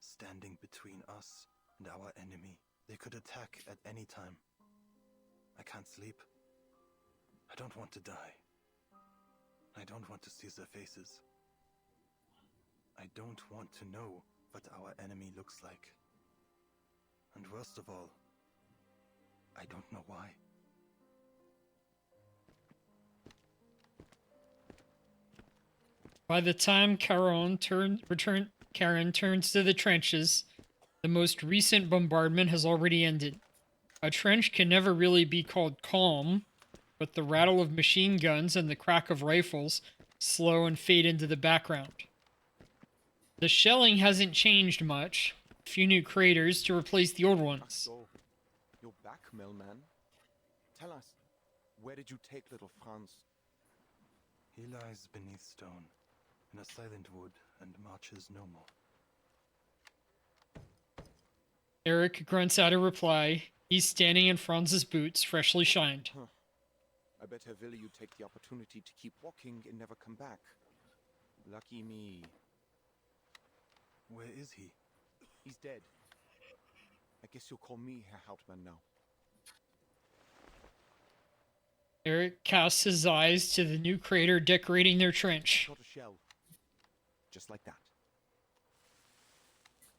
standing between us and our enemy. They could attack at any time. I can't sleep. I don't want to die. I don't want to see their faces. I don't want to know what our enemy looks like. And worst of all, I don't know why. By the time Karen turns to the trenches, the most recent bombardment has already ended. A trench can never really be called calm, but the rattle of machine guns and the crack of rifles slow and fade into the background. The shelling hasn't changed much. A few new craters to replace the old ones. So, you're back, Millman. Tell us, where did you take little Franz? He lies beneath stone, in a silent wood, and marches no more. Eric grunts out a reply. He's standing in Franz's boots, freshly shined. Huh. I bet Herr Wille you take the opportunity to keep walking and never come back. Lucky me. Where is he? He's dead. I guess you'll call me Herr Hauptmann now. Eric casts his eyes to the new crater decorating their trench. Got a shell. Just like that.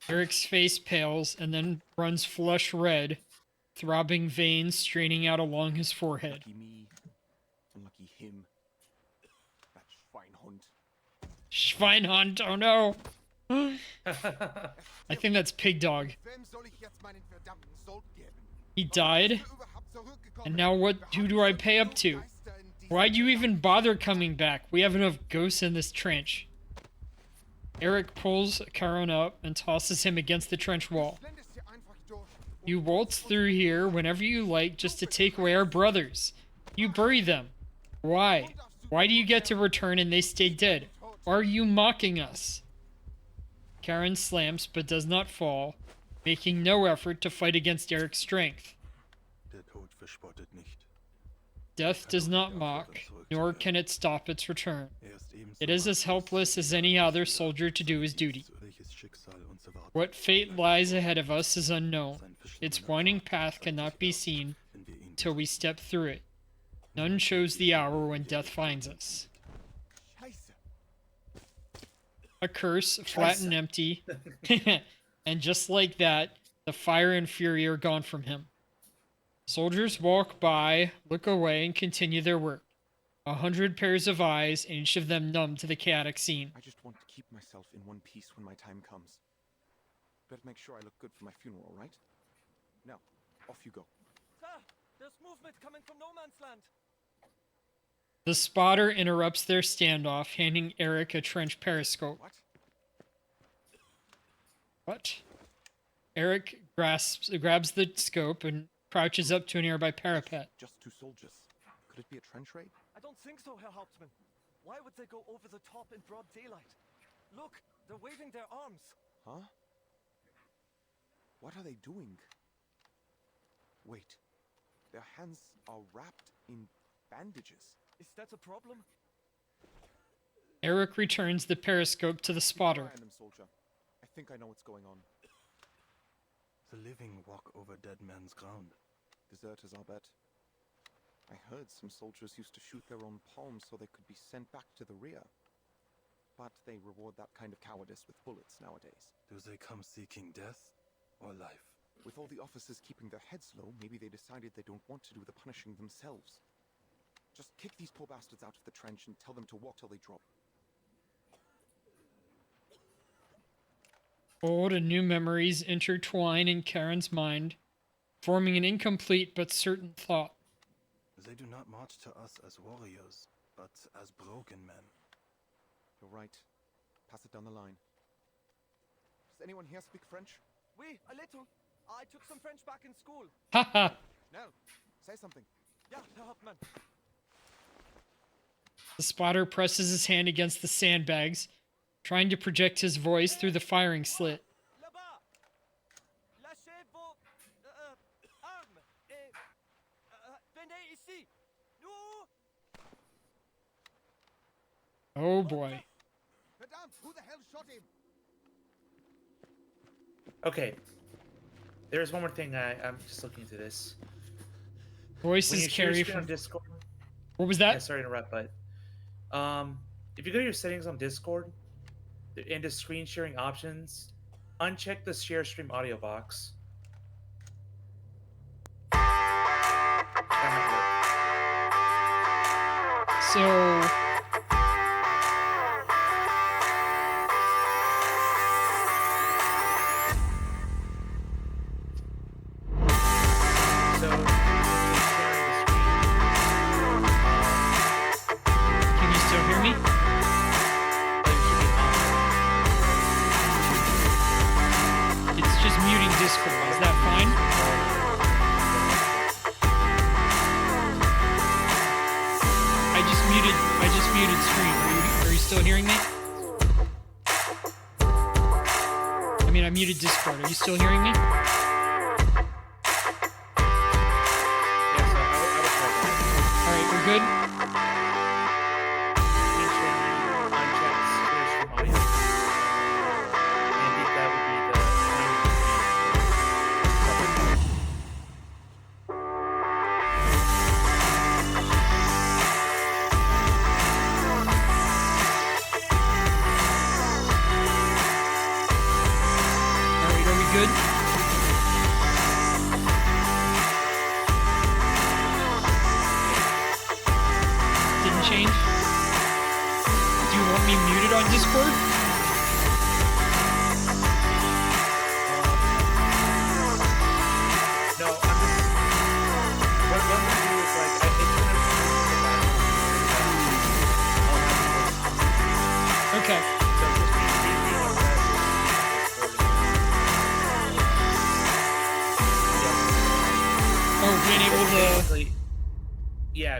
Eric's face pales and then runs flush red, throbbing veins straining out along his forehead. Lucky me. Unlucky him. That Schweinhund. Schweinhund, oh no! I think that's Pig Dog. He died? And now who do I pay up to? Why'd you even bother coming back? We have enough ghosts in this trench. Eric pulls Charon up and tosses him against the trench wall. You waltz through here whenever you like just to take away our brothers. You bury them. Why? Why do you get to return and they stay dead? Are you mocking us? Karen slams but does not fall, making no effort to fight against Eric's strength. Der Tod verspottet nicht. Death does not mock, nor can it stop its return. It is as helpless as any other soldier to do his duty. What fate lies ahead of us is unknown. Its winding path cannot be seen till we step through it. None shows the hour when death finds us. A curse, flat and empty, and just like that, the fire and fury are gone from him. Soldiers walk by, look away, and continue their work. 100 pairs of eyes, and each of them numb to the chaotic scene. I just want to keep myself in one piece when my time comes. Better make sure I look good for my funeral, right? Now, off you go. Sir, there's movement coming from no man's land. The spotter interrupts their standoff, handing Eric a trench periscope. What? Eric grabs the scope and crouches up to a nearby parapet. Just two soldiers. Could it be a trench raid? I don't think so, Herr Hauptmann. Why would they go over the top in broad daylight? Look, they're waving their arms. Huh? What are they doing? Wait. Their hands are wrapped in bandages. Is that a problem? Eric returns the periscope to the spotter. Keep an eye on them, soldier. I think I know what's going on. The living walk over dead men's ground. Deserters, I'll bet. I heard some soldiers used to shoot their own palms so they could be sent back to the rear. But they reward that kind of cowardice with bullets nowadays. Do they come seeking death or life? With all the officers keeping their heads low, maybe they decided they don't want to do the punishing themselves. Just kick these poor bastards out of the trench and tell them to walk till they drop. Old and new memories intertwine in Karen's mind, forming an incomplete but certain thought. They do not march to us as warriors, but as broken men. You're right. Pass it down the line. Does anyone here speak French? Oui, a little. I took some French back in school. Haha! Nell, say something. Yeah, Herr Hauptmann. The spotter presses his hand against the sandbags, trying to project his voice through the firing slit. Lâchez vos armes et venez ici. Nous. Oh boy. Madame, who the hell shot him? Okay. There's one more thing. I'm just looking through this. Voices carry from from Discord. What was that? Yeah, sorry to interrupt, but if you go to your settings on Discord, into screen sharing options, uncheck the share stream audio box. So Discord. Is that fine? I just muted stream. Are you still hearing me? I mean, I muted Discord. Are you still hearing me? Alright, we're good?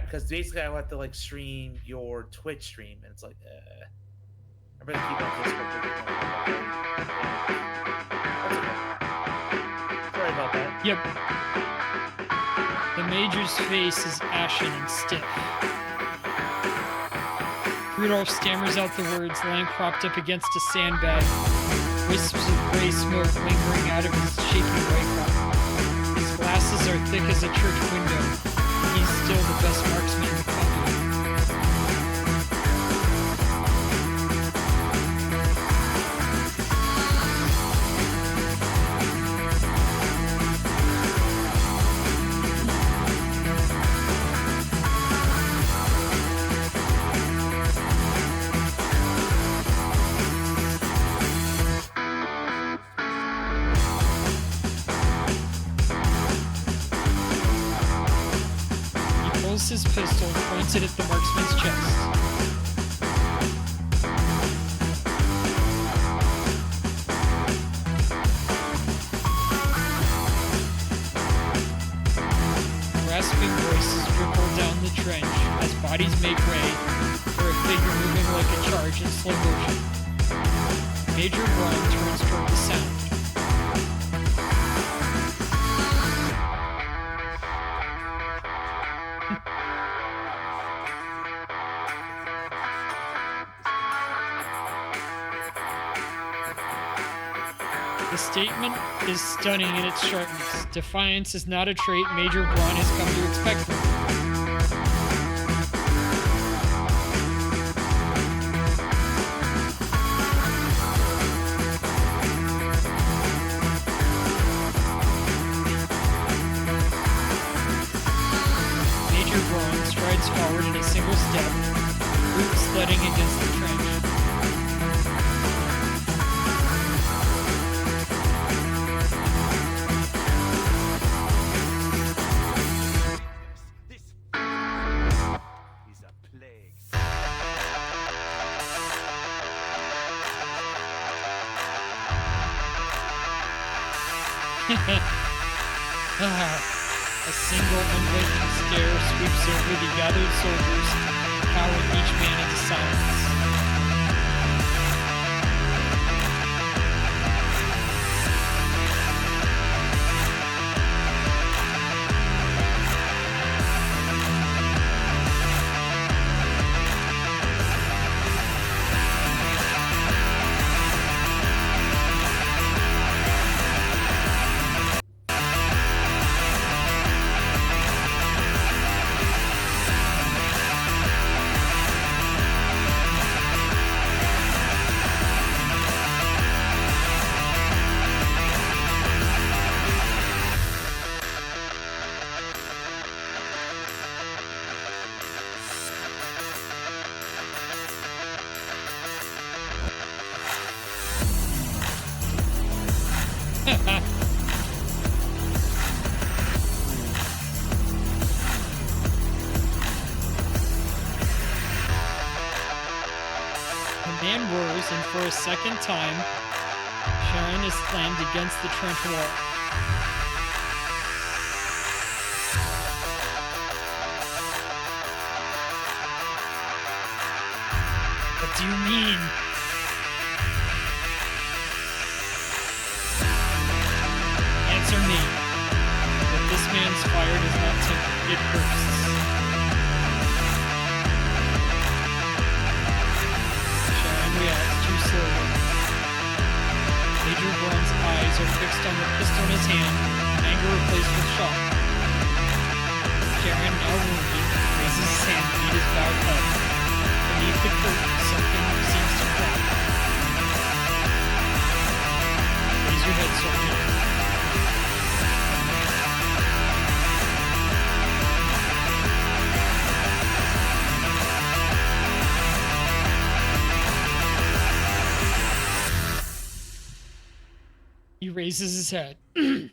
Because basically I have to like stream your Twitch stream, and it's like, I better keep on Discord. Sorry about that. Yep. The Major's face is ashen and stiff. Rudolph stammers out the words, lying propped up against a sandbag, wisps of gray smoke lingering out of his shaky right eye. His glasses are thick as a church window. He's still the best marksman in the company. His pistol and points it at the marksman's chest. Rasping voices ripple down the trench as bodies make way for a figure moving like a charge in slow motion. Major Braun turns toward the sound. The statement is stunning in its sharpness. Defiance is not a trait Major Braun has come to expect from him. Major Braun strides forward in a single step, boots thudding against the trench. A single unblinking stare sweeps over the gathered soldiers, cowing each man into silence. man roars, and for a second time, Sharon is slammed against the trench wall. do you mean? Answer me. But this man's fire does not temper, it bursts. Sharon reacts too slowly. Major Braun's eyes are fixed on the pistol in his hand, anger replaced with shock. Sharon, now wounded, raises his hand to meet his bowed head. Beneath the curtain, something seems to crack. Raise your head, Sergeant. He raises his head. The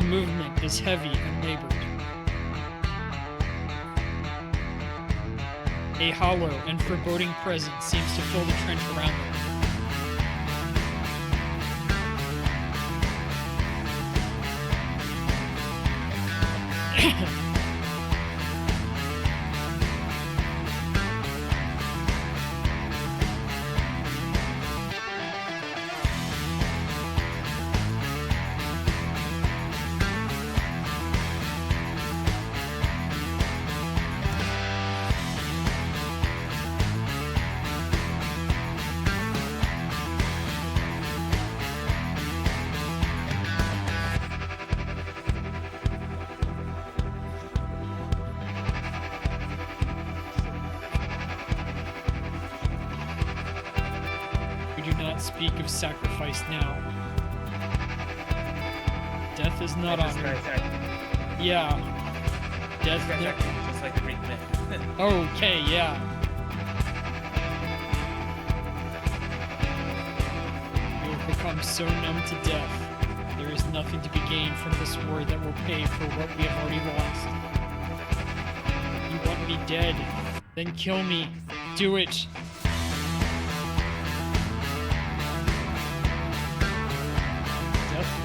movement is heavy and labored. A hollow and foreboding presence seems to fill the trench around them. Speak of sacrifice now. Death is not on earth. Yeah. Death just like the Greek myth. Okay, yeah. You have become so numb to death. There is nothing to be gained from this war that will pay for what we have already lost. You want me dead? Then kill me. Do it.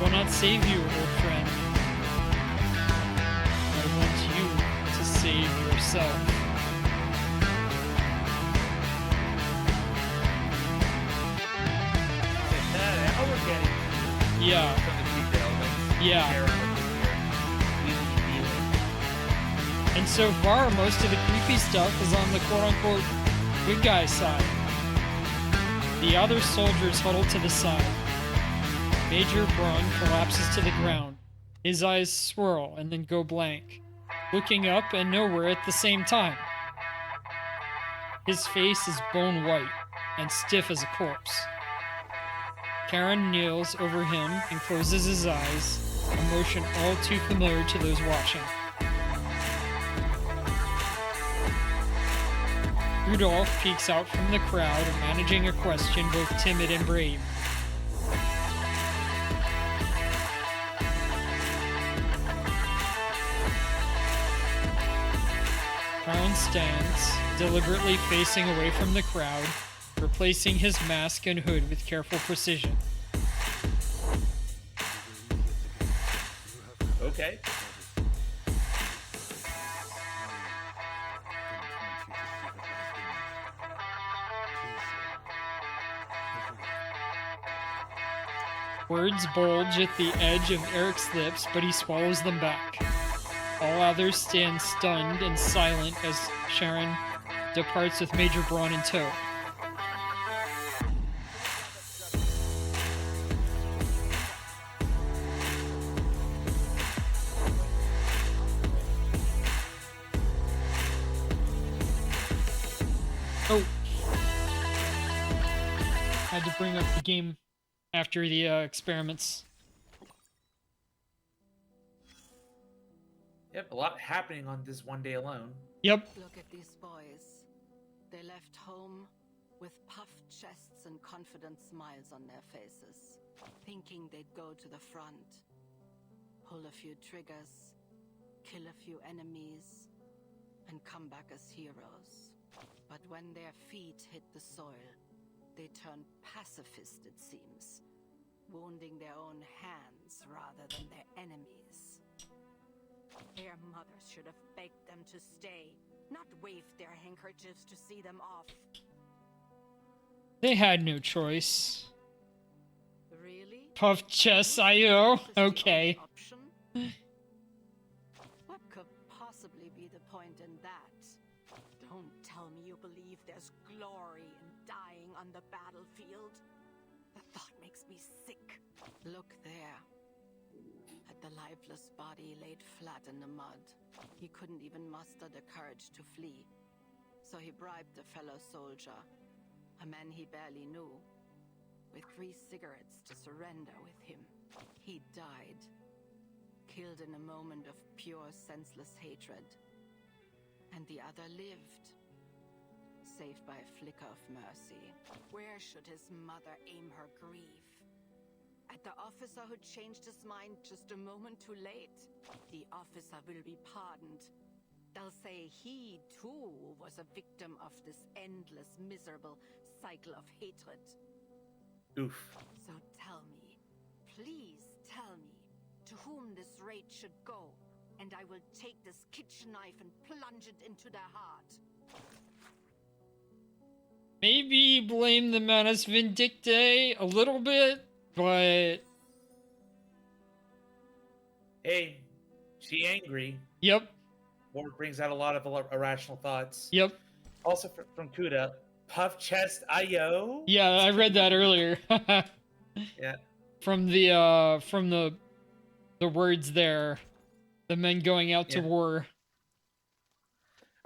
Will not save you, old friend. I want you to save yourself. How we're getting yeah. Some of the creepy elements. Yeah. And so far, most of the creepy stuff is on the quote-unquote good guy side. The other soldiers huddle to the side. Major Braun collapses to the ground. His eyes swirl and then go blank, looking up and nowhere at the same time. His face is bone white and stiff as a corpse. Karen kneels over him and closes his eyes, a motion all too familiar to those watching. Rudolph peeks out from the crowd, managing a question both timid and brave. Karen stands, deliberately facing away from the crowd, replacing his mask and hood with careful precision. Okay. Words bulge at the edge of Eric's lips, but he swallows them back. All others stand stunned and silent as Sharon departs with Major Braun in tow. Oh. Had to bring up the game after the experiments. Yep, a lot happening on this one day alone. Yep. Look at these boys. They left home with puffed chests and confident smiles on their faces, thinking they'd go to the front, pull a few triggers, kill a few enemies, and come back as heroes. But when their feet hit the soil, they turned pacifist, it seems, wounding their own hands rather than their enemies. Their mothers should have begged them to stay, not waved their handkerchiefs to see them off. They had no choice. Really? Puff chess IO. Okay. What could possibly be the point in that? Don't tell me you believe there's glory in dying on the battlefield. The thought makes me sick. Look there. At the lifeless body laid flat in the mud. He couldn't even muster the courage to flee. So he bribed a fellow soldier, a man he barely knew, with 3 cigarettes to surrender with him. He died, killed in a moment of pure, senseless hatred. And the other lived, saved by a flicker of mercy. Where should his mother aim her grief? At the officer who changed his mind just a moment too late? The officer will be pardoned. They'll say he, too, was a victim of this endless, miserable cycle of hatred. Oof. So tell me, please tell me, to whom this rage should go, and I will take this kitchen knife and plunge it into their heart. Maybe blame the Manus Vindictae a little bit, but... Hey, she angry. Yep. Or brings out a lot of irrational thoughts. Yep. Also from Kuda, Puff Chest IO. Yeah, I read that earlier. Yeah. From the words there, the men going out to war.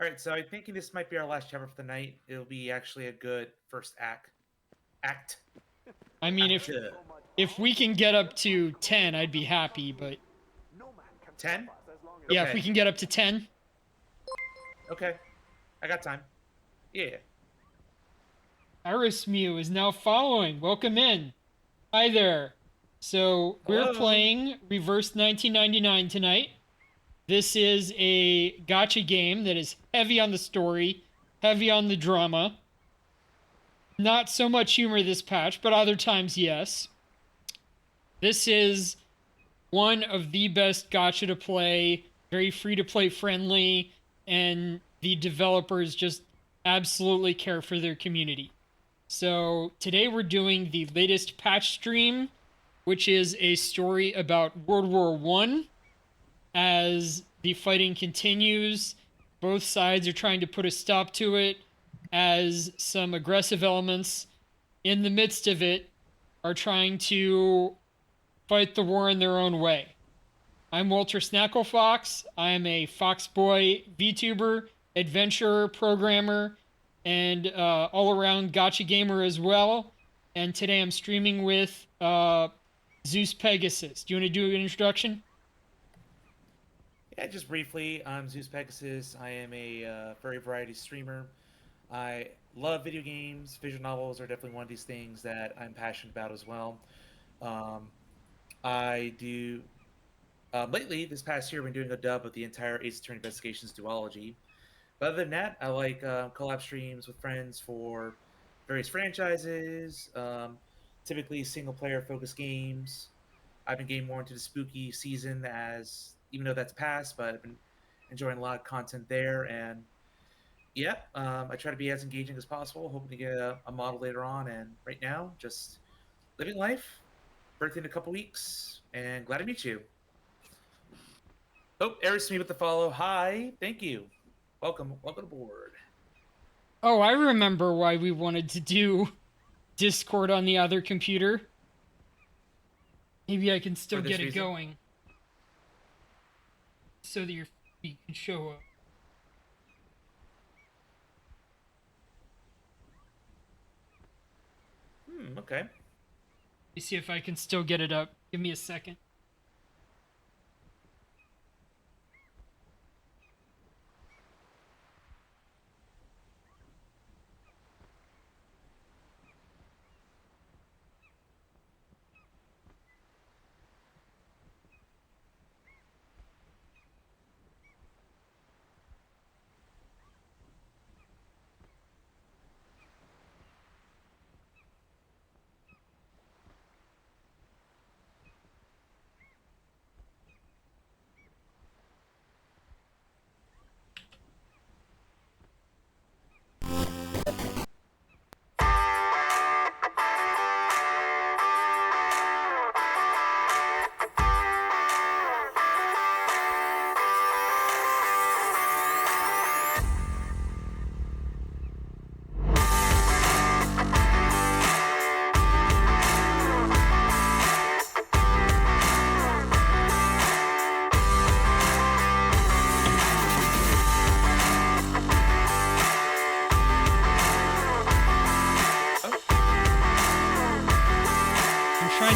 All right, so I'm thinking this might be our last chapter for the night. It'll be actually a good first act. I mean, if we can get up to 10, I'd be happy, but 10? yeah, if we can get up to 10. Okay, I got time. Yeah. Iris Mew is now following. Welcome in. Hi there. So we're Hello. playing Reverse 1999 tonight. This is a gacha game that is heavy on the story, heavy on the drama. Not so much humor this patch, but other times, yes. This is one of the best gacha to play, very free-to-play friendly, and the developers just absolutely care for their community. So today we're doing the latest patch stream, which is a story about World War I. As the fighting continues, both sides are trying to put a stop to it, as some aggressive elements in the midst of it are trying to fight the war in their own way. I'm Walter Snacklefox. I am a Foxboy VTuber, adventurer, programmer, and all-around gacha gamer as well. And today I'm streaming with Zeus Pegasus. Do you want to do an introduction? Yeah, just briefly, I'm Zeus Pegasus. I am a furry variety streamer. I love video games. Visual novels are definitely one of these things that I'm passionate about as well. I do... lately, this past year, I've been doing a dub of the entire Ace Attorney Investigations duology. But other than that, I like collab streams with friends for various franchises, typically single-player focused games. I've been getting more into the spooky season even though that's past, but I've been enjoying a lot of content there. And yeah, I try to be as engaging as possible, hoping to get a model later on. And right now, just living life, birthday in a couple weeks, and glad to meet you. Oh, Eris me with the follow. Hi, thank you. Welcome aboard. Oh, I remember why we wanted to do Discord on the other computer. Maybe I can still get it going. So that your feet can show up. Okay. Let me see if I can still get it up. Give me a second.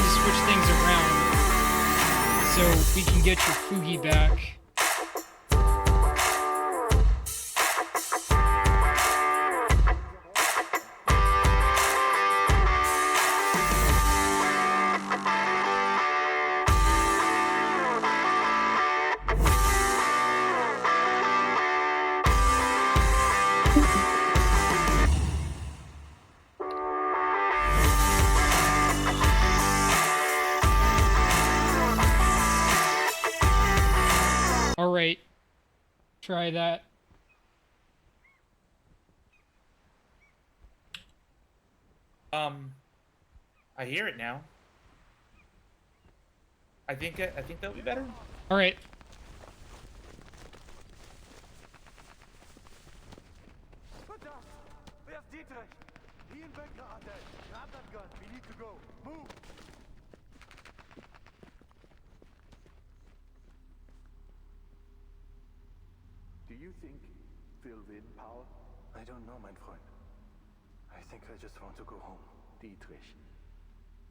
to switch things around so we can get your Fugi back. Alright. Try that. I hear it now. I think that'll be better. Alright. Where's Dietrich? He and Wegner are dead. Grab that gun. We need to go. Move! Do you think we'll win, Paul? I don't know, mein Freund. I think I just want to go home. Dietrich,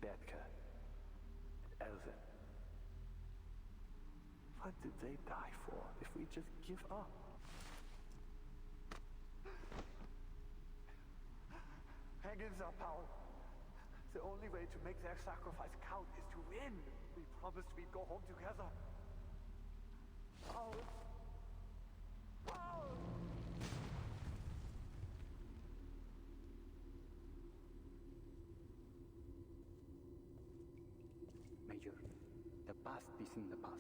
Bethke, Elvin. What did they die for if we just give up? Hang in there, Paul. The only way to make their sacrifice count is to win. We promised we'd go home together. Paul. Paul! Major, the past is in the past.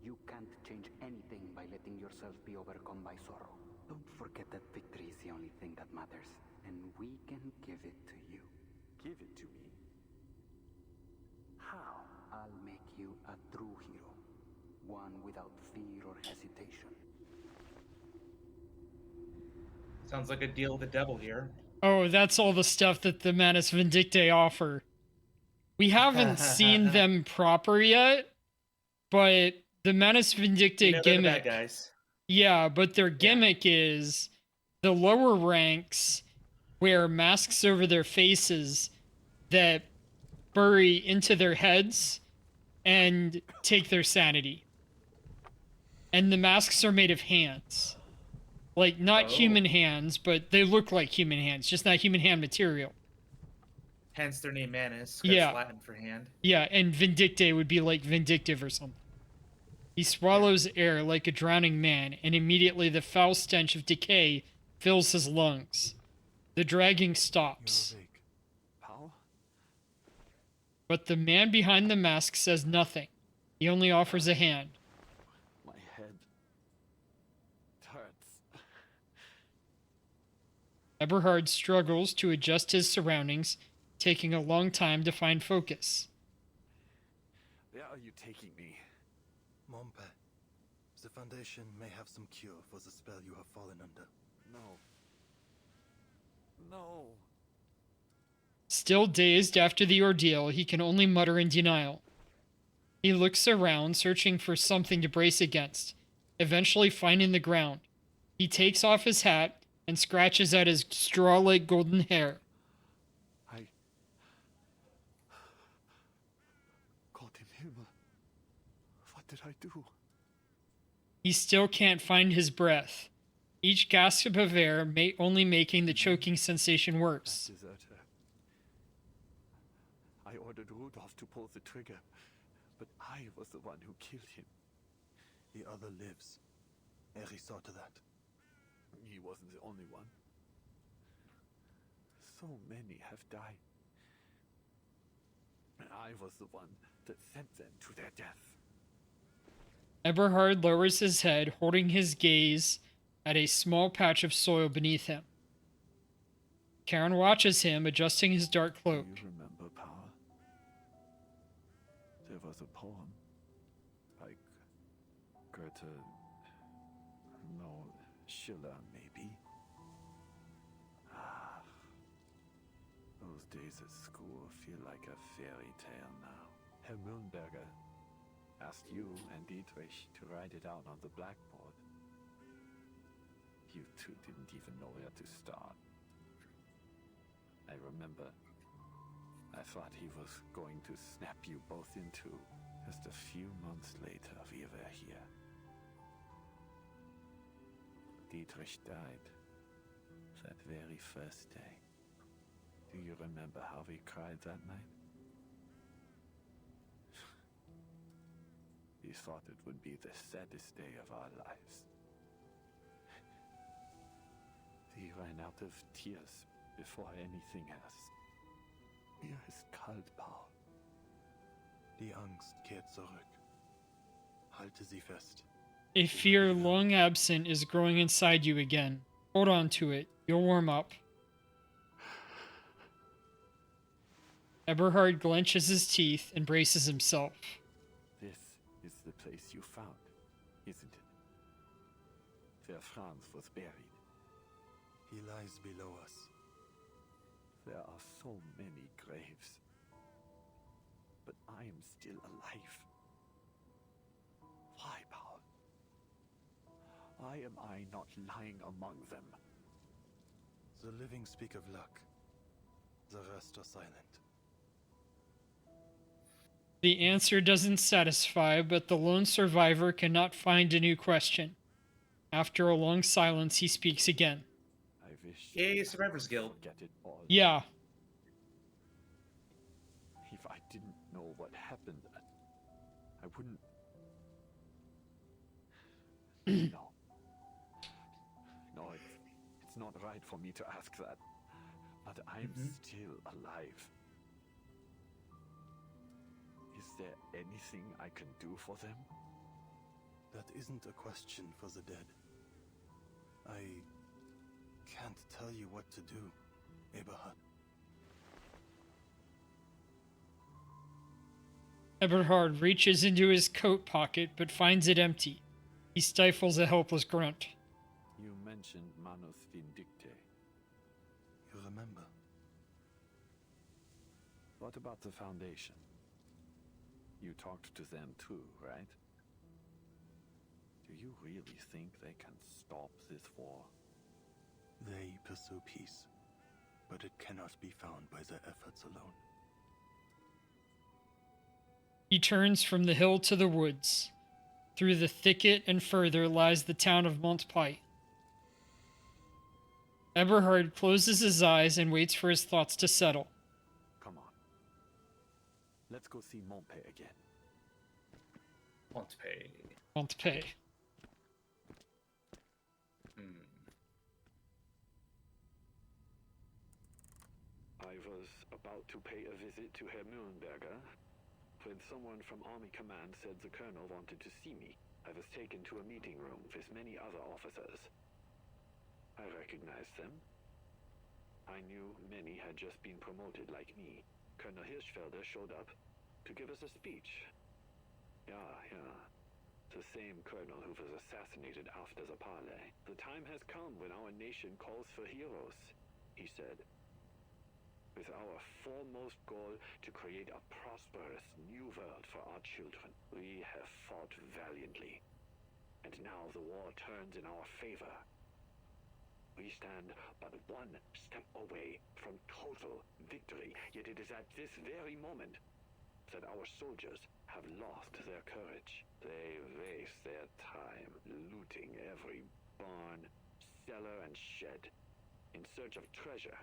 You can't change anything by letting yourself be overcome by sorrow. Don't forget that victory is the only thing that matters, and we can give it to you. Give it to me? How? I'll make you a true hero. One without fear or hesitation. Sounds like a deal with the devil here. Oh, that's all the stuff that the Manus Vindictae offer. We haven't seen them proper yet, but the Manus Vindictae gimmick... The bad guys. Yeah, but their gimmick is the lower ranks wear masks over their faces that bury into their heads and take their sanity. And the masks are made of hands. Like, not human hands, but they look like human hands, just not human hand material. Hence their name Manus. Yeah. Latin for hand. Yeah, and Vindictae would be like vindictive or something. He swallows air like a drowning man, and immediately the foul stench of decay fills his lungs. The dragging stops. Paul? But the man behind the mask says nothing. He only offers a hand. My head hurts. Eberhard struggles to adjust his surroundings, taking a long time to find focus. Where are you taking me? Mompe, the Foundation may have some cure for the spell you have fallen under. No. No. Still dazed after the ordeal, he can only mutter in denial. He looks around, searching for something to brace against, eventually finding the ground. He takes off his hat and scratches at his straw-like golden hair. Gott im Himmel. What did I do? He still can't find his breath. Each gasp of air only making the choking sensation worse. Deserter. I ordered Rudolph to pull the trigger, but I was the one who killed him. The other lives. Eri saw to that. He wasn't the only one. So many have died. And I was the one that sent them to their death. Eberhard lowers his head, holding his gaze at a small patch of soil beneath him. Karen watches him, adjusting his dark cloak. Do you remember, Paul? There was a poem. Like Goethe... No, Schiller, maybe. Ah, those days at school feel like a fairy tale now. Herr Mühlenberger asked you and Dietrich to write it out on the blackboard. You two didn't even know where to start. I remember I thought he was going to snap you both in two. Just a few months later, we were here. Dietrich died that very first day. Do you remember how we cried that night? We thought it would be the saddest day of our lives. We ran out of tears before anything else. Mir ist kalt, Paul. Die Angst kehrt zurück. Halte sie fest. A fear long absent is growing inside you again. Hold on to it. You'll warm up. Eberhard clenches his teeth and braces himself. This is the place you found, isn't it? Where Franz was buried. He lies below us. There are so many graves. But I am still alive. Why, Paul? Why am I not lying among them? The living speak of luck. The rest are silent. The answer doesn't satisfy, but the lone survivor cannot find a new question. After a long silence, he speaks again. I wish. Yay, Survivors Guild. Get it all. Yeah. If I didn't know what happened, I wouldn't. No. No, it's not right for me to ask that. But I'm still alive. Is there anything I can do for them? That isn't a question for the dead. I can't tell you what to do, Eberhard. Eberhard reaches into his coat pocket but finds it empty. He stifles a helpless grunt. You mentioned Manus Vindicte. You remember? What about the Foundation? You talked to them too, right? Do you really think they can stop this war? They pursue peace, but it cannot be found by their efforts alone. He turns from the hill to the woods. Through the thicket and further lies the town of Montpie. Eberhard closes his eyes and waits for his thoughts to settle. Come on. Let's go see Montpie again. Montpie. Montpie. I was about to pay a visit to Herr Mühlenberger when someone from Army Command said the colonel wanted to see me. I was taken to a meeting room with many other officers. I recognized them. I knew many had just been promoted like me. Colonel Hirschfelder showed up to give us a speech. Yeah. The same colonel who was assassinated after the parley. The time has come when our nation calls for heroes, he said. With our foremost goal to create a prosperous new world for our children. We have fought valiantly, and now the war turns in our favor. We stand but one step away from total victory, yet it is at this very moment that our soldiers have lost their courage. They waste their time looting every barn, cellar, and shed in search of treasure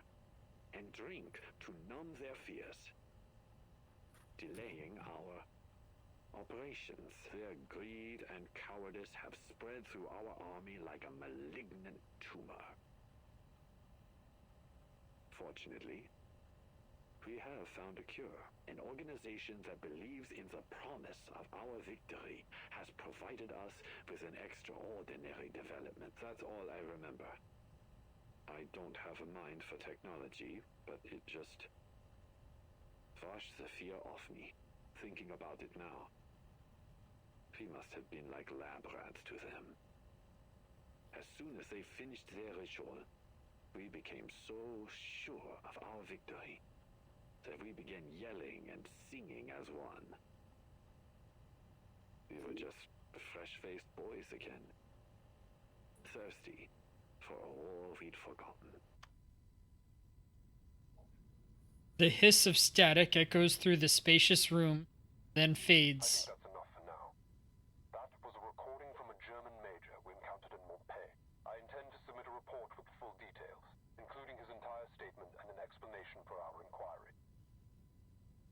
and drink to numb their fears, delaying our operations. Their greed and cowardice have spread through our army like a malignant tumor. Fortunately, we have found a cure. An organization that believes in the promise of our victory has provided us with an extraordinary development. That's all I remember. I don't have a mind for technology, but it just washed the fear off me, thinking about it now. We must have been like lab rats to them. As soon as they finished their ritual, we became so sure of our victory that we began yelling and singing as one. We were just fresh-faced boys again, thirsty for a war we'd forgotten. The hiss of static echoes through the spacious room, then fades. That's enough for now. That was a recording from a German major we encountered in Montpellier. I intend to submit a report with full details, including his entire statement and an explanation for our inquiry.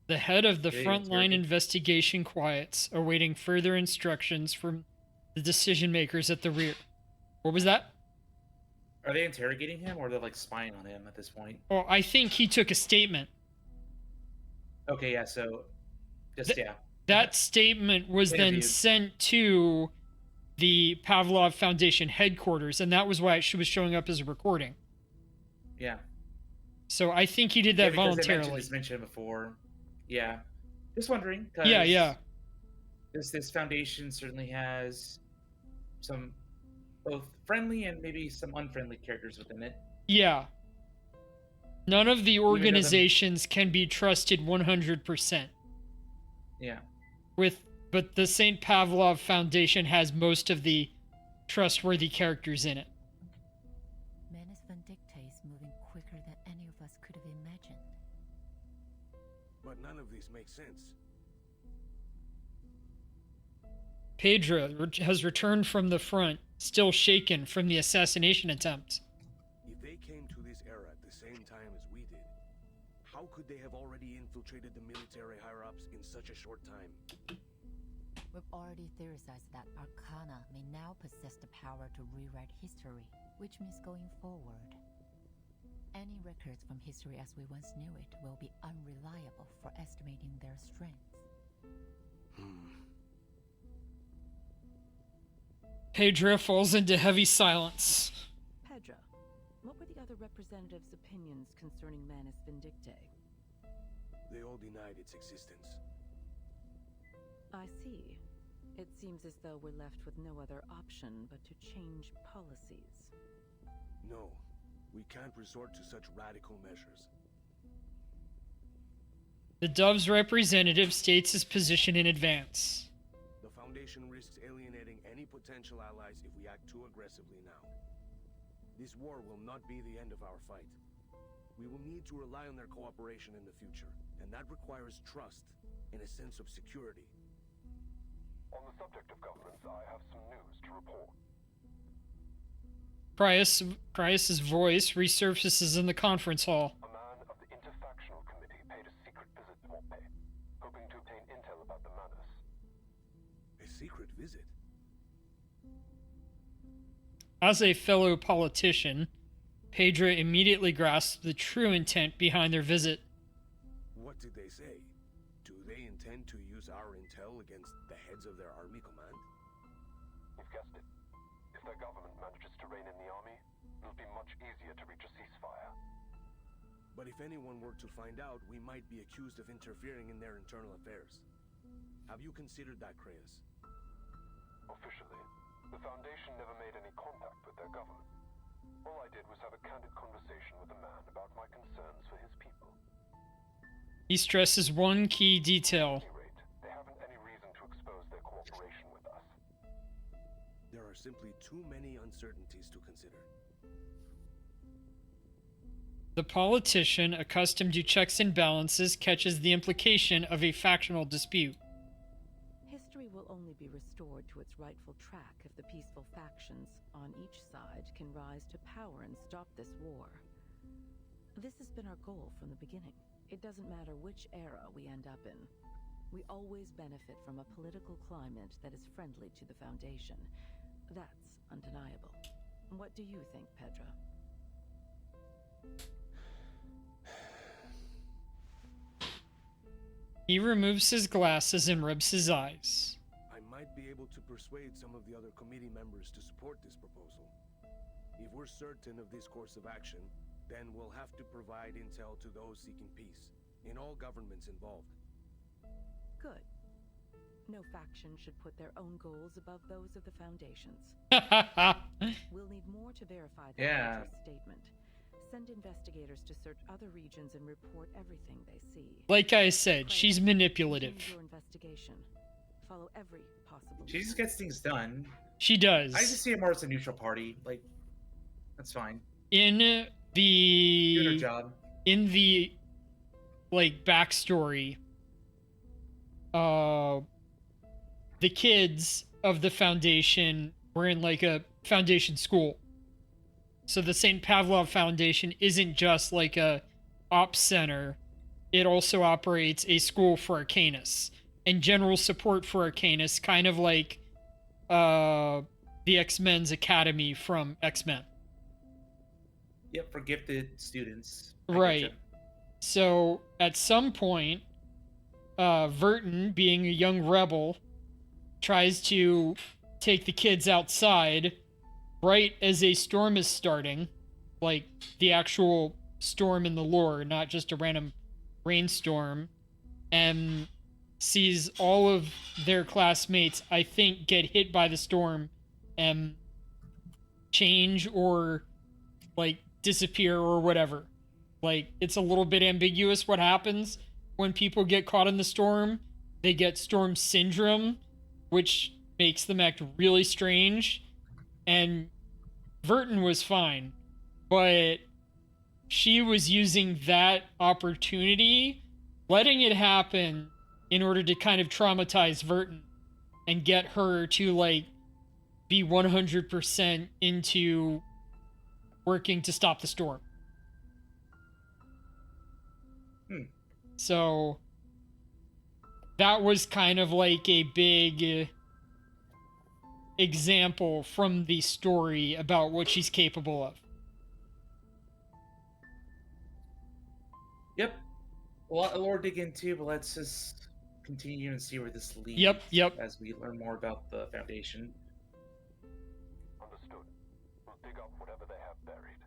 The head of the frontline investigation quiets, awaiting further instructions from the decision makers at the rear. What was that? Are they interrogating him, or are they like spying on him at this point? Oh, I think he took a statement. Okay, yeah. So, just yeah. That statement was then Interviewed. sent to the Pavlov Foundation headquarters, and that was why it was showing up as a recording. Yeah. So I think he did that because voluntarily. They mentioned it before. Yeah. Just wondering. Yeah. This foundation certainly has some both friendly and maybe some unfriendly characters within it. Yeah. None of the organizations can be trusted 100%. Yeah. But the St. Pavlov Foundation has most of the trustworthy characters in it. Manus Vindicta is moving quicker than any of us could have imagined. But none of these make sense. Pedro has returned from the front, still shaken from the assassination attempt. If they came to this era at the same time as we did, how could they have already infiltrated the military higher-ups in such a short time? We've already theorized that Arcana may now possess the power to rewrite history, which means going forward, any records from history as we once knew it will be unreliable for estimating their strength. Pedro falls into heavy silence. Pedro, what were the other representatives' opinions concerning Manus Vindicta? They all denied its existence. I see. It seems as though we're left with no other option but to change policies. No, we can't resort to such radical measures. The Dove's representative states his position in advance. The Foundation risks alienating any potential allies if we act too aggressively now. This war will not be the end of our fight. We will need to rely on their cooperation in the future, and that requires trust and a sense of security. On the subject of governance, I have some news to report. Prius's voice resurfaces in the conference hall. A man of the Interfactional Committee paid a secret visit to Montpellier, hoping to obtain intel about the Manus. A secret visit? As a fellow politician, Pedro immediately grasps the true intent behind their visit. What did they say? Do they intend to use our intel against the heads of their army command? You've guessed it. If their government manages to reign in the army, it'll be much easier to reach a ceasefire. But if anyone were to find out, we might be accused of interfering in their internal affairs. Have you considered that, Kreus? Officially, the Foundation never made any contact with their government. All I did was have a candid conversation with a man about my concerns for his people. He stresses one key detail. At any rate, they haven't any reason to expose their cooperation with us. There are simply too many uncertainties to consider. The politician, accustomed to checks and balances, catches the implication of a factional dispute. History will only be restored to its rightful track if the peaceful factions on each side can rise to power and stop this war. This has been our goal from the beginning. It doesn't matter which era we end up in. We always benefit from a political climate that is friendly to the Foundation. That's undeniable. What do you think, Pedro? He removes his glasses and rubs his eyes. I might be able to persuade some of the other committee members to support this proposal. If we're certain of this course of action, then we'll have to provide intel to those seeking peace, in all governments involved. Good. No faction should put their own goals above those of the Foundation's. We'll need more to verify the Major's statement. Send investigators to search other regions and report everything they see. Like I said, she's manipulative. Your investigation. Follow every possible. She just gets things done. She does. I just see her more as a neutral party. Like, that's fine. In the Doing her job. In the like backstory, the kids of the Foundation were in like a Foundation school. So the St. Pavlov Foundation isn't just like a ops center. It also operates a school for Arcanus and general support for Arcanus, kind of like the X-Men's Academy from X-Men. Yep, for gifted students. Right. So at some point, Verton, being a young rebel, tries to take the kids outside right as a storm is starting, like the actual storm in the lore, not just a random rainstorm, and sees all of their classmates, I think, get hit by the storm and change or like disappear or whatever. Like, it's a little bit ambiguous what happens when people get caught in the storm. They get storm syndrome, which makes them act really strange. And Verton was fine, but she was using that opportunity, letting it happen in order to kind of traumatize Verton and get her to, like, be 100% into working to stop the storm. So that was kind of like a big example from the story about what she's capable of. Yep. A lot of lore to dig into, but let's just continue and see where this leads. Yep. As we learn more about the Foundation. Understood. We'll dig up whatever they have buried.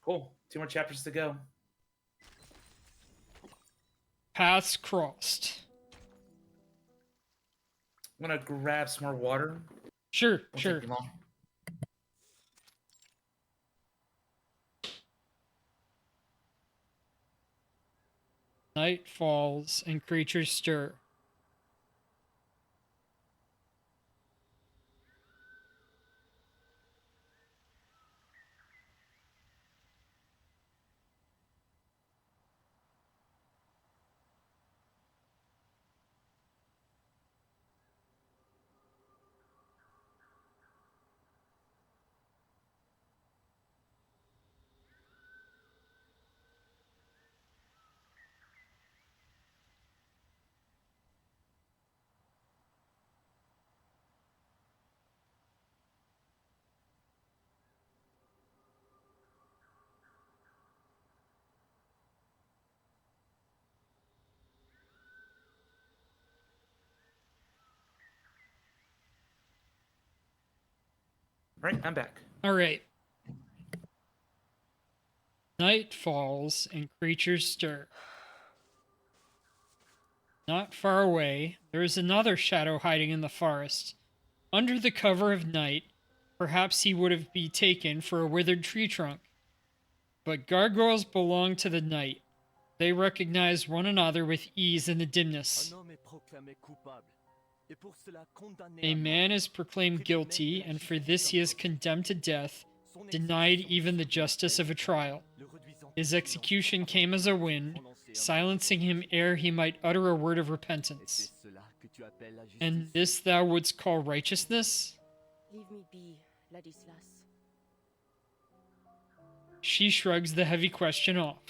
Cool. 2 more chapters to go. Paths crossed. I'm gonna grab some more water. Sure, Won't sure. take me long. Night falls and creatures stir. Right, I'm back. All right. Night falls and creatures stir. Not far away, there is another shadow hiding in the forest. Under the cover of night, perhaps he would have been taken for a withered tree trunk. But gargoyles belong to the night. They recognize one another with ease in the dimness. A man is proclaimed guilty, and for this he is condemned to death, denied even the justice of a trial. His execution came as a wind, silencing him ere he might utter a word of repentance. And this thou wouldst call righteousness? Leave me be, Ladislas. She shrugs the heavy question off.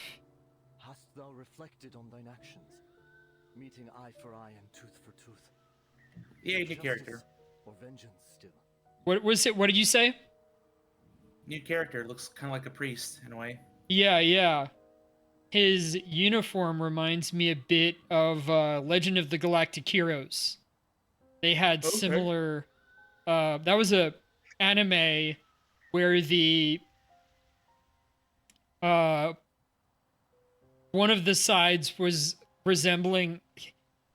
Hast thou reflected on thine actions, meeting eye for eye and tooth for tooth? Yeah, new character. Or vengeance still? What was it? What did you say? New character. Looks kind of like a priest in a way. Yeah. His uniform reminds me a bit of Legend of the Galactic Heroes. They had similar... that was a anime where the... one of the sides was resembling...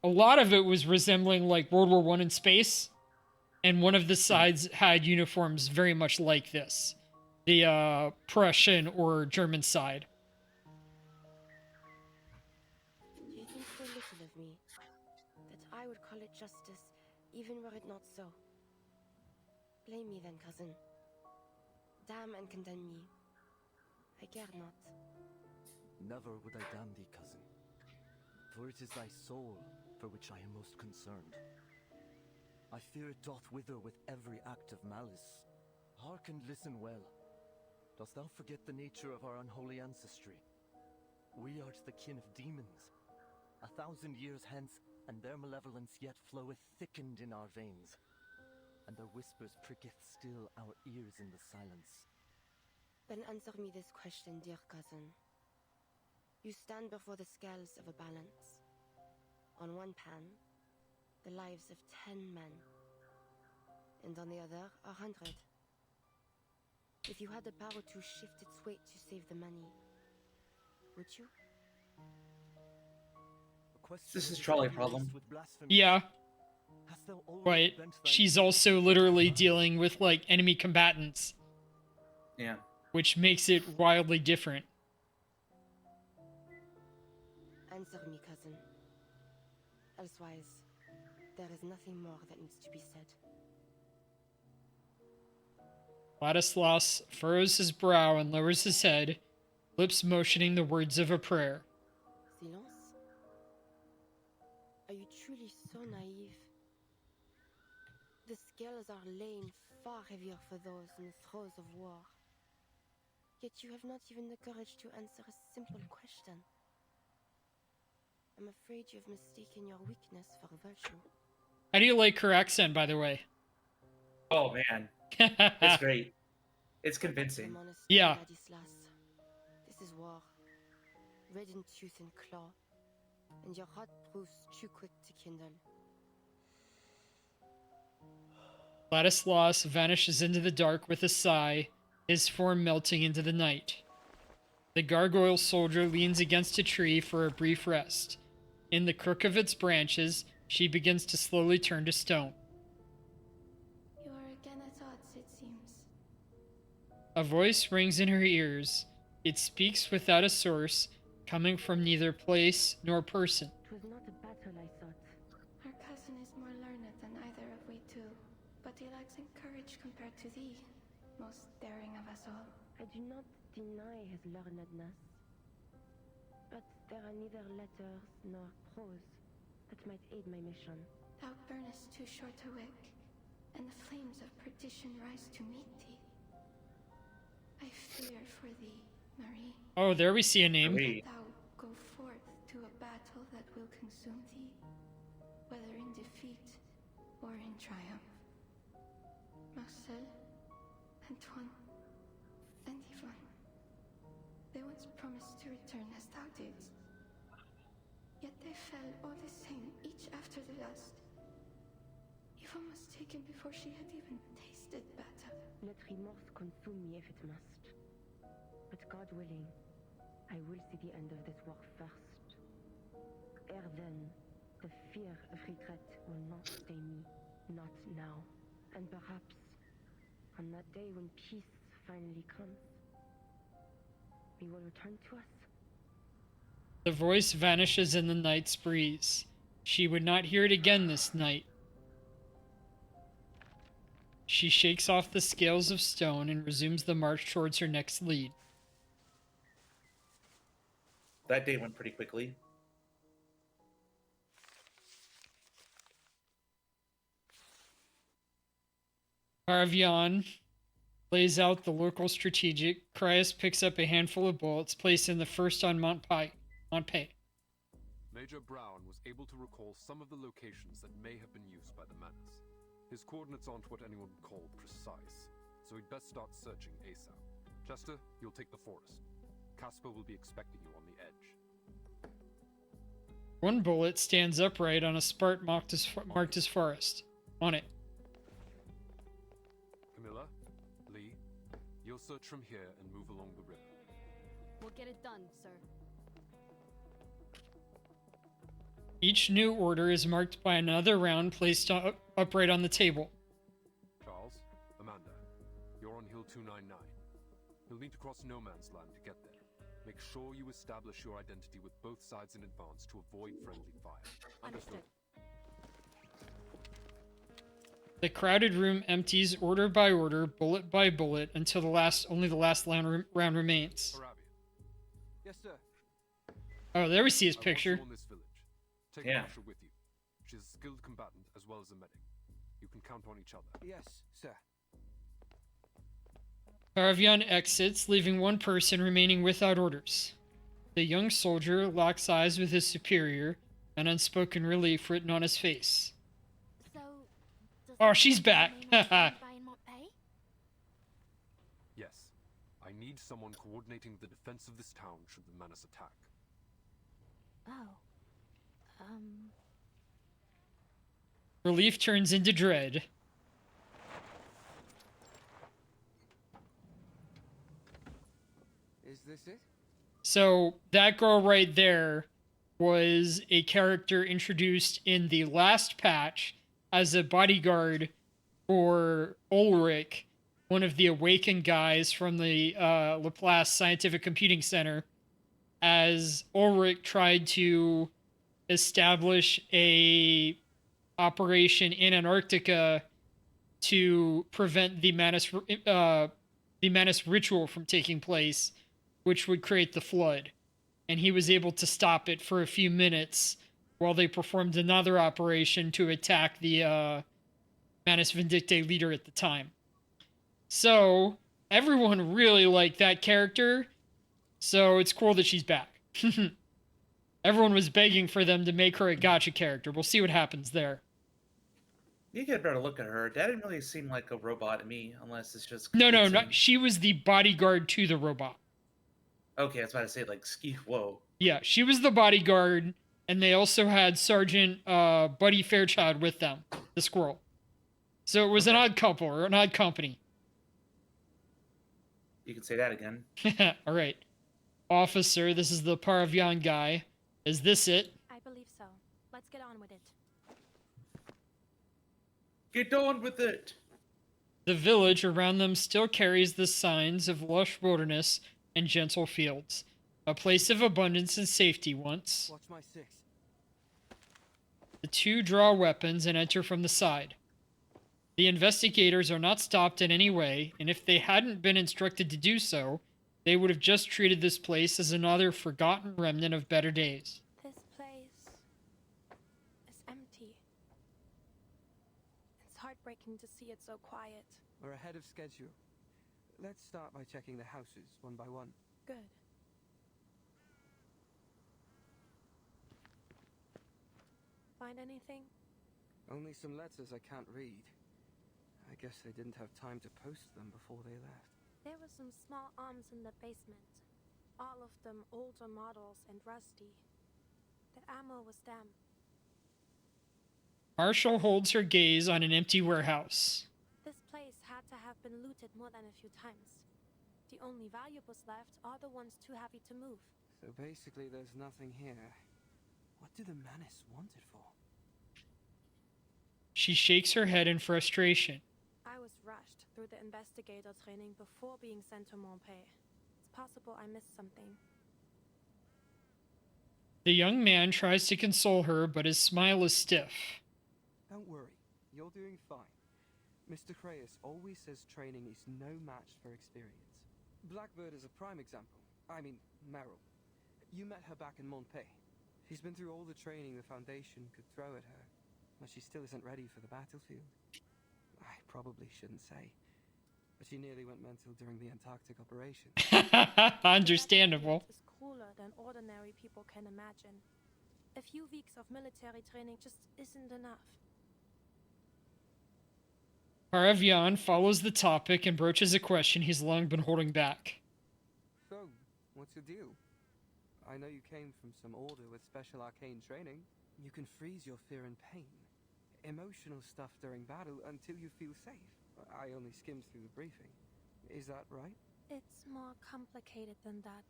A lot of it was resembling like World War I in space, and one of the sides had uniforms very much like this. The Prussian or German side. You think so little of me, that I would call it justice, even were it not so. Blame me then, cousin. damn and condemn me. I care not. Never would I damn thee, cousin. For it is thy soul for which I am most concerned. I fear it doth wither with every act of malice. Hark and listen well. Dost thou forget the nature of our unholy ancestry? We are the kin of demons. 1,000 years hence, and their malevolence yet floweth thickened in our veins. And their whispers pricketh still our ears in the silence. Then answer me this question, dear cousin. You stand before the scales of a balance. On one pan, the lives of 10 men, and on the other, 100. If you had the power to shift its weight to save the money, would you? This is trolley problem. Yeah. But she's also literally dealing with, like, enemy combatants. Yeah. Which makes it wildly different. Answer me, cousin. Elsewise, there is nothing more that needs to be said. Ladislas furrows his brow and lowers his head, lips motioning the words of a prayer. Silence? Are you truly so naive? The scales are laying far heavier for those in the throes of war. Yet you have not even the courage to answer a simple question. I'm afraid you have mistaken your weakness for virtue. How do you like her accent, by the way? Oh man, it's great. It's convincing. Yeah. Ladislas. This is war. Red in tooth and claw. And your heart proves too quick to kindle. Ladislas vanishes into the dark with a sigh, his form melting into the night. The gargoyle soldier leans against a tree for a brief rest. In the crook of its branches, she begins to slowly turn to stone. You are again at odds, it seems. A voice rings in her ears. It speaks without a source, coming from neither place nor person. It was not a battle, I thought. Our cousin is more learned than either of we two, but he lacks in courage compared to thee, most daring of us all. I do not deny his learnedness, but there are neither letters nor prose that might aid my mission. Thou burnest too short a wick, and the flames of perdition rise to meet thee. I fear for thee, Marie. Oh, there we see a name. Thou go forth to a battle that will consume thee, whether in defeat or in triumph. Marcel, Antoine, and Yvonne. They once promised to return as thou didst. Yet they fell all the same, each after the last. Yvonne was taken before she had even tasted battle. Let remorse consume me if it must. But God willing, I will see the end of this war first. Ere then, the fear of regret will not stay me, not now. And perhaps, on that day when peace finally comes, we will return to us. The voice vanishes in the night's breeze. She would not hear it again this night. She shakes off the scales of stone and resumes the march towards her next lead. That day went pretty quickly. Arvion lays out the local strategic. Cryas picks up a handful of bullets, placed in the first on Montpay. Major Brown was able to recall some of the locations that may have been used by the Manus. His coordinates aren't what anyone would call precise, so he'd best start searching ASAP. Chester, you'll take the forest. Casper will be expecting you on the edge. One bullet stands upright on a spot marked as forest. On it. Camilla, Lee, you'll search from here and move along the river. We'll get it done, sir. Each new order is marked by another round placed upright on the table. Charles, Amanda, you're on Hill 299. You'll need to cross no man's land to get there. Make sure you establish your identity with both sides in advance to avoid friendly fire. Understood. The crowded room empties order by order, bullet by bullet, until only the last round remains. Yes, sir. Oh, there we see his I want picture. you on this village. Take Yeah. Marsha with you. She's a skilled combatant as well as a medic. You can count on each other. Yes, sir. Paravian exits, leaving one person remaining without orders. The young soldier locks eyes with his superior, an unspoken relief written on his face. Oh, she's back. Haha. Yes. I need someone coordinating the defense of this town should the Manus attack. Oh. Relief turns into dread. Is this it? So that girl right there was a character introduced in the last patch as a bodyguard for Ulrich, one of the awakened guys from the Laplace Scientific Computing Center, as Ulrich tried to establish a operation in Antarctica to prevent the Manus ritual from taking place, which would create the flood. And he was able to stop it for a few minutes while they performed another operation to attack the Manus Vindictae leader at the time. So everyone really liked that character, so it's cool that she's back. Everyone was begging for them to make her a gacha character. We'll see what happens there. You get a better look at her. That didn't really seem like a robot to me, unless it's just... No. She was the bodyguard to the robot. Okay, I was about to say, like, ski... Whoa. Yeah, she was the bodyguard, and they also had Sergeant Buddy Fairchild with them, the squirrel. So it was an odd couple, or an odd company. You can say that again. All right. Officer, this is the Paravian guy. Is this it? I believe so. Let's get on with it. Get on with it! The village around them still carries the signs of lush wilderness and gentle fields. A place of abundance and safety once. Watch my six. The two draw weapons and enter from the side. The investigators are not stopped in any way, and if they hadn't been instructed to do so, they would have just treated this place as another forgotten remnant of better days. This place is empty. It's heartbreaking to see it so quiet. We're ahead of schedule. Let's start by checking the houses one by one. Good. Find anything? Only some letters I can't read. I guess they didn't have time to post them before they left. There were some small arms in the basement. All of them older models and rusty. The ammo was damp. Marshall holds her gaze on an empty warehouse. This place had to have been looted more than a few times. The only valuables left are the ones too heavy to move. So basically there's nothing here. What do the Manus want it for? She shakes her head in frustration. I was rushed through the investigator training before being sent to Montpellier. It's possible I missed something. The young man tries to console her, but his smile is stiff. Don't worry, you're doing fine. Mr. Craeus always says training is no match for experience. Blackbird is a prime example. I mean, Meryl. You met her back in Montpellier. She's been through all the training the Foundation could throw at her, but she still isn't ready for the battlefield. I probably shouldn't say, but she nearly went mental during the Antarctic operation. Understandable. It's cooler than ordinary people can imagine. A few weeks of military training just isn't enough. Paravian follows the topic and broaches a question he's long been holding back. So, what's your deal? I know you came from some order with special arcane training. You can freeze your fear and pain. Emotional stuff during battle until you feel safe. I only skimmed through the briefing. Is that right? It's more complicated than that.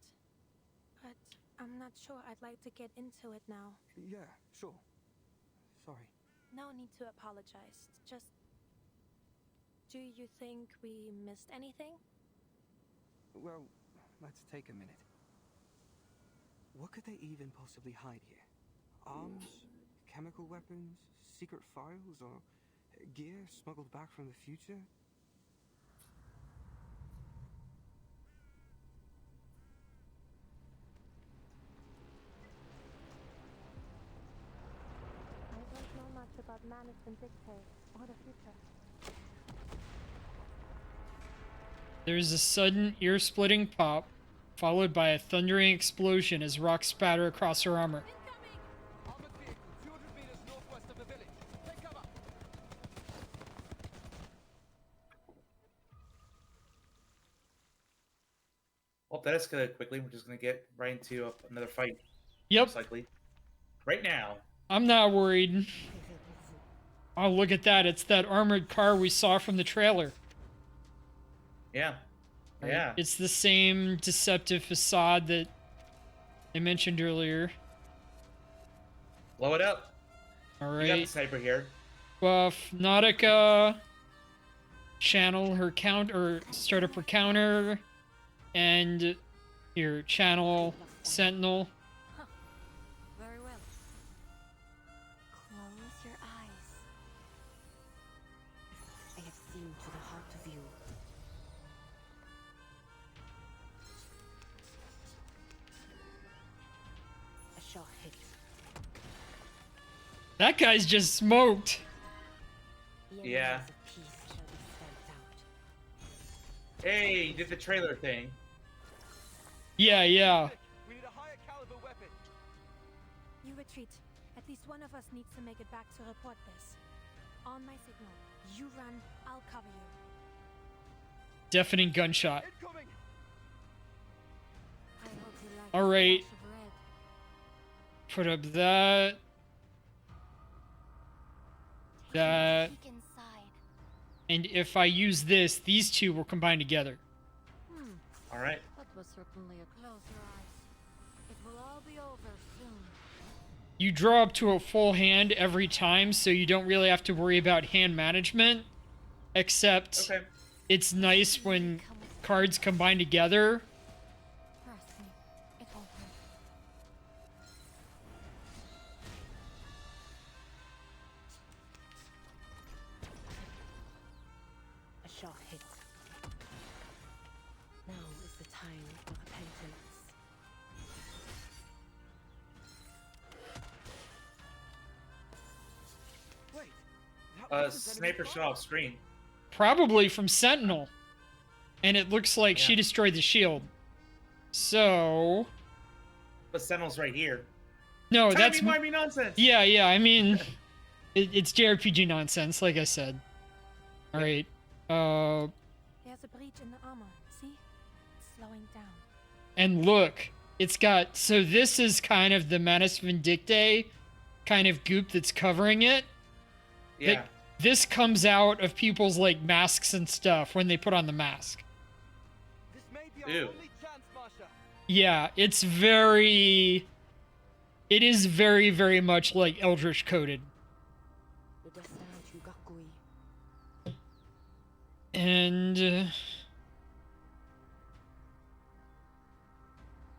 But I'm not sure I'd like to get into it now. Yeah, sure. Sorry. No need to apologize. Just... Do you think we missed anything? Well, let's take a minute. What could they even possibly hide here? Arms? Chemical weapons? Secret files? Or Gear smuggled back from the future? I don't know much about Manus Vindicte or the future. There's a sudden ear-splitting pop, followed by a thundering explosion as rocks spatter across her armor. Well, that escalated quickly. We're just gonna get right into another fight. Yep. Most likely. Right now. I'm not worried. Oh, look at that. It's that armored car we saw from the trailer. Yeah. Yeah. It's the same deceptive facade that I mentioned earlier. Blow it up. All You got the right. sniper here. Buff Nautica. Channel her counter, start up her counter. And here, channel Sentinel. Very well. Close your eyes. I have seen to the heart of you. A shot hit. That guy's just smoked. Yeah. Hey, you did the trailer thing. Yeah, yeah. You retreat. At least one of us needs to make it back to report this. On my signal, you run, I'll cover you. Deafening gunshot. I hope you like All right. a splash of red. Put up that. That. And if I use this, these two will combine together. All right. That was certainly a close your eyes. It will all be over soon. You draw up to a full hand every time, so you don't really have to worry about hand management. Except it's nice when cards combine together. Trust me, it won't hurt. A shot hit. Now is the time for repentance. Sniper shot off screen. Probably from Sentinel. And it looks like she destroyed the shield. So... But Sentinel's right here. No, that's... Timey-wimey nonsense. Yeah, yeah, I mean... it's JRPG nonsense, like I said. Alright. There's a breach in the armor. See? It's slowing down. And look, it's got... So this is kind of the Manus Vindicte kind of goop that's covering it. Yeah. This comes out of people's, like, masks and stuff when they put on the mask. Ew. Yeah, it's very... It is very, very much, like, Eldritch coded. And...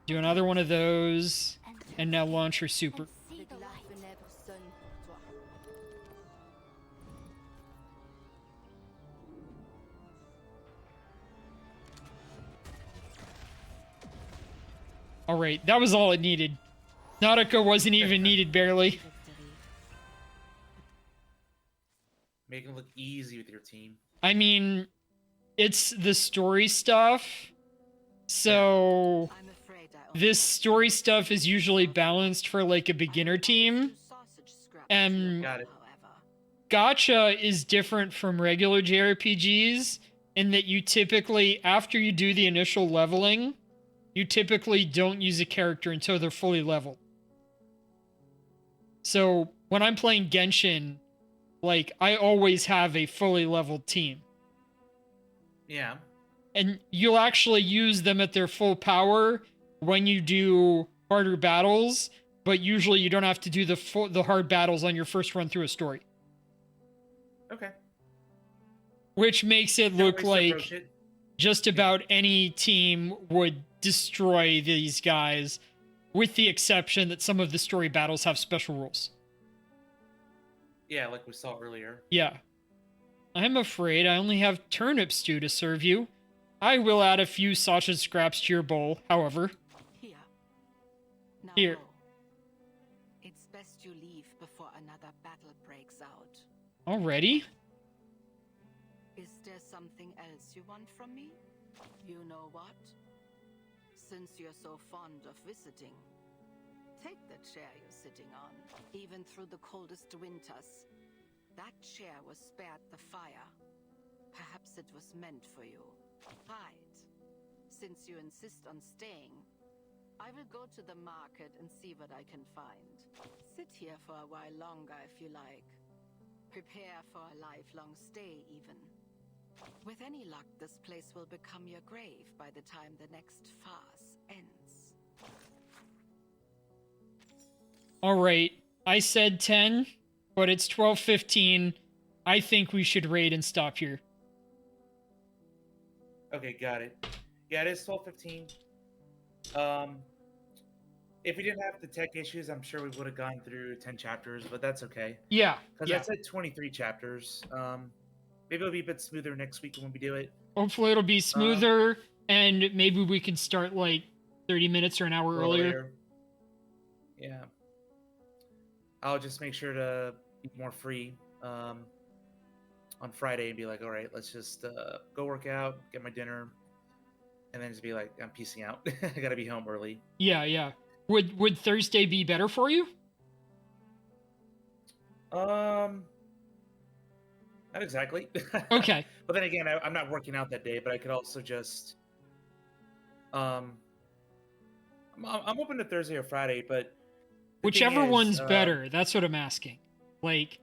do another one of those. And now launch her super. Alright, that was all it needed. Nautica wasn't even needed, barely. Make it look easy with your team. I mean, it's the story stuff. So, this story stuff is usually balanced for, like, a beginner team. And Got it. Gacha is different from regular JRPGs in that you typically, after you do the initial leveling, you typically don't use a character until they're fully leveled. So when I'm playing Genshin, like, I always have a fully leveled team. Yeah. And you'll actually use them at their full power when you do harder battles, but usually you don't have to do the hard battles on your first run through a story. Okay. Which makes it look like just about any team would destroy these guys, with the exception that some of the story battles have special rules. Yeah, like we saw earlier. Yeah. I'm afraid I only have turnip stew to serve you. I will add a few sausage scraps to your bowl, however. Here. Now Here. go. It's best you leave before another battle breaks out. Already? Is there something else you want from me? You know what? Since you're so fond of visiting, take the chair you're sitting on. Even through the coldest winters, that chair was spared the fire. Perhaps it was meant for you. Right. Since you insist on staying, I will go to the market and see what I can find. Sit here for a while longer if you like. Prepare for a lifelong stay, even. With any luck, this place will become your grave by the time the next farce ends. Alright, I said 10, but it's 12:15. I think we should raid and stop here. Okay, got it. Yeah, it is 12:15. If we didn't have the tech issues, I'm sure we would have gone through 10 chapters, but that's okay. Yeah, Because yeah. I said 23 chapters. Maybe it'll be a bit smoother next week when we do it. Hopefully it'll be smoother, and maybe we can start like 30 minutes or an hour earlier. Yeah. I'll just make sure to be more free on Friday and be like, all right, let's just go work out, get my dinner, and then just be like, I'm piecing out. I gotta be home early. Yeah, yeah. Would Thursday be better for you? Not exactly. Okay. But then again, I'm not working out that day, but I could also just I'm open to Thursday or Friday, but the Whichever thing is, one's better. That's what I'm asking. Like,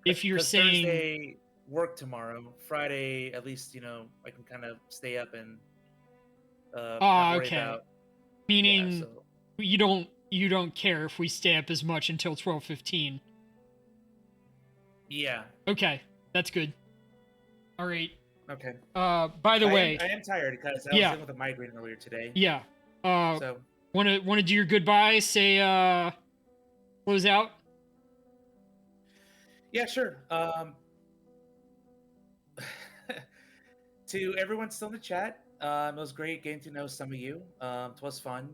if you're 'cause saying Thursday work tomorrow, Friday at least I can kind of stay up and not worry okay. about. Meaning Yeah, so- you don't care if we stay up as much until 12:15. Yeah. Okay, that's good. All right. Okay. By the way, I am tired because I was yeah. dealing with a migraine earlier today. Yeah. So- wanna do your goodbye? Say close out. Yeah, sure. To everyone still in the chat, it was great getting to know some of you. It was fun.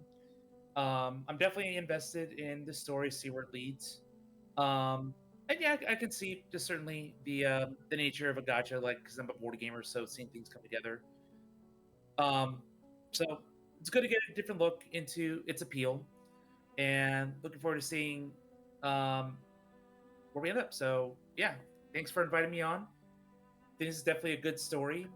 I'm definitely invested in the story, see where it leads. And yeah, I can see just certainly the nature of a gacha, like because I'm a board gamer, so seeing things come together. So it's good to get a different look into its appeal, and looking forward to seeing where we end up. So yeah, thanks for inviting me on. This is definitely a good story,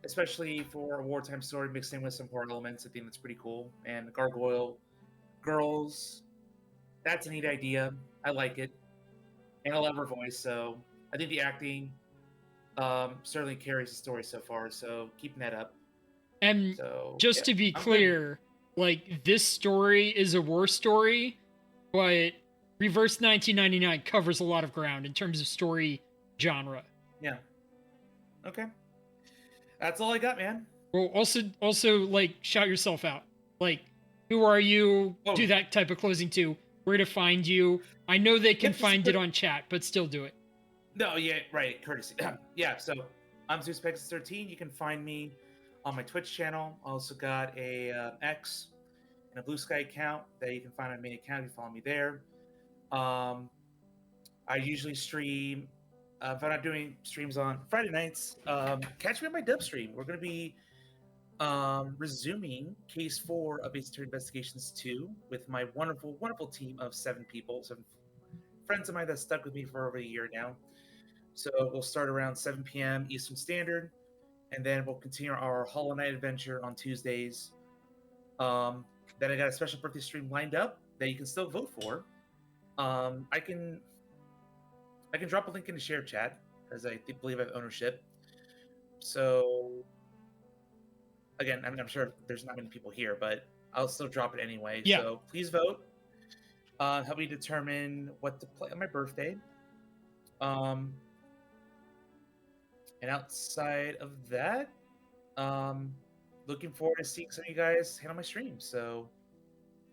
especially for a wartime story mixed in with some horror elements. I think that's pretty cool. And Gargoyle Girls, that's a neat idea. I like it, and I love her voice. So I think the acting certainly carries the story so far. So keeping that up. And So, just yeah, to be I'm good. clear, like this story is a war story, but Reverse 1999 covers a lot of ground in terms of story genre. Yeah. Okay. That's all I got, man. Well, also like shout yourself out. Like, who are you? Oh. Do that type of closing too. Where to find you? I know they can Just find it put- on chat, but still do it. No, yeah, right. Courtesy. Yeah, so I'm ZeusPegasus13. You can find me on my Twitch channel. I also got a X and a Blue Sky account that you can find on my main account if you follow me there. I usually stream. If I'm not doing streams on Friday nights, catch me on my dub stream. We're going to be resuming Case 4 of Ace Attorney Investigations 2 with my wonderful, wonderful team of 7 people, 7 friends of mine that stuck with me for over a year now. So we'll start around 7 p.m. Eastern Standard, and then we'll continue our Hollow Knight adventure on Tuesdays. Then I got a special birthday stream lined up that you can still vote for. I can drop a link in the share chat because I believe I have ownership. So again, I'm sure there's not many people here, but I'll still drop it anyway. Yeah. So please vote. Help me determine what to play on my birthday. And outside of that, looking forward to seeing some of you guys hit on my stream. So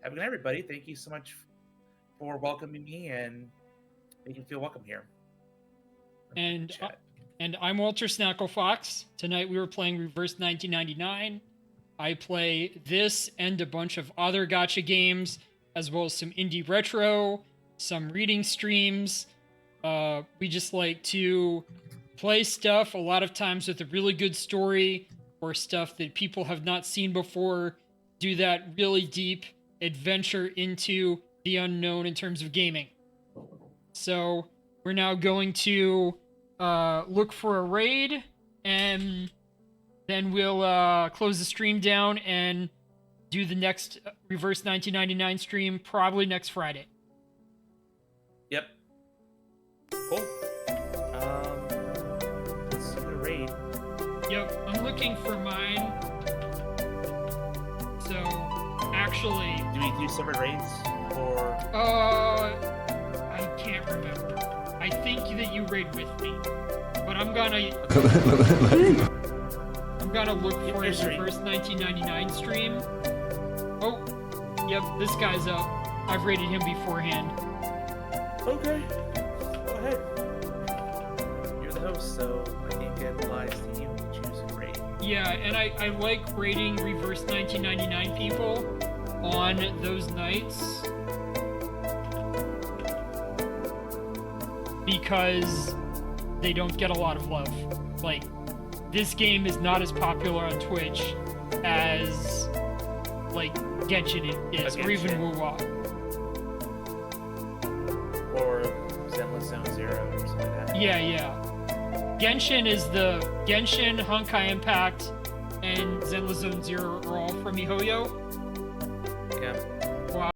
have a good night, everybody. Thank you so much for welcoming me and making me feel welcome here. And I'm Walter Snackle Fox. Tonight we were playing Reverse 1999. I play this and a bunch of other gacha games, as well as some indie retro, some reading streams. We just like to play stuff a lot of times with a really good story or stuff that people have not seen before. Do that really deep adventure into the unknown in terms of gaming. So we're now going to look for a raid, and then we'll close the stream down and do the next Reverse 1999 stream probably next Friday. Yep. Cool. Let's see the raid. Yep, I'm looking for mine. So, actually... Do we do separate raids? Or... I can't remember. I think that you raid with me. But I'm gonna... I'm gonna look for his first 1999 stream. Oh, yep, this guy's up. I've raided him beforehand. Okay. Go ahead. You're the host, so I think it lies to you to choose a raid. Yeah, and I like raiding Reverse 1999 people on those nights because they don't get a lot of love. Like, this game is not as popular on Twitch as, like, Genshin is, or even Wuwa. Or Zenless Zone Zero or something like that. Yeah. Genshin is Genshin, Honkai Impact, and Zenless Zone Zero are all from MiHoYo. Yeah.